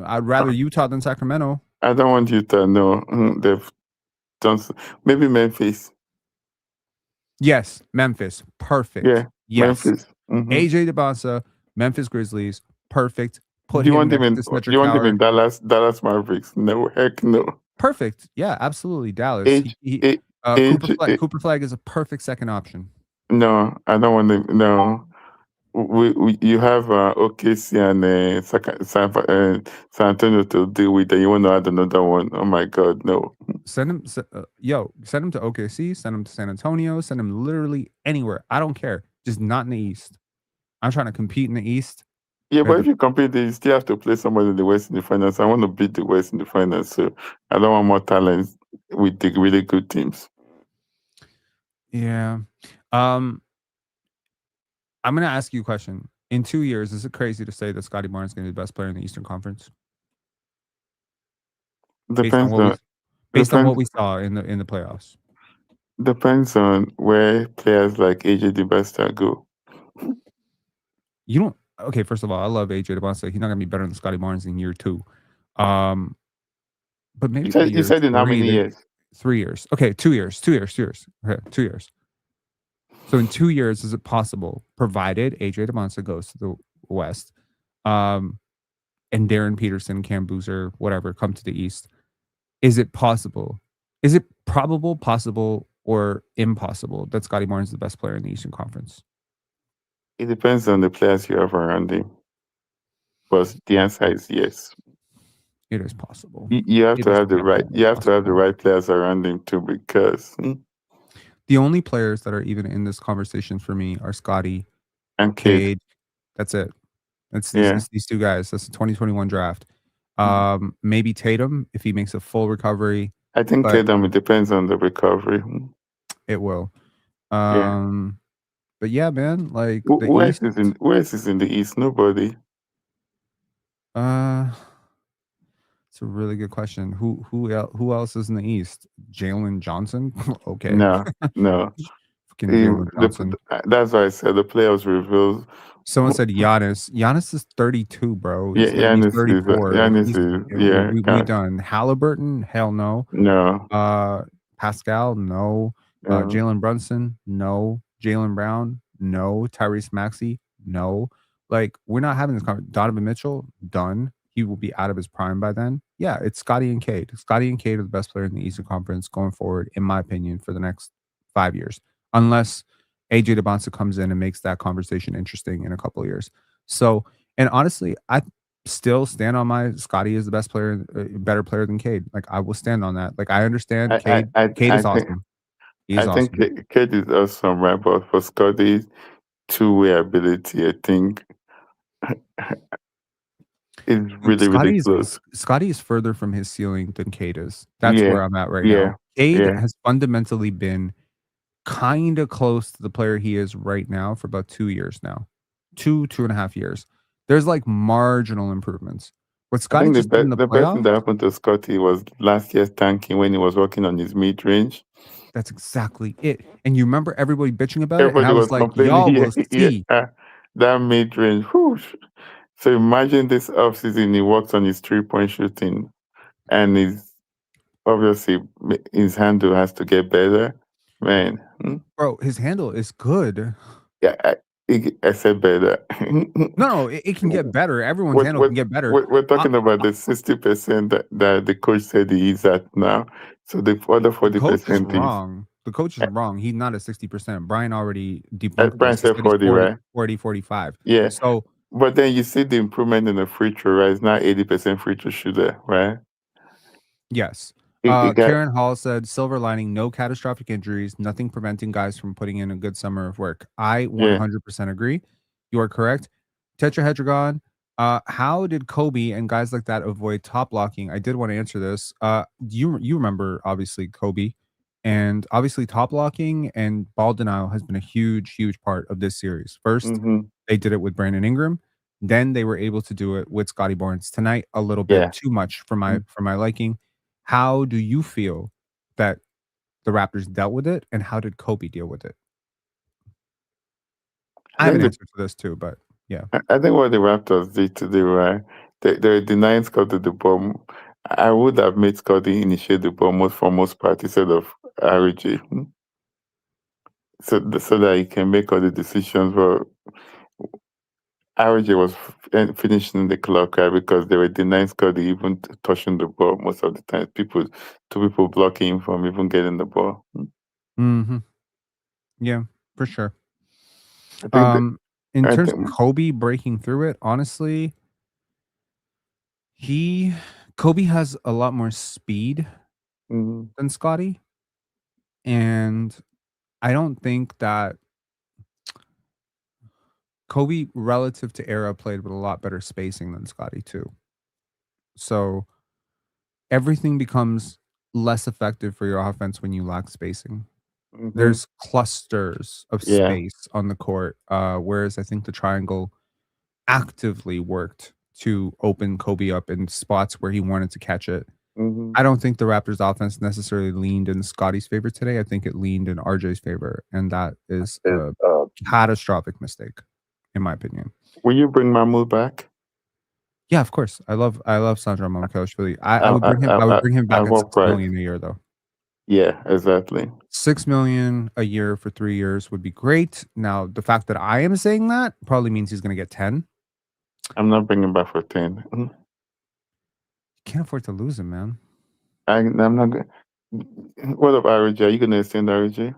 I'd rather Utah than Sacramento. I don't want Utah. No. They've done maybe Memphis. Yes, Memphis. Perfect. Yeah. Yes. Memphis. AJ DeBonsa, Memphis Grizzlies. Perfect. Do you want him in Dallas Mavericks? No, heck no. Perfect. Yeah, absolutely. Dallas. Cooper Flag is a perfect second option. No, I don't want him. No. You have OKC and San Antonio to deal with, and you want to add another one. Oh my God, no. Send him to OKC, send him to San Antonio, send him literally anywhere. I don't care. Just not in the East. I'm trying to compete in the East. Yeah, but if you compete, you still have to play somebody in the West in the finals. I want to beat the West in the finals, so I don't want more talents with the really good teams. Yeah. I'm gonna ask you a question. In 2 years, is it crazy to say that Scotty Barnes is gonna be the best player in the Eastern Conference? Based on what we saw in the playoffs. Depends on where players like AJ DeBesta go. You don't. Okay, first of all, I love AJ DeBasta. He's not gonna be better than Scotty Barnes in year 2. But maybe by You year said in how many 3, years? 3 years. Okay, 2 years. 2 years. 2 years. Okay, 2 years. So in 2 years, is it possible, provided AJ DeBasta goes to the West, and Darren Peterson, Cam Boozer, whatever, come to the East? Is it possible? Is it probable, possible, or impossible that Scotty Barnes is the best player in the Eastern Conference? It depends on the players you have around him. But the answer is yes. It is possible. You have to have the right. You have to have the right players around him too, because the only players that are even in this conversation for me are Scotty and Cade. That's it. It's these 2 guys. That's the 2021 draft. Maybe Tatum if he makes a full recovery. I think Tatum, it depends on the recovery. It will. But yeah, man, like who else is in the East? Nobody. It's a really good question. Who else is in the East? Jalen Johnson? Okay. No. Fucking Jalen Johnson. That's why I said the playoffs reveals. Someone said Giannis. Giannis is 32, bro. He's Giannis 34. We done. Halliburton? Hell no. No. Pascal? No. Jalen Brunson? No. Jalen Brown? No. Tyrese Maxey? No. Like, we're not having this conversation. Donovan Mitchell? Done. He will be out of his prime by then. Yeah, it's Scotty and Cade. Scotty and Cade are the best players in the Eastern Conference going forward, in my opinion, for the next 5 years. Unless AJ DeBonsa comes in and makes that conversation interesting in a couple of years. So, and honestly, I still stand on my Scotty is the best player, better player than Cade. Like, I will stand on that. Like, I understand Cade is awesome. I think Cade is awesome, right? But for Scotty's two-way ability, I think it's really close. Scotty is further from his ceiling than Cade is. That's where I'm at right now. Cade has fundamentally been kind of close to the player he is right now for about 2 years now. 2.5 years. There's like marginal improvements. What Scotty just did in the best thing that happened to Scotty was last year's tanking when he was working on his mid-range. That's exactly it. And you remember everybody bitching about it? And I was like, y'all will see. That mid-range. So imagine this offseason, he works on his 3-point shooting, and obviously his handle has to get better. Man. Bro, his handle is good. Yeah, I said better. No, it can get better. Everyone's handle can get better. We're talking about the 60% that the coach said he is at now. So the other 40% the coach is wrong. The coach is wrong. He's not at 60%. Brian already debunked Brian said 40, right? 40, 45. Yeah. So, but then you see the improvement in the free throw, right? It's now 80% free throw shooter, right? Yes. Karen Hall said, silver lining, no catastrophic injuries, nothing preventing guys from putting in a good summer of work. I 100% agree. You are correct. Tetrahedragon, how did Kobe and guys like that avoid top locking? I did want to answer this. You remember, obviously, Kobe. And obviously, top locking and ball denial has been a huge, huge part of this series. First, they did it with Brandon Ingram. Then they were able to do it with Scotty Barnes. Tonight, a little bit too much for my liking. How do you feel that the Raptors dealt with it, and how did Kobe deal with it? I have an answer to this too, but yeah. I think what the Raptors did today, right? They're denying Scotty the ball. I would have made Scotty initiate the ball for most part instead of RJ. So that he can make all the decisions. But RJ was finishing the clock, right? Because they were denying Scotty even touching the ball most of the time. Two people blocking him from even getting the ball. Yeah, for sure. In terms of Kobe breaking through it, honestly, Kobe has a lot more speed than Scotty, and I don't think that Kobe, relative to era, played with a lot better spacing than Scottie too. So everything becomes less effective for your offense when you lack spacing. Mhm. There's clusters of Yeah. space on the court, whereas I think the triangle actively worked to open Kobe up in spots where he wanted to catch it. Mhm. I don't think the Raptors offense necessarily leaned in Scottie's favor today. I think it leaned in RJ's favor, and that is a catastrophic mistake, in my opinion. Will you bring Mahmoud back? Yeah, of course. I love Sandro Mamukelashvili. I would bring him. I would bring him back at at what 6 price? million a year, though. Yeah, exactly. 6 million a year for 3 years would be great. Now, the fact that I am saying that probably means he's going to get 10. I'm not bringing back for 10. Can't afford to lose him, man. I'm not going. What about RJ? Are you going to extend RJ?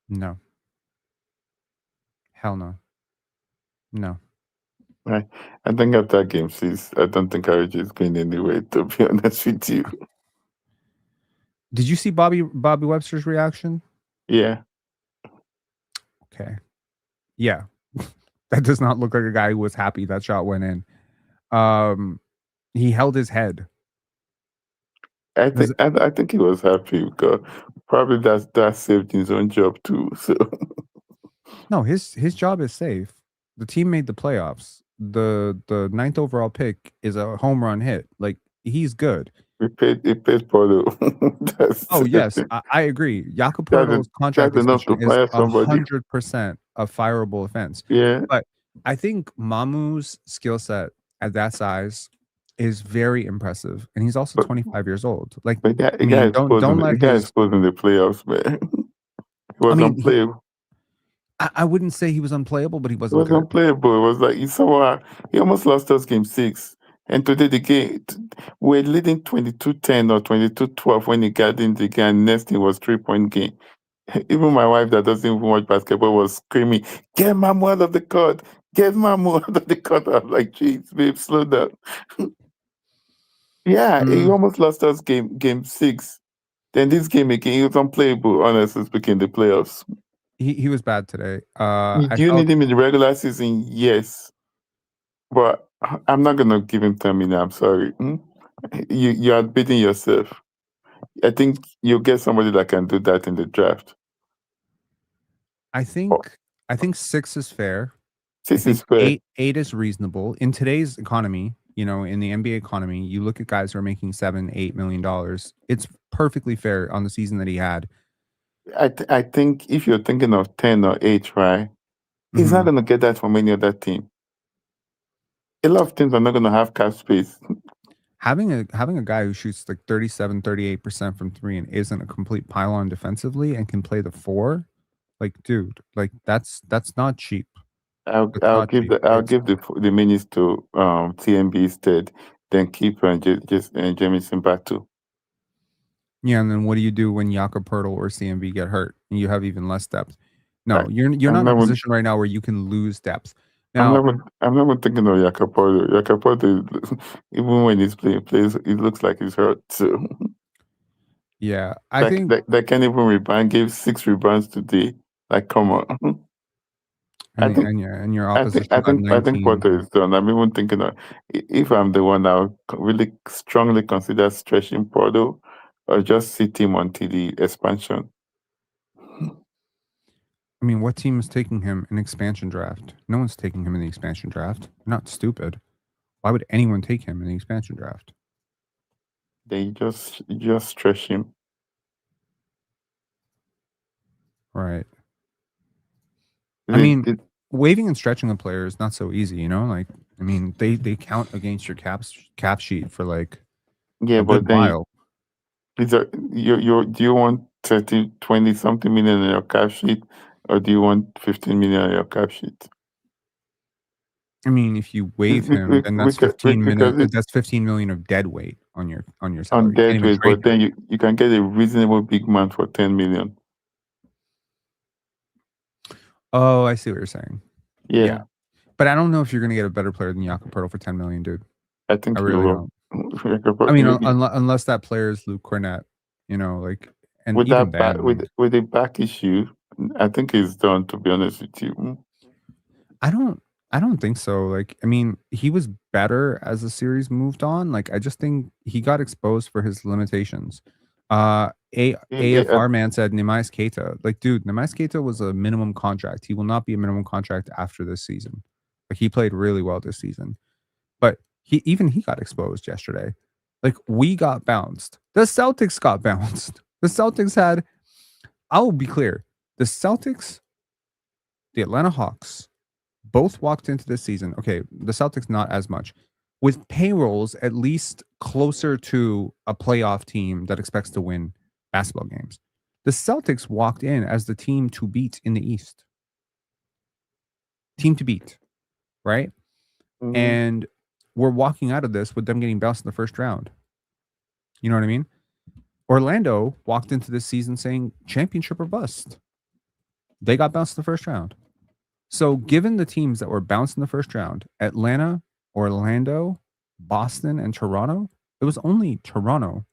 No. Hell no. No. I think after game 6, I don't think RJ is going anywhere, to be honest with you. Did you see Bobby Webster's reaction? Yeah. Okay. Yeah. That does not look like a guy who was happy that shot went in. He held his head. I think he was happy because probably that saved his own job too. So No, his job is safe. The team made the playoffs. The 9th overall pick is a home run hit. Like, he's good. we paid Porto. Oh yes, I agree. Jakob Poeltl's contract that's enough extension to fire is somebody. 100% a fireable offense. Yeah. But I think Mamu's skill set at that size is very impressive, and he's also 25 years old. Like, But I mean, don't let the guy his. exposed in the playoffs, man. He was unplayable. I wouldn't say he was unplayable, but he He wasn't was good. unplayable. It was like he almost lost us game 6. And today the game we're leading 22-10 or 22-12 when he got in the game. Next thing was 3-point game. Even my wife that doesn't even watch basketball was screaming, "Get Mamu out of the court! Get Mamu out of the court!" I'm like, "Jeez, babe, slow down." Yeah, he almost lost us game 6. Then this game again, he was unplayable, honestly speaking, the playoffs. He was bad today. Do you need him in the regular season? Yes. But I'm not gonna give him 10 million. I'm sorry. You are beating yourself. I think you'll get somebody that can do that in the draft. I think 6 is fair. 6 is fair. 8 is reasonable in today's economy. You know, in the NBA economy, you look at guys who are making $7-8 million. It's perfectly fair on the season that he had. I think if you're thinking of 10 or 8, right? He's not gonna get that from any other team. A lot of teams are not gonna have cap space. Having a guy who shoots like 37-38% from 3 and isn't a complete pylon defensively and can play the 4, like, dude, like that's not cheap. I'll give the minutes to TMB instead, then keep Jamison Batu. Yeah, and then what do you do when Jakob Poeltl or CMB get hurt and you have even less depth? No, you're not in a position right now where you can lose depth. Now, I'm never thinking of Jakob Poeltl. Jakob Poeltl, even when he's playing, it looks like he's hurt. So yeah, I think that can't even rebound. Gave 6 rebounds today. Like, come on. And your opposition I got think 19. Potter is done. I'm even thinking of if I'm the one, I'll really strongly consider stretching Porter or just sit him until the expansion. I mean, what team is taking him in expansion draft? No one's taking him in the expansion draft. You're not stupid. Why would anyone take him in the expansion draft? They just stretch him. Right. I mean, waiving and stretching a player is not so easy, you know? Like, I mean, they count against your cap sheet for like a good while. Do you want 30, 20 something million in your cap sheet, or do you want 15 million in your cap sheet? I mean, if you waive him, then that's 15 million. That's 15 million of dead weight on your salary. On dead weight, but then you can get a reasonable big man for 10 million. Oh, I see what you're saying. Yeah. But I don't know if you're going to get a better player than Jakob Poeltl for 10 million, dude. I think I really don't. I mean, unless that player is Luke Cornett, you know, like, and with even that with the back issue, I think he's done. To be honest with you, I don't think so. Like, I mean, he was better as the series moved on. Like, I just think he got exposed for his limitations. AFR man said Nemais Keita. Like, dude, Nemais Keita was a minimum contract. He will not be a minimum contract after this season. Like, he played really well this season. But he got exposed yesterday. Like, we got bounced. The Celtics got bounced. The Celtics had, I will be clear, the Celtics, the Atlanta Hawks, both walked into this season. Okay, the Celtics not as much. With payrolls at least closer to a playoff team that expects to win basketball games. The Celtics walked in as the team to beat in the East. Team to beat, right? Mhm. And we're walking out of this with them getting bounced in the first round. You know what I mean? Orlando walked into this season saying championship or bust. They got bounced in the first round. So given the teams that were bounced in the first round, Atlanta, Orlando, Boston, and Toronto, it was only Toronto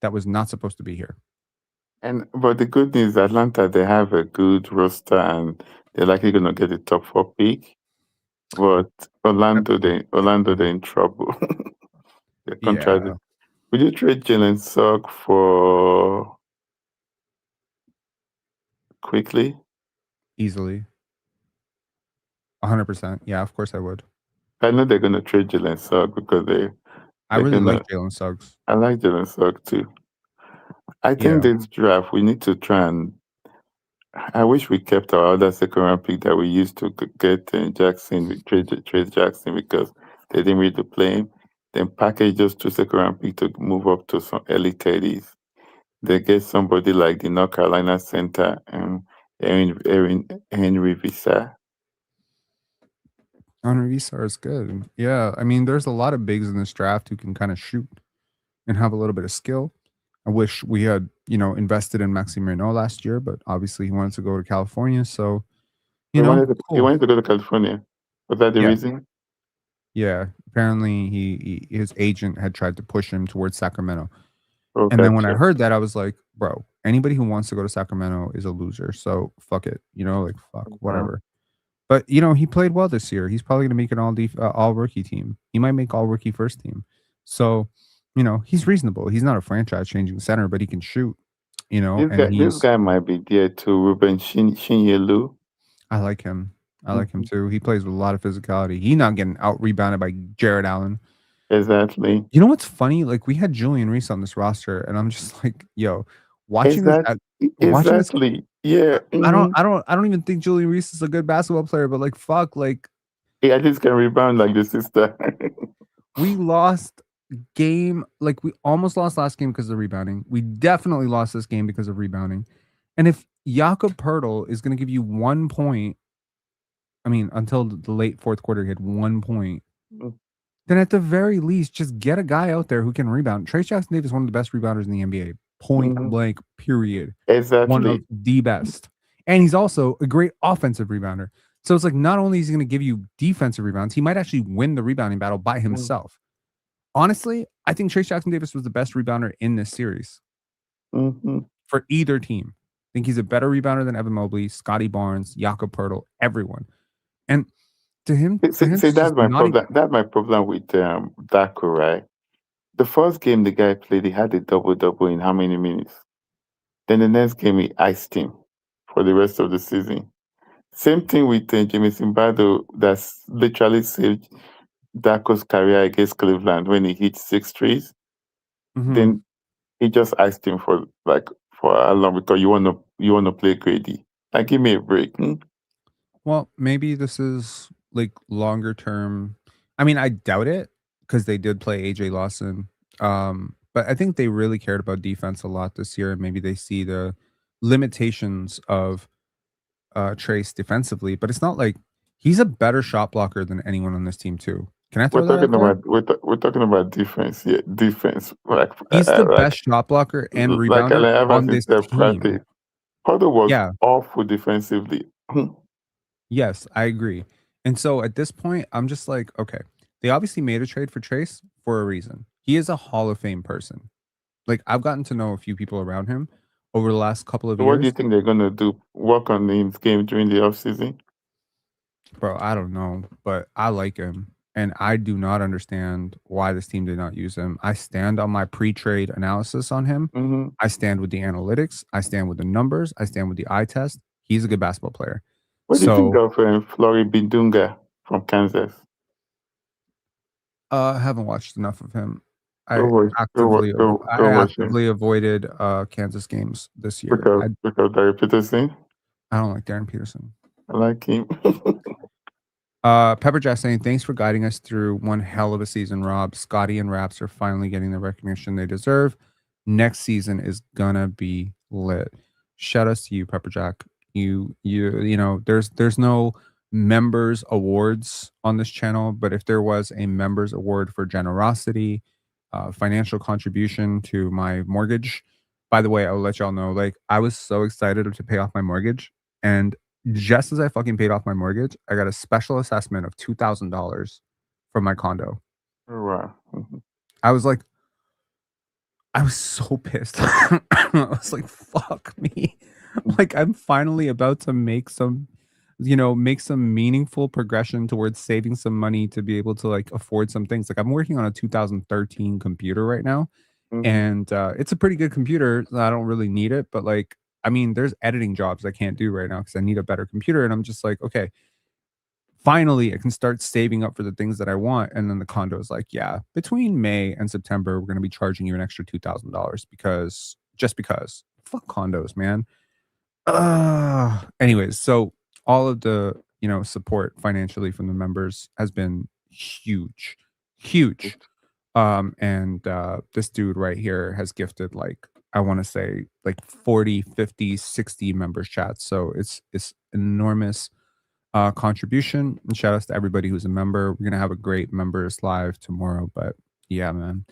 that was not supposed to be here. But the good news is Atlanta, they have a good roster and they're likely going to get a top 4 pick. But Orlando, they're in trouble. Their contract. Yeah. Would you trade Jalen Sugg for Quickley? Easily. 100%. Yeah, of course I would. I know they're going to trade Jalen Sugg because I really like Jalen Suggs. I like Jalen Sugg too. I think this draft, we need to try and. I wish we kept our other second round pick that we used to get Jackson. We trade Jackson because they didn't really play him. Then package just 2 second round pick to move up to some early 30s. They get somebody like the North Carolina center, Henry Visa. Henry Visa is good. Yeah, I mean, there's a lot of bigs in this draft who can kind of shoot and have a little bit of skill. I wish we had, invested in Maximiliano last year, but obviously he wanted to go to California. So, He wanted to go to California. Was that the reason? Yeah. Apparently his agent had tried to push him towards Sacramento. Oh, and then when I heard that, I was like, bro, anybody who wants to go to Sacramento is a loser. So fuck it. Fuck, whatever. But, he played well this year. He's probably going to make an all rookie team. He might make all rookie first team. So, he's reasonable. He's not a franchise changing center, but he can shoot, This guy might be there too, Ruben Shinyelu. I like him. I like him too. He plays with a lot of physicality. He's not getting out rebounded by Jared Allen. Exactly. You know what's funny? Like, we had Julian Reese on this roster, and I'm just like, yo, watching this. Exactly. Yeah. I don't even think Julian Reese is a good basketball player, but fuck, he at least can rebound like the sister. We lost game, we almost lost last game because of rebounding. We definitely lost this game because of rebounding. And if Jakob Poeltl is going to give you 1 point, I mean, until the late fourth quarter, he had 1 point. Then at the very least, just get a guy out there who can rebound. Trace Jackson-Davis is one of the best rebounders in the NBA. Point blank, period. Exactly. One of the best. And he's also a great offensive rebounder. So it's not only is he going to give you defensive rebounds, he might actually win the rebounding battle by himself. Honestly, I think Trace Jackson-Davis was the best rebounder in this series for either team. I think he's a better rebounder than Evan Mobley, Scotty Barnes, Jakob Poeltl, everyone. And to him, that's my problem. That's my problem with Daku, right? The first game the guy played, he had a double-double in how many minutes? Then the next game, he iced him for the rest of the season. Same thing with Jamison Bado, that's literally saved Dako's career against Cleveland when he hit 6 threes. Then he just iced him for how long? Because you want to play Grady. Give me a break. Well, maybe this is longer term. I mean, I doubt it because they did play AJ Lawson. But I think they really cared about defense a lot this year, and maybe they see the limitations of Trace defensively. But it's not he's a better shot blocker than anyone on this team too. Can I throw that out there? We're talking about defense. Yeah, defense. He's the best shot blocker and rebounder on this team. Poeltl was awful defensively. Yes, I agree. And so at this point, I'm just okay, they obviously made a trade for Trace for a reason. He is a Hall of Fame person. I've gotten to know a few people around him over the last couple of years. What do you think they're going to do? Work on his game during the offseason? Bro, I don't know, but I like him. And I do not understand why this team did not use him. I stand on my pre-trade analysis on him. Mm-hmm. I stand with the analytics. I stand with the numbers. I stand with the eye test. He's a good basketball player. What do you think So, of Flory Bidunga from Kansas? I haven't watched enough of him. I Go watch, actively, go I watch him. actively avoided Kansas games this year. Because Barry Peterson, I don't like Darren Peterson. I like him. Pepperjack saying, thanks for guiding us through one hell of a season, Rob. Scotty and Raps are finally getting the recognition they deserve. Next season is gonna be lit. Shout outs to you, Pepperjack. You know, there's no members awards on this channel, but if there was a members award for generosity, financial contribution to my mortgage, by the way, I will let y'all know, like, I was so excited to pay off my mortgage, and just as I fucking paid off my mortgage, I got a special assessment of $2,000 from my condo. Wow. I was so pissed. I was like, fuck me. Like, I'm finally about to make some meaningful progression towards saving some money to be able to like afford some things. Like, I'm working on a 2013 computer right now. And it's a pretty good computer. So I don't really need it, but like, I mean, there's editing jobs I can't do right now because I need a better computer. And I'm just like, okay, finally I can start saving up for the things that I want. And then the condo is like, yeah, between May and September, we're going to be charging you an extra $2,000 because fuck condos, man. Anyways, so all of the, support financially from the members has been huge. And this dude right here has gifted like, I want to say like 40, 50, 60 members chats. So it's enormous contribution, and shout outs to everybody who's a member. We're gonna have a great members live tomorrow. But yeah, man.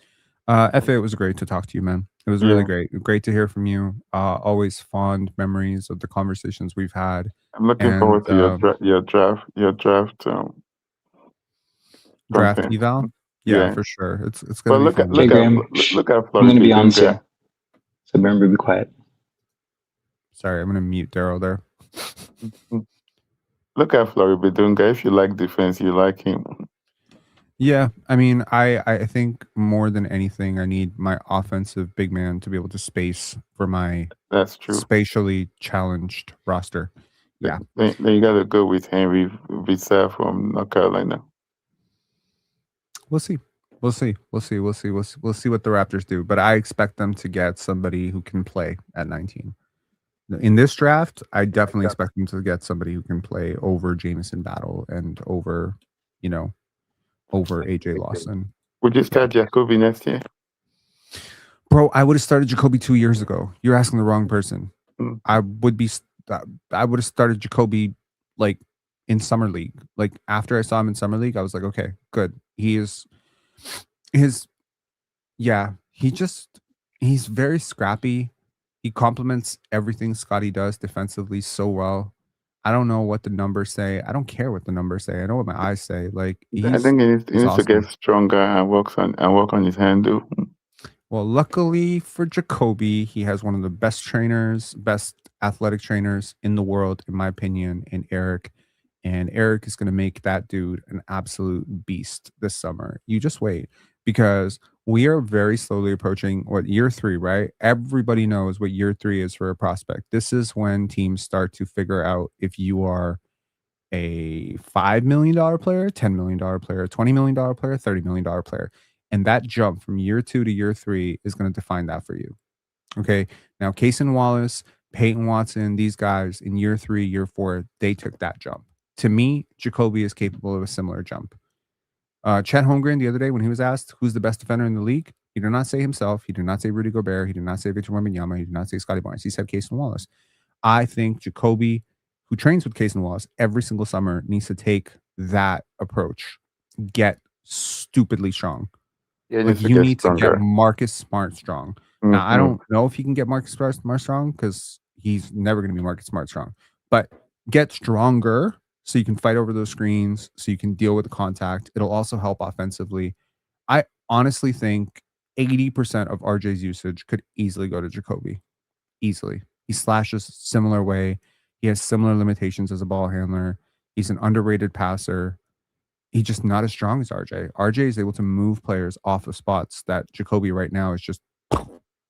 FA, it was great to talk to you, man. It was really great to hear from you. Always fond memories of the conversations we've had. I'm looking forward to your draft draft content. eval. Yeah, for sure. It's But gonna be fun. look at I'm gonna be on soon, so remember, be quiet. Sorry, I'm gonna mute Daryl there. Look at Flory Bidunga. If you like defense, you like him. Yeah, I mean, I think more than anything, I need my offensive big man to be able to space for my spatially challenged roster. Yeah. Then you got to go with Henry Visa from North Carolina. We'll see what the Raptors do, but I expect them to get somebody who can play at 19. In this draft, I definitely expect them to get somebody who can play over Jamison Battle and over AJ Lawson. Would you start Jacoby next year? Bro, I would have started Jacoby 2 years ago. You're asking the wrong person. I would have started Jacoby like in summer league. Like after I saw him in summer league, I was like, okay, good. He's very scrappy. He complements everything Scotty does defensively so well. I don't know what the numbers say. I don't care what the numbers say. I know what my eyes say. Like, I think he needs awesome. To get stronger and work on his handle. Well, luckily for Jacoby, he has one of the best athletic trainers in the world, in my opinion, in Eric. And Eric is going to make that dude an absolute beast this summer. You just wait, because we are very slowly approaching year 3, right? Everybody knows what year 3 is for a prospect. This is when teams start to figure out if you are a $5 million player, $10 million player, $20 million player, $30 million player. And that jump from year 2 to year 3 is going to define that for you. Okay. Now, Cason Wallace, Peyton Watson, these guys in year 3, year 4, they took that jump. To me, Jacoby is capable of a similar jump. Chet Holmgren the other day, when he was asked who's the best defender in the league, he did not say himself. He did not say Rudy Gobert. He did not say Victor Wembanyama. He did not say Scotty Barnes. He said Cason Wallace. I think Jacoby, who trains with Cason Wallace every single summer, needs to take that approach. Get stupidly strong. Yeah, like you need to get Marcus Smart strong. Mm-hmm. Now, I don't know if he can get Marcus Smart strong because he's never going to be Marcus Smart strong. But get stronger so you can fight over those screens, so you can deal with the contact. It'll also help offensively. I honestly think 80% of RJ's usage could easily go to Jacoby. Easily. He slashes similar way. He has similar limitations as a ball handler. He's an underrated passer. He's just not as strong as RJ. RJ is able to move players off of spots that Jacoby right now is just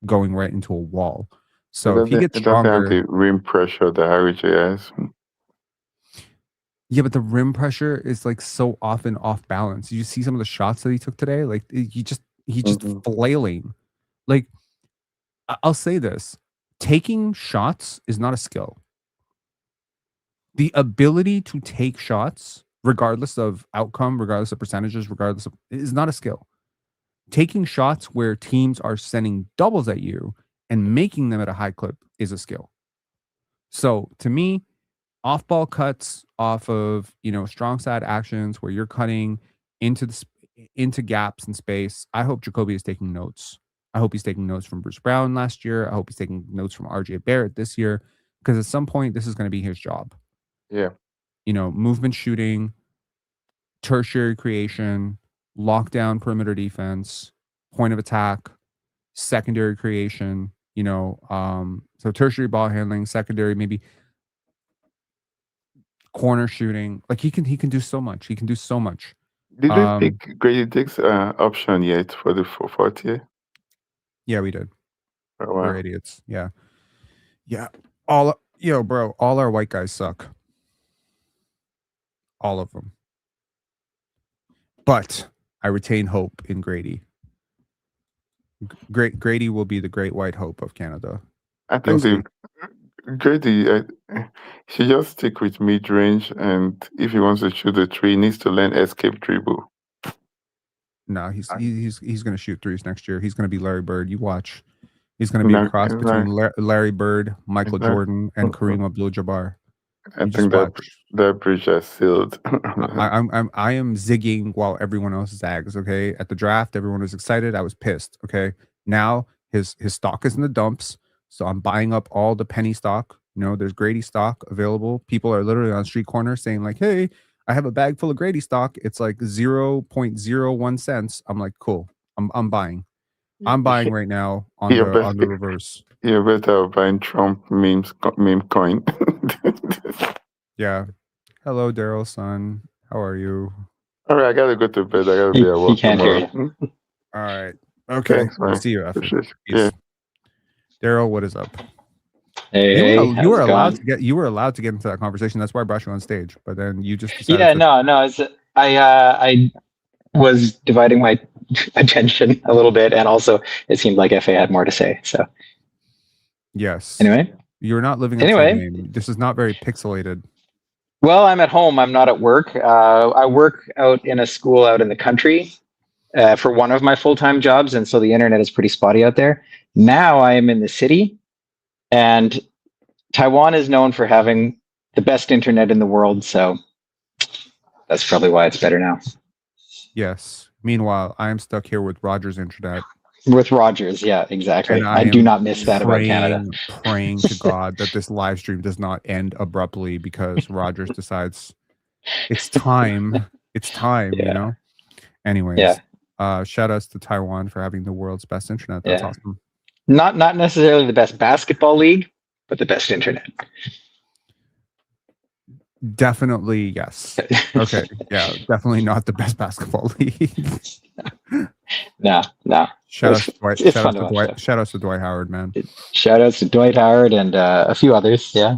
going right into a wall. So if he gets It doesn't have stronger, the rim pressure that RJ has. yeah, but the rim pressure is like so often off balance. You see some of the shots that he took today, like he's just flailing. Like I'll say this, taking shots is not a skill. The ability to take shots, regardless of outcome, regardless of percentages, regardless of, is not a skill. Taking shots where teams are sending doubles at you and making them at a high clip is a skill. So to me, off ball cuts off of, strong side actions where you're cutting into gaps in space. I hope Jacoby is taking notes. I hope he's taking notes from Bruce Brown last year. I hope he's taking notes from RJ Barrett this year, because at some point this is going to be his job. Yeah. Movement shooting, tertiary creation, lockdown perimeter defense, point of attack, secondary creation, so tertiary ball handling, secondary, maybe corner shooting. Like he can do so much. He can do so much. Did they pick Grady Dick's option yet for the fourth year? Yeah, we did. Oh, wow. We're idiots. Yeah. Bro, all our white guys suck. All of them. But I retain hope in Grady. Grady will be the great white hope of Canada. I think Grady should just stick with mid-range, and if he wants to shoot a three, he needs to learn escape dribble. No, he's going to shoot threes next year. He's going to be Larry Bird. You watch. He's going to be a cross between Larry Bird, Michael Jordan, and Kareem Abdul-Jabbar. I think that bridge has sealed. I am zigging while everyone else zags. Okay, at the draft, everyone was excited. I was pissed. Okay, now his stock is in the dumps, so I'm buying up all the penny stock. There's Grady stock available. People are literally on street corner saying like, "Hey, I have a bag full of Grady stock. It's like 0.01 cents." I'm like, "Cool, I'm buying. I'm buying right now on the reverse." You're better buying Trump meme coin. Yeah. Hello, Daryl's son. How are you? All right, I gotta go to bed. I gotta be at work tomorrow. All right. Okay. Thanks, see you after. Yeah. Daryl, what is up? Hey, you were allowed to get into that conversation. That's why I brought you on stage. But then you just decided I was dividing my attention a little bit, and also it seemed like FA had more to say. So yes. Anyway, you're not living up to the name. This is not very pixelated. Well, I'm at home. I'm not at work. I work out in a school out in the country for one of my full-time jobs, and so the internet is pretty spotty out there. Now I am in the city, and Taiwan is known for having the best internet in the world, so that's probably why it's better now. Yes. Meanwhile, I am stuck here with Rogers internet. With Rogers, yeah, exactly. I do not miss that about Canada. Praying to God that this live stream does not end abruptly because Rogers decides it's time. It's time, Anyways, shout outs to Taiwan for having the world's best internet. That's awesome. Not necessarily the best basketball league, but the best internet. Definitely, yes. Okay, yeah, definitely not the best basketball league. No. Shout outs to Dwight Howard, man. Shout outs to Dwight Howard and a few others, yeah.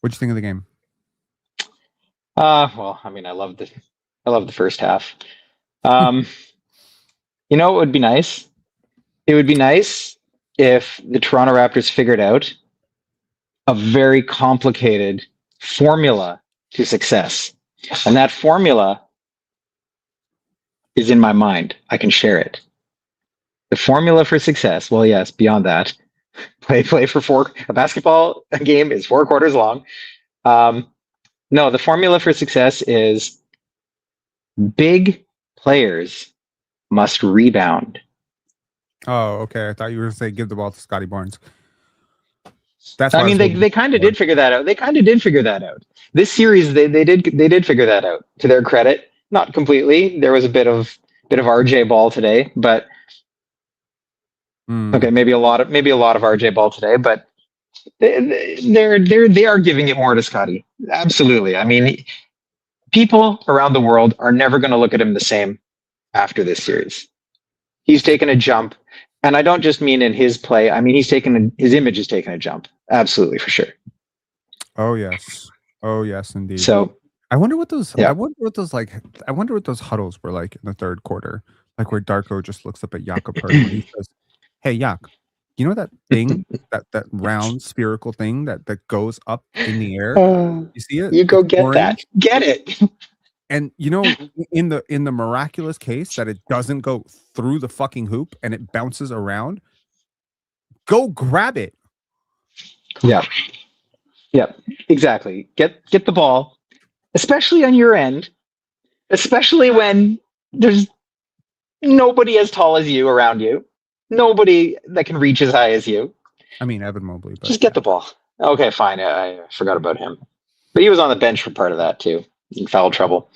What'd you think of the game? Well, I mean, I love the first half. It would be nice? It would be nice if the Toronto Raptors figured out a very complicated formula to success. And that formula is in my mind. I can share it. The formula for success, well, yes, beyond that, play for a basketball game is 4 quarters long. No, the formula for success is big players must rebound. Oh, okay. I thought you were going to say give the ball to Scotty Barnes. I mean, they kind of did figure that out. This series, they did figure that out. To their credit, not completely. There was a bit of RJ ball today, but okay, maybe a lot of RJ ball today. But They are giving it more to Scotty. Absolutely. I mean, people around the world are never going to look at him the same after this series. He's taken a jump, and I don't just mean in his play. I mean, his image has taken a jump. Absolutely, for sure. Oh yes. Oh yes, indeed. So I wonder what those. Yeah. I wonder what those huddles were like in the third quarter, like where Darko just looks up at Jakob Poeltl and he says, "Hey, Jak, you know that thing, that round spherical thing that goes up in the air? You see it? You go It's get orange. that. Get it. And you know, in the miraculous case that it doesn't go through the fucking hoop and it bounces around, go grab it." Yeah. Yeah. Exactly. Get the ball, especially on your end, especially when there's nobody as tall as you around you, nobody that can reach as high as you. I mean, Evan Mobley, but Just get the ball. Okay, fine. I forgot about him, but he was on the bench for part of that too, in foul trouble.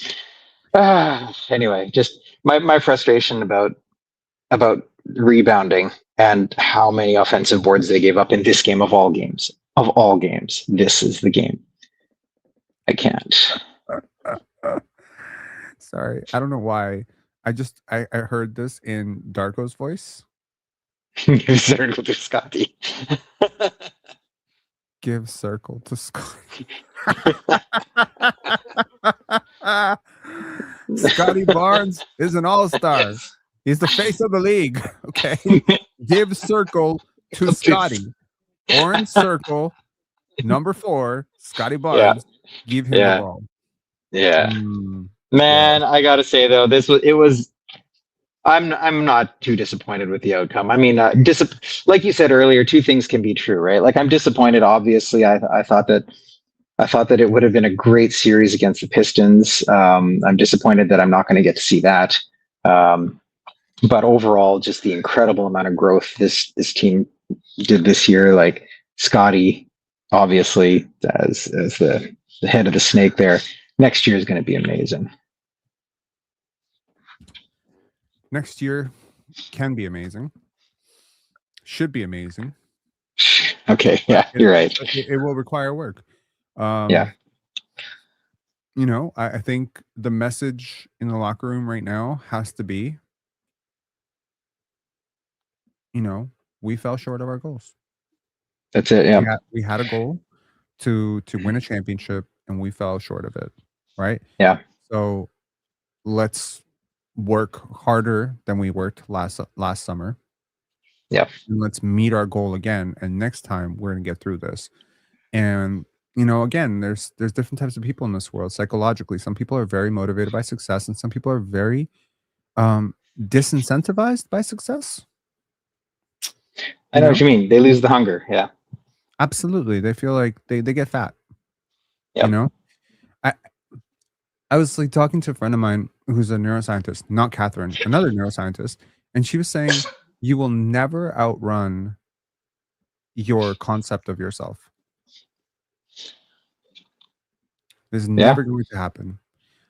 Anyway, just my frustration about rebounding and how many offensive boards they gave up in this game of all games. Of all games, this is the game. I can't. Sorry, I don't know why. I heard this in Darko's voice. Circle to Scotty. Give circle to Scotty. Scotty Barnes is an all-star. He's the face of the league. Okay. Give circle to Scotty. Orange circle, number 4, Scotty Barnes. Give him the ball. Yeah. Man, I gotta say though, it was. I'm not too disappointed with the outcome. I mean, like you said earlier, two things can be true, right? Like I'm disappointed. Obviously, I thought that it would have been a great series against the Pistons. I'm disappointed that I'm not going to get to see that. But overall, just the incredible amount of growth this team did this year. Like Scotty, obviously, as the head of the snake there. Next year is going to be amazing. Next year can be amazing. Should be amazing. Okay, yeah, you're right. It will require work. Yeah. You know, I think the message in the locker room right now has to be, you know, we fell short of our goals. That's it. Yeah. We had a goal to win a championship, and we fell short of it. Right? Yeah. So let's work harder than we worked last summer. Yeah. And let's meet our goal again. And next time we're gonna get through this. And you know, again, there's different types of people in this world. Psychologically, some people are very motivated by success, and some people are very disincentivized by success. I know what you mean. They lose the hunger. Yeah. Absolutely. They feel like they get fat. Yep. You know? I was like talking to a friend of mine who's a neuroscientist, not Catherine, another neuroscientist, and she was saying you will never outrun your concept of yourself. This is never going to happen.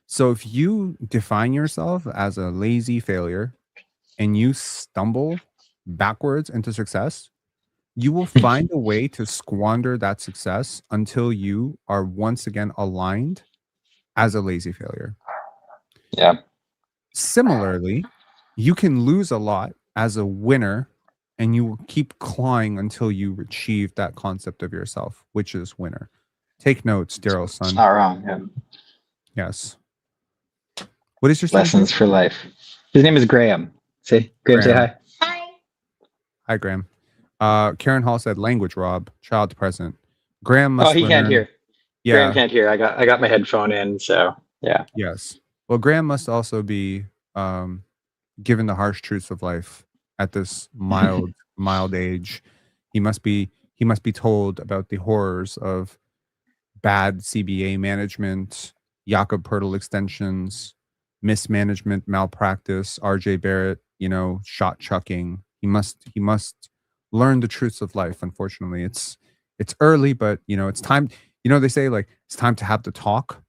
So if you define yourself as a lazy failure and you stumble backwards into success, you will find a way to squander that success until you are once again aligned as a lazy failure. Yeah. Similarly, you can lose a lot as a winner, and you will keep clawing until you achieve that concept of yourself, which is winner. Take notes, Daryl's son. Not wrong. Yeah. Yes. What is your lessons for life? His name is Graham. Say Graham. Say hi. Hi, Graham. Karen Hall said, "Language, Rob. Child to present." Graham must. Oh, he can't hear. Yeah. Graham can't hear. I got my headphone in, so yeah. Yes. Well, Graham must also be given the harsh truths of life at this mild age. He must be told about the horrors of bad CBA management, Jakob Poeltl extensions, mismanagement, malpractice, RJ Barrett, you know, shot chucking. He must learn the truths of life. Unfortunately, it's early, but you know, it's time. You know, they say like it's time to have the talk.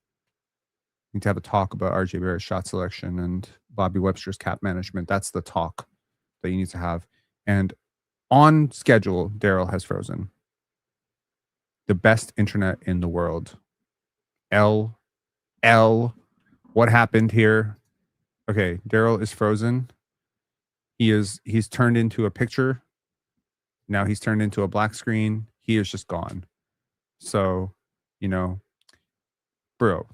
You need to have a talk about RJ Barrett's shot selection and Bobby Webster's cap management. That's the talk that you need to have. And on schedule, Daryl has frozen. the best internet in the world. What happened here? Okay, Daryl is frozen. He's turned into a picture. Now he's turned into a black screen. He is just gone. So, bro,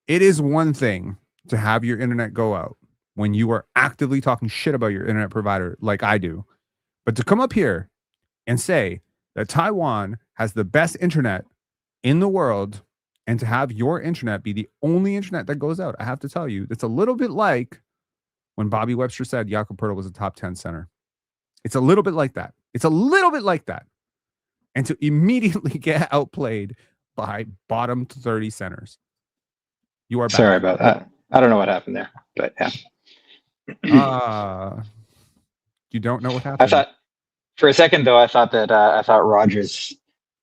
it is one thing to have your internet go out when you are actively talking shit about your internet provider like I do. But to come up here and say that Taiwan has the best internet in the world and to have your internet be the only internet that goes out, I have to tell you, it's a little bit like when Bobby Webster said Jakob Poeltl was a top 10 center. It's a little bit like that. And to immediately get outplayed by bottom 30 centers. You are bad. Sorry about that. I don't know what happened there, but yeah. You don't know what happened? I thought for a second though, I thought Rogers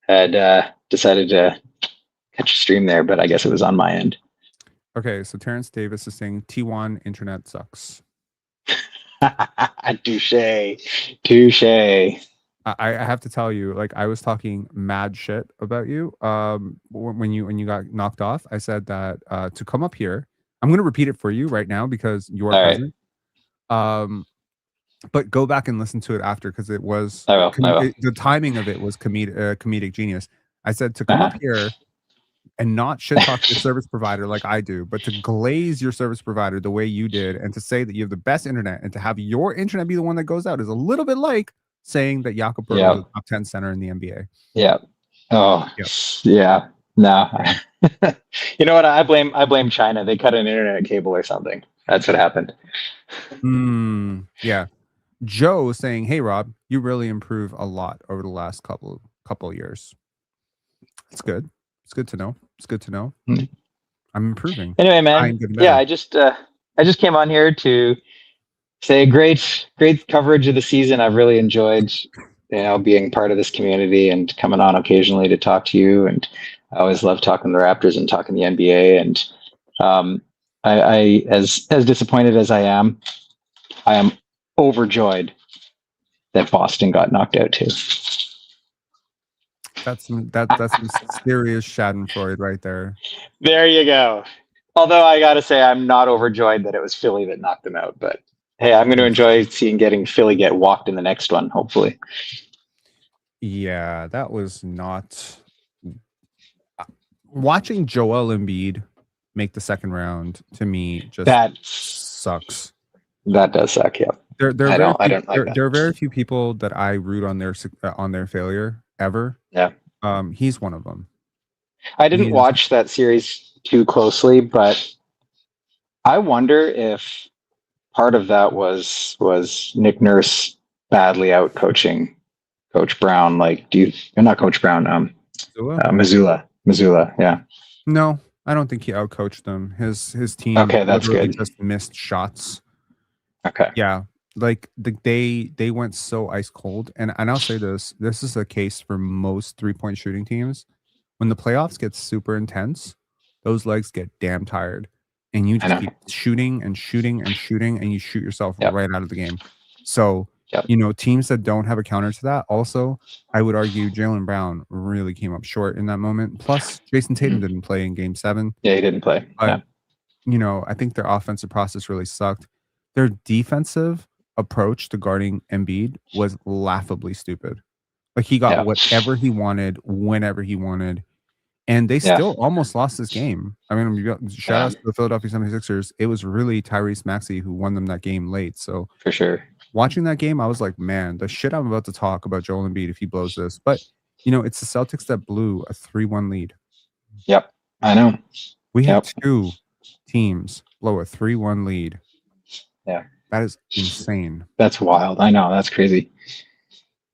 had decided to catch a stream there, but I guess it was on my end. Okay, so Terrence Davis is saying T1 internet sucks. Touche. I have to tell you, like, I was talking mad shit about you when you got knocked off. I said that to come up here, I'm going to repeat it for you right now because you are present. Right. But go back and listen to it after because it was I will. The timing of it was comedic genius. I said to come up here and not shit talk your service provider like I do, but to glaze your service provider the way you did and to say that you have the best internet and to have your internet be the one that goes out is a little bit like saying that Jakob Poeltl is a top 10 center in the NBA. Yeah. Oh, yeah. No. You know what? I blame China. They cut an internet cable or something. That's what happened. Yeah. Joe saying, "Hey Rob, you really improve a lot over the last couple years." It's good. It's good to know. I'm improving. Anyway, man. Yeah, I just came on here to say great coverage of the season. I've really enjoyed, being part of this community and coming on occasionally to talk to you. And I always love talking the Raptors and talking the NBA. And I as disappointed as I am overjoyed that Boston got knocked out too. That's some serious Schadenfreude right there. There you go. Although I gotta say, I'm not overjoyed that it was Philly that knocked them out. But hey, I'm going to enjoy getting Philly get walked in the next one, hopefully. Yeah, that was not. Watching Joel Embiid make the second round to me just sucks. That does suck. Yeah. There are very few people that I root on their failure ever. Yeah. He's one of them. I didn't watch that series too closely, but I wonder if part of that was Nick Nurse badly out coaching Coach Brown. Like, you're not Coach Brown. Missoula. Yeah. No, I don't think he outcoached them. His team. Okay, that's good. Just missed shots. Okay. Yeah. Like they went so ice cold, and I'll say this is a case for most 3-point shooting teams. When the playoffs get super intense, those legs get damn tired, and you just keep shooting and shooting and shooting, and you shoot yourself right out of the game. So teams that don't have a counter to that. Also, I would argue Jaylen Brown really came up short in that moment. Plus, Jason Tatum didn't play in Game 7. Yeah, he didn't play. But I think their offensive process really sucked. Their defensive approach to guarding Embiid was laughably stupid. Like, he got whatever he wanted, whenever he wanted, and they still almost lost this game. I mean, shout out to the Philadelphia 76ers. It was really Tyrese Maxey who won them that game late. So for sure, watching that game, I was like, man, the shit I'm about to talk about Joel Embiid if he blows this. But it's the Celtics that blew a 3-1 lead. Yep, I know. We had two teams blow a 3-1 lead. Yeah. That is insane. That's wild. I know. That's crazy.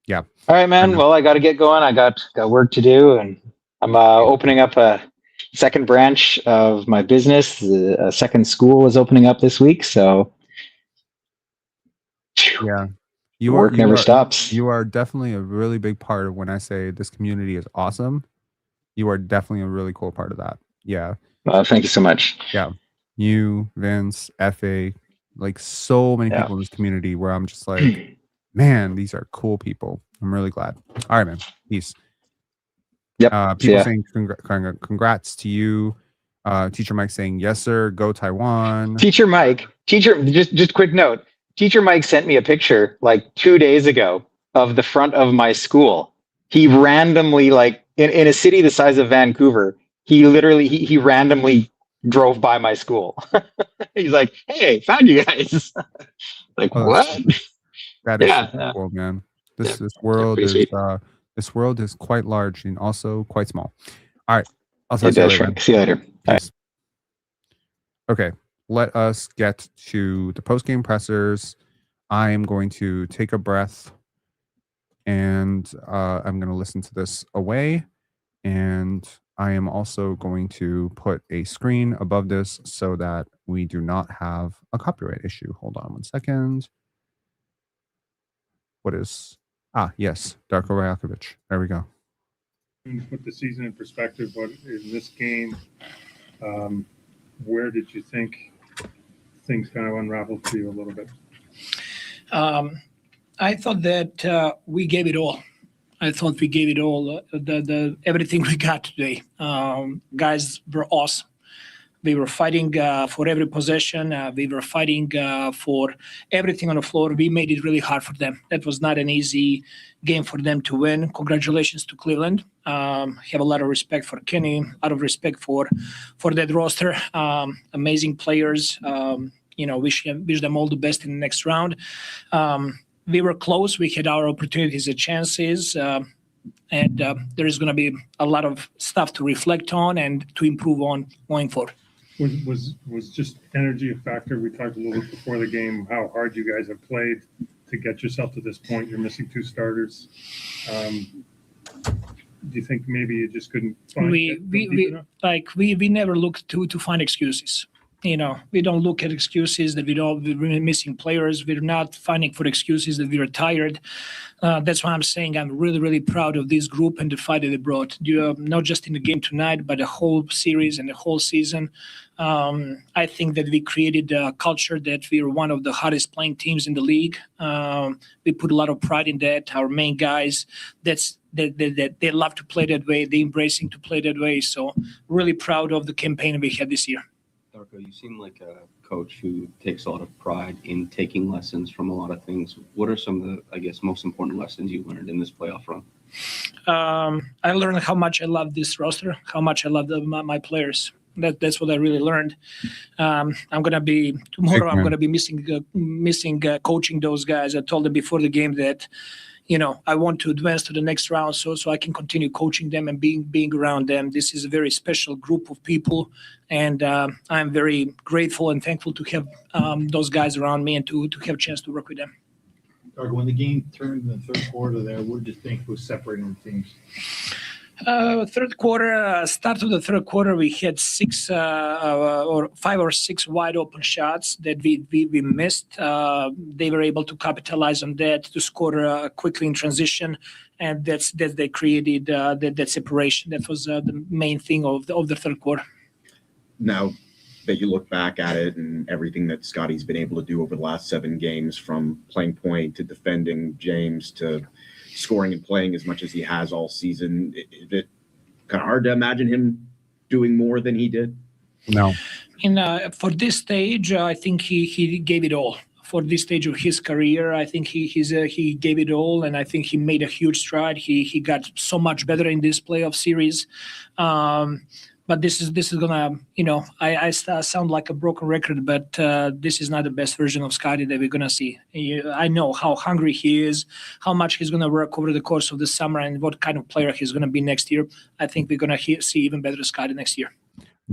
Yeah. All right, man. Well, I got to get going. I got work to do, and I'm opening up a second branch of my business. A second school is opening up this week, so yeah, work never stops. You are definitely a really big part of when I say this community is awesome. You are definitely a really cool part of that. Yeah. Thank you so much. Yeah. You, Vince, FA, like so many people in this community where I'm just like, man, these are cool people. I'm really glad. All right, man. Peace. Yep. People Yeah. saying congrats to you. Teacher Mike saying yes sir, go Taiwan. Teacher Mike, just quick note. Teacher Mike sent me a picture like 2 days ago of the front of my school. He randomly, like in a city the size of Vancouver, he randomly drove by my school. He's like, "Hey, found you guys." Like, Oh, what? that is Yeah, super cool, man. This yeah, world pretty is sweet. this world is quite large and also quite small. All right, I'll It talk to you does later. shrink. See you later. Bye. Peace. Okay, let us get to the post-game pressers. I am going to take a breath, and I'm going to listen to this away. And I am also going to put a screen above this so that we do not have a copyright issue. Hold on 1 second. What is... yes, Darko Rajakovic. There we go. Put the season in perspective, but in this game, where did you think things kind of unraveled for you a little bit? I thought that we gave it all. I thought we gave it all. Everything we got today. Guys were awesome. We were fighting for every possession. We were fighting for everything on the floor. We made it really hard for them. That was not an easy game for them to win. Congratulations to Cleveland. Have a lot of respect for Kenny. A lot of respect for that roster. Amazing players. Wish them all the best in the next round. We were close. We had our opportunities and chances. And there is going to be a lot of stuff to reflect on and to improve on going forward. Was just energy a factor? We talked a little bit before the game how hard you guys have played to get yourself to this point. You're missing 2 starters. Do you think maybe you just couldn't find we never look to find excuses. We don't look at excuses that we're missing players. We're not finding for excuses that we're tired. That's why I'm saying I'm really, really proud of this group and the fight that they brought. Not just in the game tonight, but the whole series and the whole season. I think that we created a culture that we're one of the hardest playing teams in the league. We put a lot of pride in that. Our main guys, that they love to play that way. They're embracing to play that way. So really proud of the campaign we had this year. Darko, you seem like a coach who takes a lot of pride in taking lessons from a lot of things. What are some of the, I guess, most important lessons you learned in this playoff run? I learned how much I love this roster, how much I love my players. That's what I really learned. I'm going to be missing coaching those guys. I told them before the game that I want to advance to the next round so I can continue coaching them and being around them. This is a very special group of people, and I'm very grateful and thankful to have those guys around me and to have a chance to work with them. Darko, when the game turned in the third quarter there, what did you think was separating the teams? Third quarter, start of the third quarter, we had 5 or 6 wide open shots that we missed. They were able to capitalize on that to score quickly in transition, and they created that separation. That was the main thing of the third quarter. Now that you look back at it and everything that Scotty's been able to do over the last 7 games, from playing point to defending James to scoring and playing as much as he has all season, is it kind of hard to imagine him doing more than he did? No. For this stage, I think he gave it all. For this stage of his career, I think he gave it all, and I think he made a huge stride. He got so much better in this playoff series. But this is gonna, I sound like a broken record, but this is not the best version of Scotty that we're gonna see. I know how hungry he is, how much he's gonna work over the course of the summer, and what kind of player he's gonna be next year. I think we're gonna see even better Scotty next year.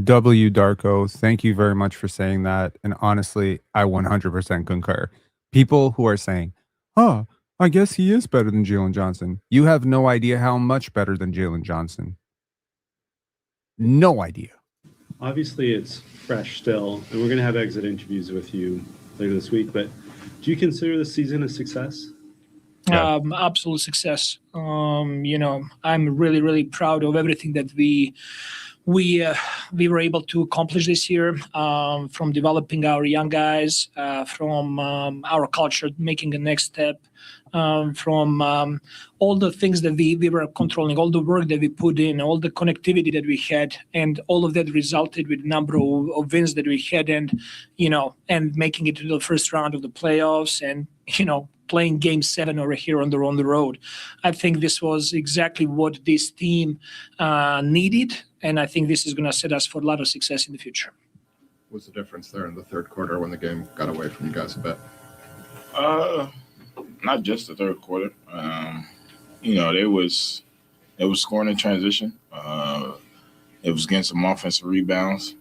W. Darko, thank you very much for saying that. And honestly, I 100% concur. People who are saying, "Oh, I guess he is better than Jalen Johnson." You have no idea how much better than Jalen Johnson. No idea. Obviously, it's fresh still, and we're going to have exit interviews with you later this week. But do you consider this season a success? Yeah. Absolute success. I'm really, really proud of everything that we we were able to accomplish this year, from developing our young guys, from our culture making the next step, from all the things that we were controlling, all the work that we put in, all the connectivity that we had, and all of that resulted with a number of wins that we had, and and making it to the first round of the playoffs, and playing Game 7 over here on the road. I think this was exactly what this team needed, and I think this is going to set us for a lot of success in the future. What's the difference there in the third quarter when the game got away from you guys a bit? Not just the third quarter. They was scoring in transition. It was getting some offensive rebounds.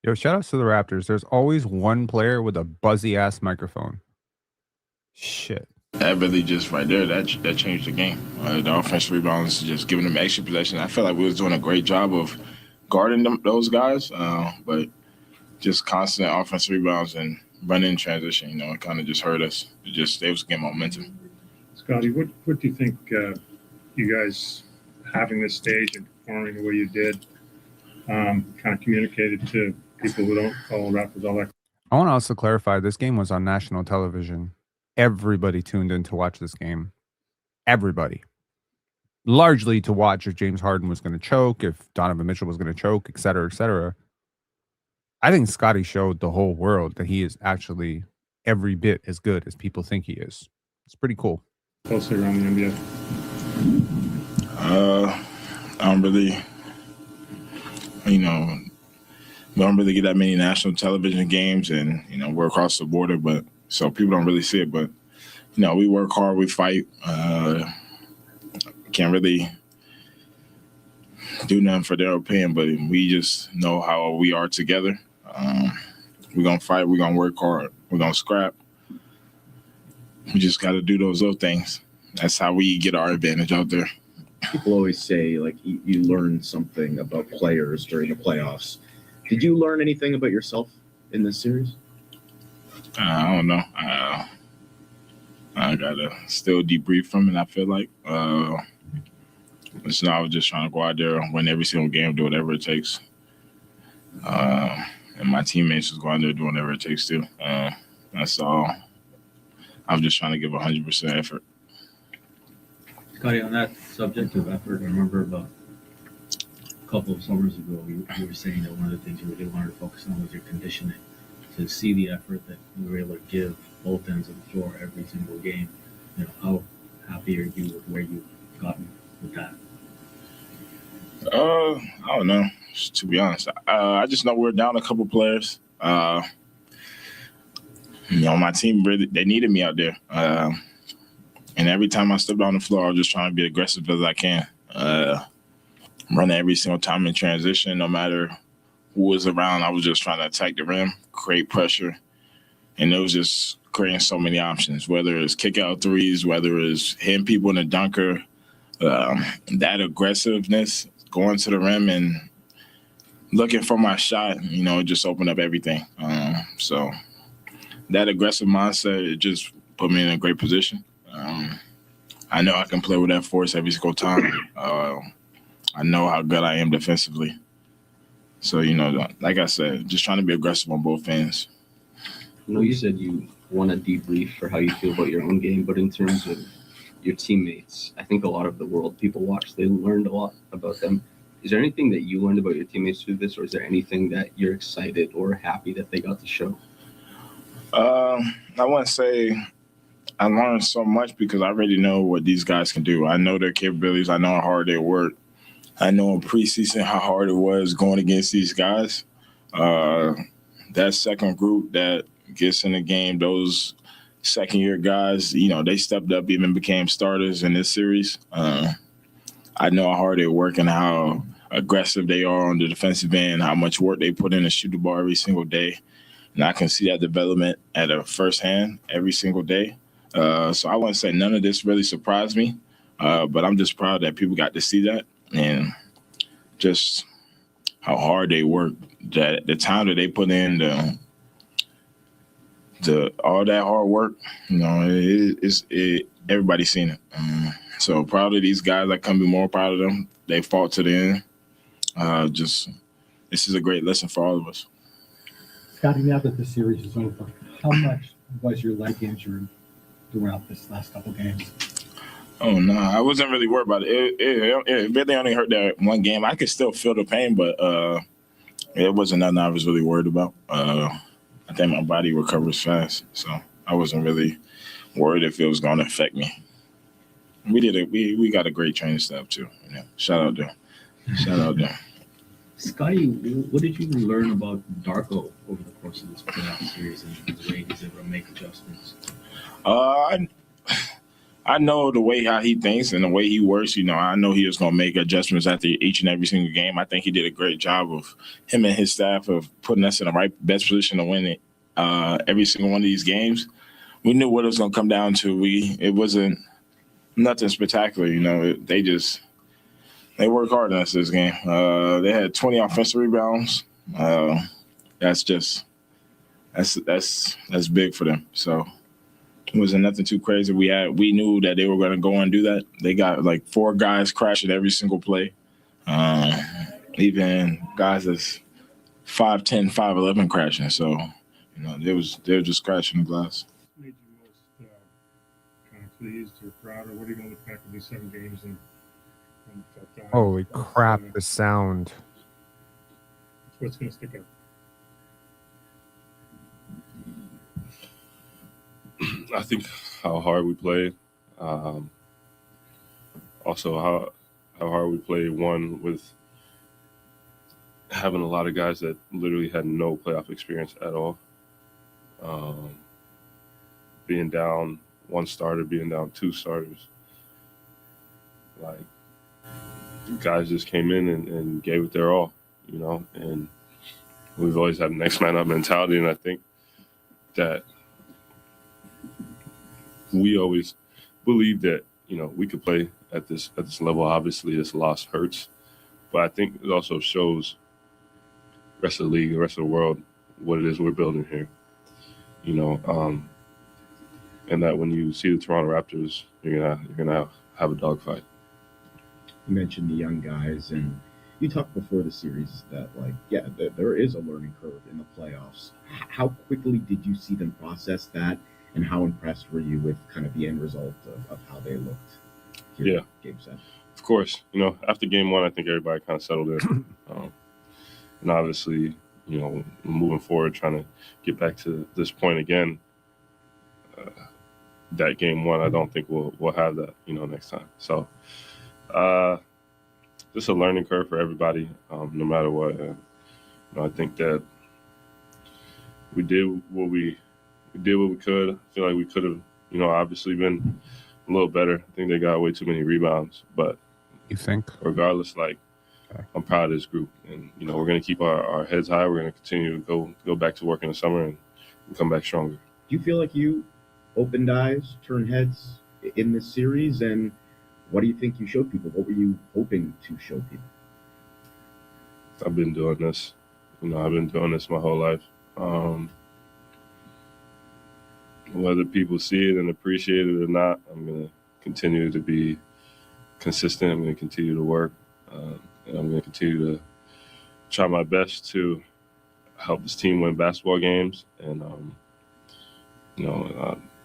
Yo, shout outs to the Raptors. There's always one player with a buzzy ass microphone. Shit. That really just right there, that changed the game. The offensive rebounds, just giving them extra possession. I felt like we was doing a great job of guarding those guys, but just constant offensive rebounds and running in transition, it kind of just hurt us. They was getting momentum. Scotty, what do you think you guys having this stage and performing the way you did kind of communicated to people who don't follow Raptors all that? I want to also clarify, this game was on national television. Everybody tuned in to watch this game. Everybody. Largely to watch if James Harden was going to choke, if Donovan Mitchell was going to choke, et cetera, et cetera. I think Scotty showed the whole world that he is actually every bit as good as people think he is. It's pretty cool. Closely around the NBA. I don't really, we don't really get that many national television games, and we're across the border, but so people don't really see it. But we work hard, we fight. Can't really do nothing for their opinion, but we just know how we are together. We're gonna fight, we're gonna work hard, we're gonna scrap. We just got to do those little things. That's how we get our advantage out there. People always say, like, you learn something about players during the playoffs. Did you learn anything about yourself in this series? I don't know. I gotta still debrief from it, I feel like. I was just trying to go out there, win every single game, do whatever it takes. And my teammates was going there doing whatever it takes too. That's all. I'm just trying to give 100% effort. Scotty, on that subject of effort, I remember about a couple of summers ago, you were saying that one of the things you really wanted to focus on was your conditioning. To see the effort that you were able to give both ends of the floor every single game, how happy are you with where you've gotten with that? I don't know, to be honest. I just know we're down a couple players. My team they needed me out there. And every time I stepped on the floor, I was just trying to be aggressive as I can. Running every single time in transition, no matter who was around, I was just trying to attack the rim, create pressure. And it was just creating so many options, whether it's kick out threes, whether it's hitting people in the dunker, that aggressiveness, going to the rim and looking for my shot, it just opened up everything. So that aggressive mindset, it just put me in a great position. I know I can play with that force every single time. I know how good I am defensively. So, like I said, just trying to be aggressive on both ends. I know you said you want to debrief for how you feel about your own game, but in terms of your teammates, I think a lot of the world people watch, they learned a lot about them. Is there anything that you learned about your teammates through this, or is there anything that you're excited or happy that they got to show? I want to say I learned so much because I already know what these guys can do. I know their capabilities. I know how hard they work. I know in preseason how hard it was going against these guys. That second group that gets in the game, those second-year guys, they stepped up, even became starters in this series. I know how hard they work and how aggressive they are on the defensive end, how much work they put in to shoot the ball every single day. And I can see that development at a firsthand every single day. So I wouldn't say none of this really surprised me, but I'm just proud that people got to see that and just how hard they work, that the time that they put in, all that hard work, everybody's seen it. So proud of these guys. I couldn't be more proud of them. They fought to the end. This is a great lesson for all of us. Scotty, now that the series is over, how much was your leg injured throughout this last couple games? Oh no, I wasn't really worried about it. It really only hurt that one game. I could still feel the pain, but it wasn't nothing I was really worried about. I think my body recovers fast, so I wasn't really worried if it was going to affect me. We got a great training staff too. Yeah, shout out there. Scotty, what did you learn about Darko over the course of this playoff series and the way he's able to make adjustments? I know the way how he thinks and the way he works. I know he was going to make adjustments after each and every single game. I think he did a great job of him and his staff of putting us in the best position to win it every single one of these games. We knew what it was going to come down to. It wasn't nothing spectacular. They worked hard on us this game. They had 20 offensive rebounds. That's big for them. So it wasn't nothing too crazy. We knew that they were going to go and do that. They got like 4 guys crashing every single play. Even guys that's 5'10", 5'11" crashing. So they were just crashing the glass. Made you most kind of pleased or proud, or what are you going to look back at these 7 games and Holy crap, the sound. what's going to stick out? I think how hard we played. Also how hard we played, one, with having a lot of guys that literally had no playoff experience at all. Being down 1 starter, being down 2 starters. Like, guys just came in and gave it their all, and we've always had a next man up mentality, and I think that we always believed that, we could play at this level. Obviously, this loss hurts, but I think it also shows the rest of the league, the rest of the world, what it is we're building here, and that when you see the Toronto Raptors, you're gonna have a dogfight. You mentioned the young guys, and you talked before the series that, there is a learning curve in the playoffs. How quickly did you see them process that, and how impressed were you with kind of the end result of how they looked here in Game 7? Of course, after Game 1, I think everybody kind of settled in. And obviously, moving forward, trying to get back to this point again, that Game 1, I don't think we'll have that, next time. So, just a learning curve for everybody, no matter what. I think that we did what we could. I feel like we could have, obviously been a little better. I think they got way too many rebounds, but you think, regardless, I'm proud of this group, and we're going to keep our heads high. We're going to continue to go back to work in the summer and come back stronger. Do you feel like you opened eyes, turned heads in this series, and what do you think you showed people? What were you hoping to show people? I've been doing this. I've been doing this my whole life. Whether people see it and appreciate it or not, I'm going to continue to be consistent. I'm going to continue to work. And I'm going to continue to try my best to help this team win basketball games. And,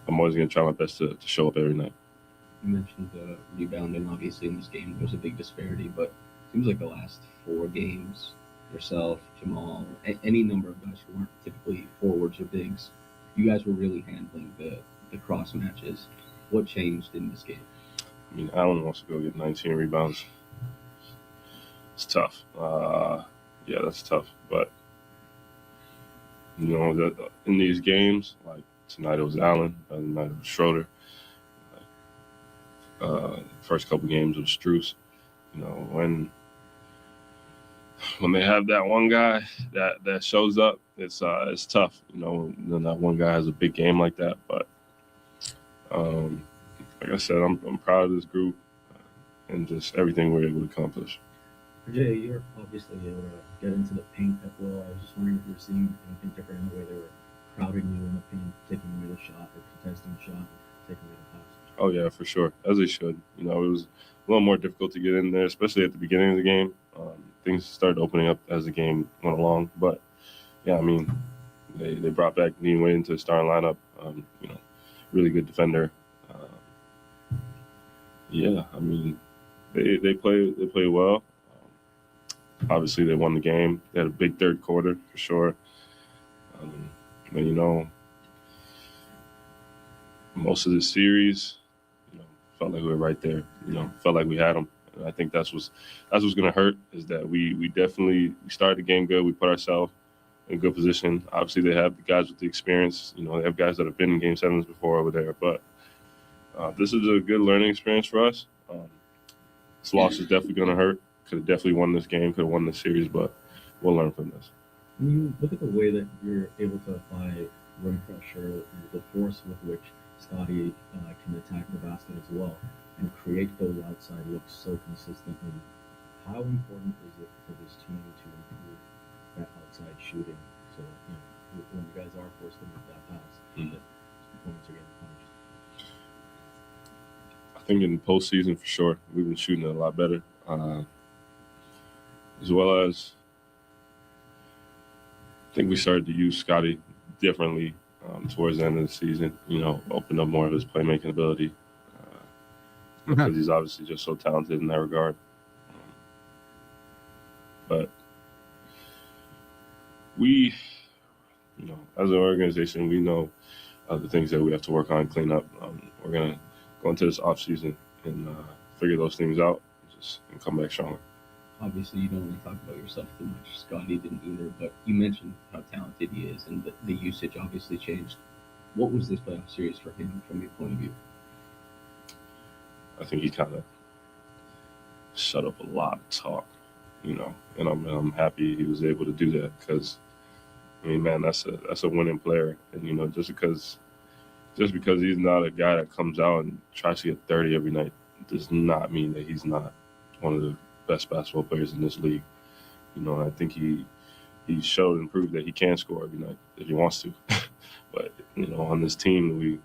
I'm always going to try my best to show up every night. You mentioned rebounding. Obviously, in this game, there's a big disparity, but it seems like the last 4 games, yourself, Jamal, any number of guys who aren't typically forwards or bigs, you guys were really handling the cross matches. What changed in this game? Allen wants to go get 19 rebounds. It's tough. That's tough. But, in these games, like tonight it was Allen, the other night it was Schroeder. First couple games it was Strus. When they have that one guy that shows up, it's tough. When that one guy has a big game like that. But like I said, I'm proud of this group and just everything we're able to accomplish. Jay, you're obviously able to get into the paint that well. I was just wondering if you were seeing anything different in the way they were crowding you in the paint, taking away the shot, or contesting the shot, taking away the pass. Oh yeah, for sure, as they should. You know, it was a little more difficult to get in there, especially at the beginning of the game. Things started opening up as the game went along, but yeah, I mean, they brought back Dean Wade into the starting lineup. You know, really good defender. Yeah, I mean, they play well. Obviously, they won the game. They had a big third quarter for sure. But you know, most of the series, you know, felt like we were right there. You know, felt like we had them. And I think that's what's going to hurt, is that we definitely started the game good. We put ourselves in good position. Obviously, they have the guys with the experience. You know, they have guys that have been in Game 7s before over there. But this is a good learning experience for us. This loss is definitely going to hurt. Could have definitely won this game, could have won this series, but we'll learn from this. When you look at the way that you're able to apply rim pressure, the force with which Scotty can attack the basket as well, and create those outside looks so consistently, how important is it for this team to improve that outside shooting so that, you know, when you guys are forced to make that pass, that performance are getting punished? I think in the postseason, for sure, we've been shooting it a lot better. As well as, I think we started to use Scotty differently towards the end of the season. You know, open up more of his playmaking ability because he's obviously just so talented in that regard. But we, you know, as an organization, we know the things that we have to work on, clean up. We're gonna go into this offseason and figure those things out, and come back stronger. Obviously, you don't want to talk about yourself too much. Scotty didn't either, but you mentioned how talented he is, and the usage obviously changed. What was this playoff series for him from your point of view? I think he kind of shut up a lot of talk, you know, and I'm happy he was able to do that, because, I mean, man, that's a winning player, and you know, just because he's not a guy that comes out and tries to get 30 every night does not mean that he's not one of the best basketball players in this league. You know, I think he showed and proved that he can score every night if he wants to. But you know, on this team, we,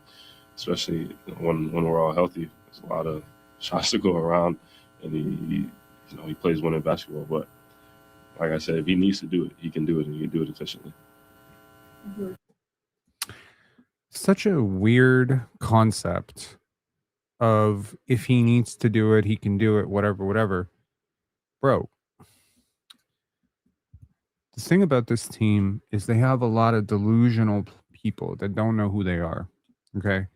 especially when we're all healthy, there's a lot of shots to go around, and he plays winning basketball. But like I said, if he needs to do it, he can do it, and he can do it efficiently. Such a weird concept of, if he needs to do it, he can do it, whatever. Bro, the thing about this team is they have a lot of delusional people that don't know who they are. Okay.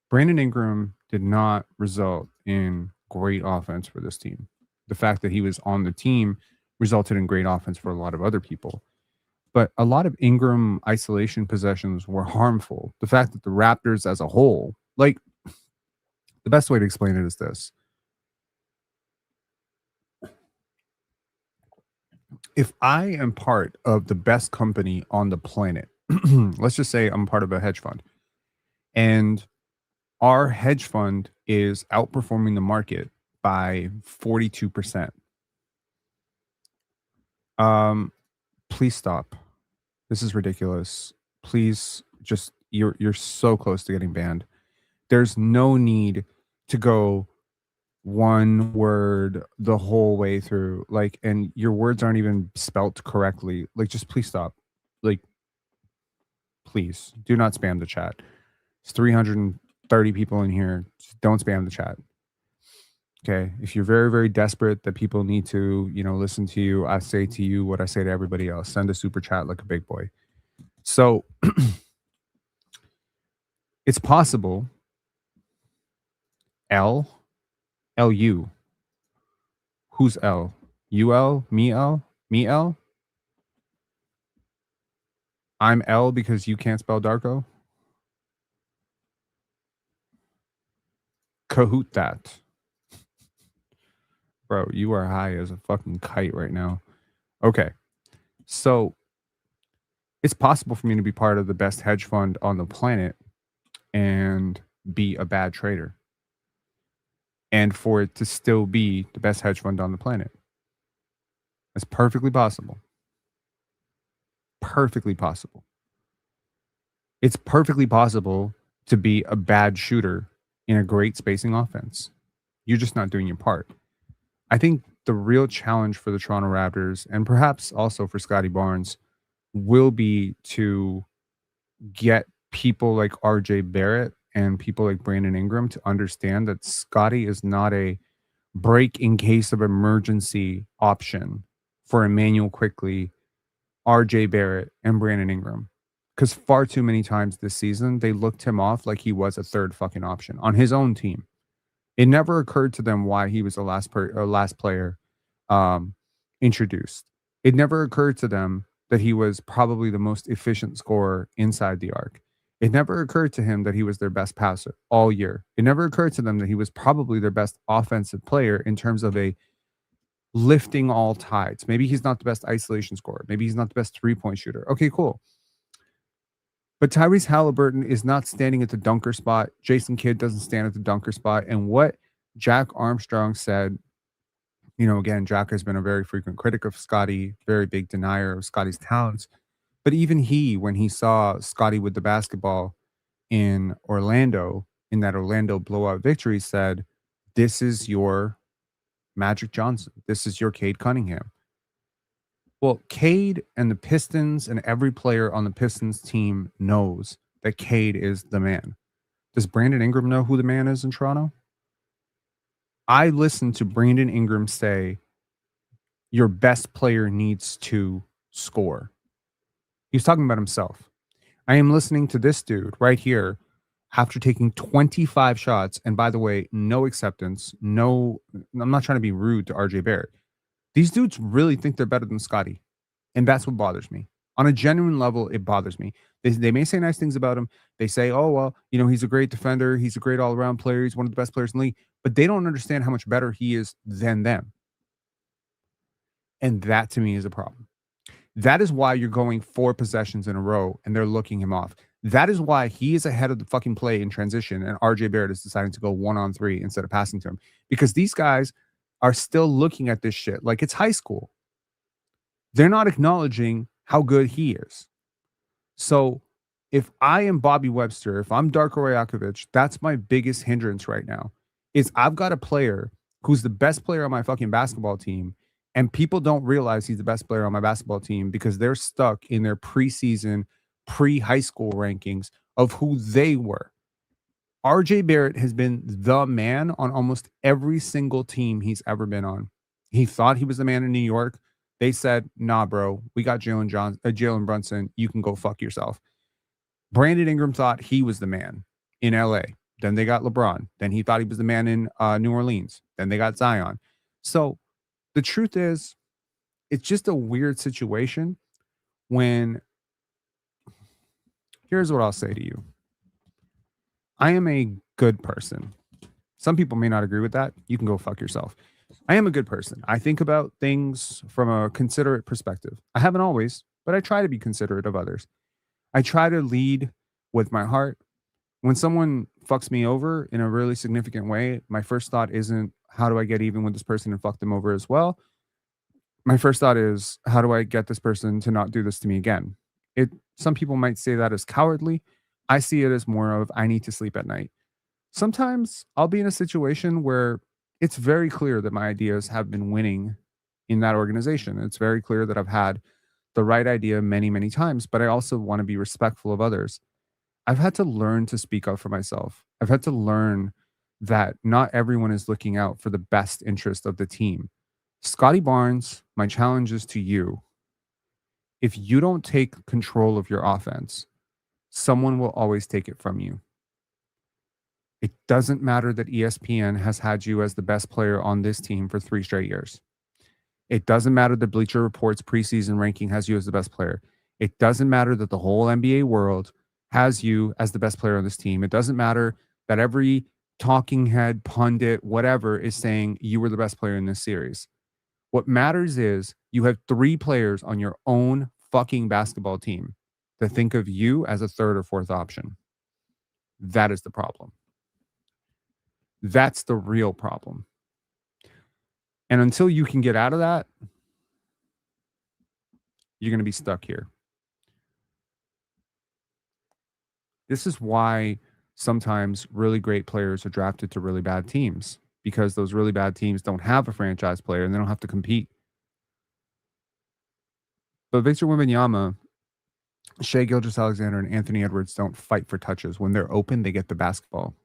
Brandon Ingram did not result in great offense for this team. The fact that he was on the team resulted in great offense for a lot of other people. But a lot of Ingram isolation possessions were harmful. The fact that the Raptors as a whole, like, the best way to explain it is this. If I am part of the best company on the planet, let's just say I'm part of a hedge fund, and our hedge fund is outperforming the market by 42%. Please stop. This is ridiculous. Please, just, you're so close to getting banned. There's no need to go one word the whole way through, like, and your words aren't even spelt correctly. Like, just please stop. Like, please do not spam the chat. It's 330 people in here. Just don't spam the chat. Okay. If you're very, very desperate that people need to, you know, listen to you, I say to you what I say to everybody else. Send a super chat like a big boy. So it's possible. LU. Who's L? UL? Me L? Me L? I'm L because you can't spell Darko? Kahoot that. Bro, you are high as a fucking kite right now. Okay. So it's possible for me to be part of the best hedge fund on the planet and be a bad trader, and for it to still be the best hedge fund on the planet. It's perfectly possible. Perfectly possible. It's perfectly possible to be a bad shooter in a great spacing offense. You're just not doing your part. I think the real challenge for the Toronto Raptors, and perhaps also for Scottie Barnes, will be to get people like RJ Barrett and people like Brandon Ingram to understand that Scottie is not a break in case of emergency option for Immanuel Quickley, RJ Barrett, and Brandon Ingram. Because far too many times this season, they looked him off like he was a third fucking option on his own team. It never occurred to them why he was the last player introduced. It never occurred to them that he was probably the most efficient scorer inside the arc. It never occurred to him that he was their best passer all year. It never occurred to them that he was probably their best offensive player in terms of a lifting all tides. Maybe he's not the best isolation scorer. Maybe he's not the best three-point shooter. Okay, cool. But Tyrese Halliburton is not standing at the dunker spot. Jason Kidd doesn't stand at the dunker spot. And what Jack Armstrong said, again, Jack has been a very frequent critic of Scottie, very big denier of Scottie's talents. But even he, when he saw Scottie with the basketball in Orlando, in that Orlando blowout victory, said, this is your Magic Johnson. This is your Cade Cunningham. Well, Cade and the Pistons and every player on the Pistons team knows that Cade is the man. Does Brandon Ingram know who the man is in Toronto? I listened to Brandon Ingram say, your best player needs to score. He's talking about himself. I am listening to this dude right here after taking 25 shots. And by the way, no acceptance. I'm not trying to be rude to RJ Barrett. These dudes really think they're better than Scottie. And that's what bothers me. On a genuine level, it bothers me. They may say nice things about him. They say, oh, well, he's a great defender. He's a great all-around player. He's one of the best players in the league. But they don't understand how much better he is than them. And that, to me, is a problem. That is why you're going 4 possessions in a row and they're looking him off. That is why he is ahead of the fucking play in transition and RJ Barrett is deciding to go 1-on-3 instead of passing to him. Because these guys are still looking at this shit like it's high school. They're not acknowledging how good he is. So if I am Bobby Webster, if I'm Darko Rajakovic, that's my biggest hindrance right now. Is I've got a player who's the best player on my fucking basketball team, and people don't realize he's the best player on my basketball team because they're stuck in their preseason, pre-high school rankings of who they were. RJ Barrett has been the man on almost every single team he's ever been on. He thought he was the man in New York. They said, nah, bro, we got Jalen Brunson. You can go fuck yourself. Brandon Ingram thought he was the man in LA. Then they got LeBron. Then he thought he was the man in New Orleans. Then they got Zion. So the truth is, it's just a weird situation when, here's what I'll say to you. I am a good person. Some people may not agree with that. You can go fuck yourself. I am a good person. I think about things from a considerate perspective. I haven't always, but I try to be considerate of others. I try to lead with my heart. When someone fucks me over in a really significant way, my first thought isn't, how do I get even with this person and fuck them over as well? My first thought is, how do I get this person to not do this to me again? Some people might say that as cowardly. I see it as more of, I need to sleep at night. Sometimes I'll be in a situation where it's very clear that my ideas have been winning in that organization. It's very clear that I've had the right idea many, many times, but I also want to be respectful of others. I've had to learn to speak up for myself. I've had to learn that not everyone is looking out for the best interest of the team. Scotty Barnes, my challenge is to you. If you don't take control of your offense, someone will always take it from you. It doesn't matter that ESPN has had you as the best player on this team for 3 straight years. It doesn't matter that Bleacher Report's preseason ranking has you as the best player. It doesn't matter that the whole NBA world has you as the best player on this team. It doesn't matter that every talking head, pundit, whatever is saying you were the best player in this series. What matters is you have 3 players on your own fucking basketball team that think of you as a 3rd or 4th option. That is the problem. That's the real problem. And until you can get out of that, you're going to be stuck here. This is why sometimes really great players are drafted to really bad teams because those really bad teams don't have a franchise player and they don't have to compete. But Victor Wembanyama, Shai Gilgeous-Alexander, and Anthony Edwards don't fight for touches. When they're open, they get the basketball.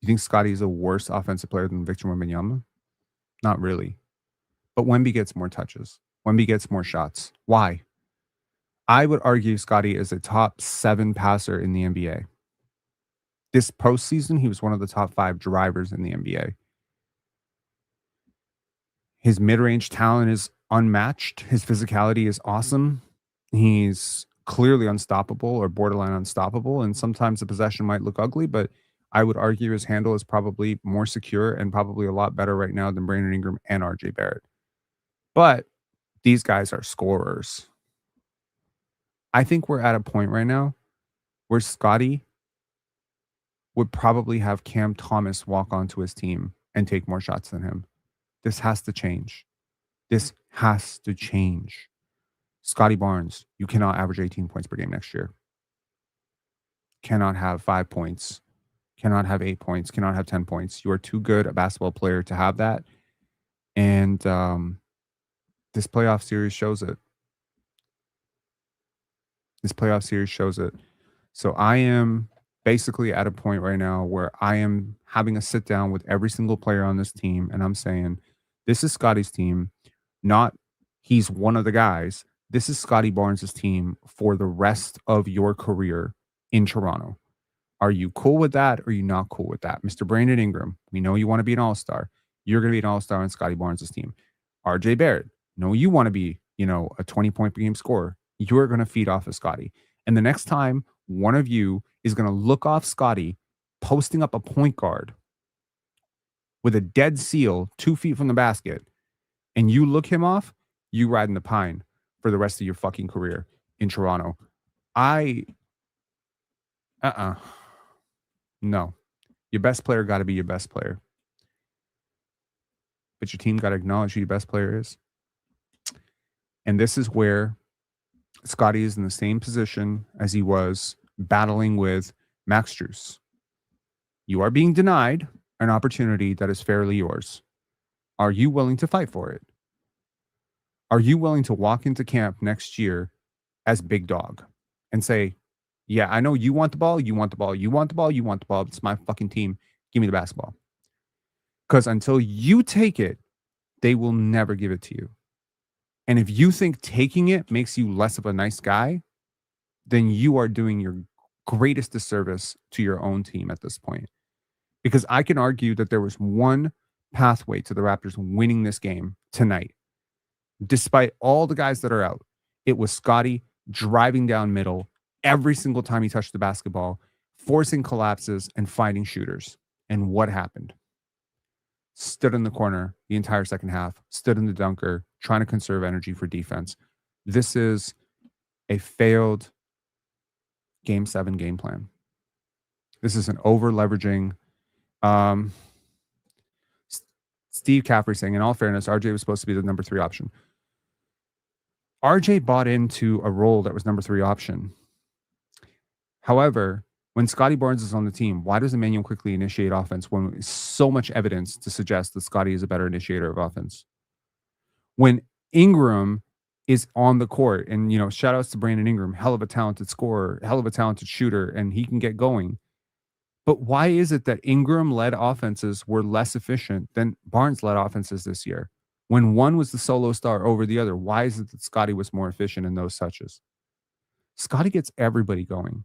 You think Scottie is a worse offensive player than Victor Wembanyama? Not really. But Wemby gets more touches. Wemby gets more shots. Why? I would argue Scottie is a top 7 passer in the NBA. This postseason, he was one of the top 5 drivers in the NBA. His mid-range talent is unmatched. His physicality is awesome. He's clearly unstoppable or borderline unstoppable. And sometimes the possession might look ugly, but I would argue his handle is probably more secure and probably a lot better right now than Brandon Ingram and RJ Barrett. But these guys are scorers. I think we're at a point right now where Scottie would probably have Cam Thomas walk onto his team and take more shots than him. This has to change. This has to change. Scotty Barnes, you cannot average 18 points per game next year. Cannot have 5 points. Cannot have 8 points. Cannot have 10 points. You are too good a basketball player to have that. And this playoff series shows it. This playoff series shows it. So I am basically at a point right now where I am having a sit down with every single player on this team. And I'm saying, this is Scottie's team, not he's one of the guys. This is Scotty Barnes' team for the rest of your career in Toronto. Are you cool with that or are you not cool with that? Mr. Brandon Ingram, we know you want to be an all-star. You're going to be an all-star on Scotty Barnes' team. RJ Barrett, no, you want to be, a 20-point per game scorer. You're going to feed off of Scotty. And the next time one of you is going to look off Scotty posting up a point guard with a dead seal 2 feet from the basket, and you look him off, you ride in the pine for the rest of your fucking career in Toronto. No. Your best player got to be your best player. But your team got to acknowledge who your best player is. And this is where Scottie is in the same position as he was battling with Max Strus. You are being denied an opportunity that is fairly yours. Are you willing to fight for it? Are you willing to walk into camp next year as big dog and say, yeah, I know you want the ball, you want the ball, you want the ball, you want the ball. It's my fucking team. Give me the basketball. Because until you take it, they will never give it to you. And if you think taking it makes you less of a nice guy, then you are doing your greatest disservice to your own team at this point. Because I can argue that there was one pathway to the Raptors winning this game tonight. Despite all the guys that are out, it was Scottie driving down middle every single time he touched the basketball, forcing collapses and finding shooters. And what happened? Stood in the corner the entire second half, stood in the dunker, trying to conserve energy for defense. This is a failed Game 7 game plan. This is an over-leveraging. Steve Caffrey saying, in all fairness, RJ was supposed to be the number 3 option. RJ bought into a role that was number 3 option. However, when Scotty Barnes is on the team, why does Immanuel Quickley initiate offense when there's so much evidence to suggest that Scotty is a better initiator of offense? When Ingram is on the court, and shout outs to Brandon Ingram, hell of a talented scorer, hell of a talented shooter, and he can get going. But why is it that Ingram-led offenses were less efficient than Barnes-led offenses this year? When one was the solo star over the other, why is it that Scotty was more efficient in those touches? Scotty gets everybody going.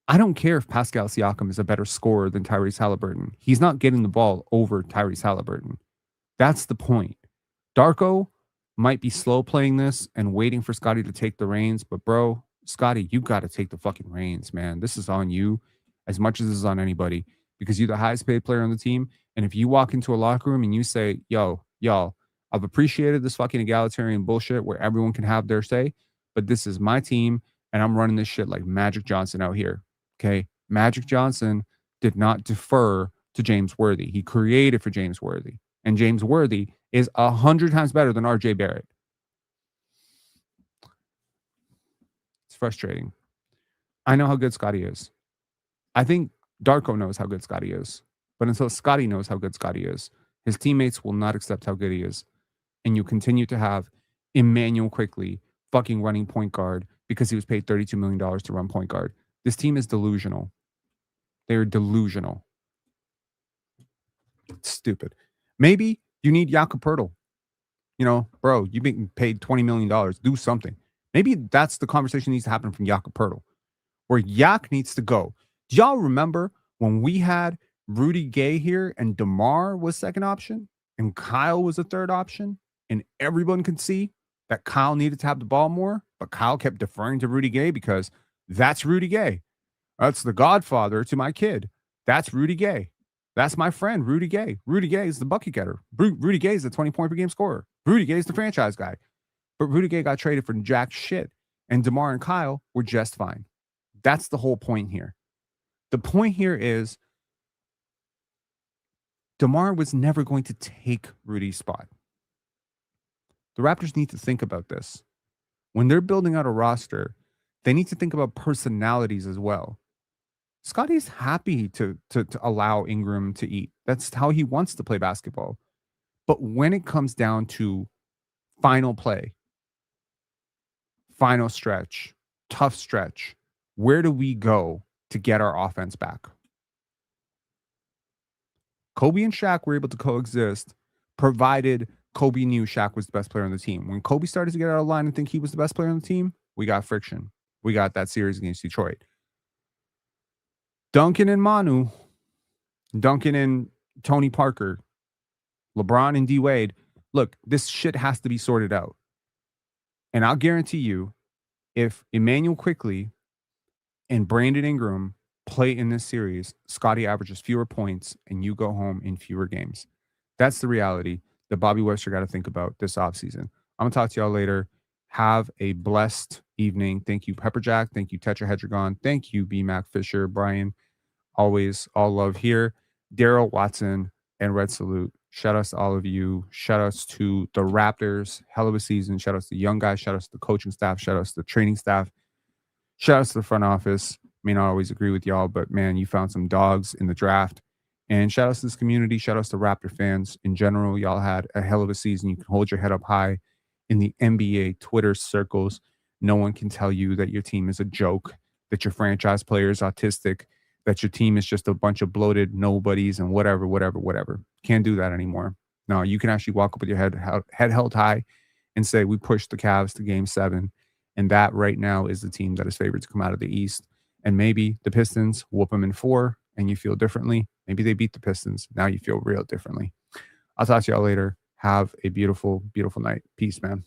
I don't care if Pascal Siakam is a better scorer than Tyrese Halliburton. He's not getting the ball over Tyrese Halliburton. That's the point. Darko might be slow playing this and waiting for Scotty to take the reins, but bro, Scotty, you got to take the fucking reins, man. This is on you as much as this is on anybody because you're the highest paid player on the team. And if you walk into a locker room and you say, yo, y'all, I've appreciated this fucking egalitarian bullshit where everyone can have their say, but this is my team and I'm running this shit like Magic Johnson out here. Okay, Magic Johnson did not defer to James Worthy. He created for James Worthy. And James Worthy is 100 times better than RJ Barrett. It's frustrating. I know how good Scotty is. I think Darko knows how good Scotty is. But until Scotty knows how good Scotty is, his teammates will not accept how good he is. And you continue to have Immanuel Quickley fucking running point guard because he was paid $32 million to run point guard. This team is delusional. They're delusional. It's stupid. Maybe you need Jakob Poeltl. You know, bro, you've been paid $20 million. Do something. Maybe that's the conversation needs to happen from Jakob Poeltl, where Yak needs to go. Do y'all remember when we had Rudy Gay here and DeMar was second option and Kyle was the third option, and everyone could see that Kyle needed to have the ball more, but Kyle kept deferring to Rudy Gay because that's Rudy Gay. That's the godfather to my kid. That's Rudy Gay. That's my friend, Rudy Gay. Rudy Gay is the bucket getter. Rudy Gay is the 20-point per game scorer. Rudy Gay is the franchise guy. But Rudy Gay got traded for jack shit. And DeMar and Kyle were just fine. That's the whole point here. The point here is DeMar was never going to take Rudy's spot. The Raptors need to think about this. When they're building out a roster, they need to think about personalities as well. Scotty's happy to allow Ingram to eat. That's how he wants to play basketball. But when it comes down to final play, final stretch, tough stretch, where do we go to get our offense back? Kobe and Shaq were able to coexist, provided Kobe knew Shaq was the best player on the team. When Kobe started to get out of line and think he was the best player on the team, we got friction. We got that series against Detroit. Duncan and Manu, Duncan and Tony Parker, LeBron and D Wade. Look, this shit has to be sorted out. And I'll guarantee you, if Immanuel Quickley and Brandon Ingram play in this series, Scotty averages fewer points and you go home in fewer games. That's the reality that Bobby Webster got to think about this offseason. I'm going to talk to y'all later. Have a blessed evening. Thank you, Pepperjack. Thank you, Tetrahedron. Thank you, B-Mac Fisher, Brian. Always all love here. Daryl Watson and Red Salute. Shout outs to all of you. Shout outs to the Raptors. Hell of a season. Shout outs to the young guys. Shout outs to the coaching staff. Shout outs to the training staff. Shout outs to the front office. May not always agree with y'all, but man, you found some dogs in the draft. And shout outs to this community. Shout outs to Raptor fans in general. Y'all had a hell of a season. You can hold your head up high in the NBA Twitter circles. No one can tell you that your team is a joke, that your franchise player is autistic, that your team is just a bunch of bloated nobodies and whatever. Can't do that anymore. No, you can actually walk up with your head held high and say, we pushed the Cavs to game 7. And that right now is the team that is favored to come out of the East. And maybe the Pistons whoop them in 4 and you feel differently. Maybe they beat the Pistons. Now you feel real differently. I'll talk to y'all later. Have a beautiful, beautiful night. Peace, man.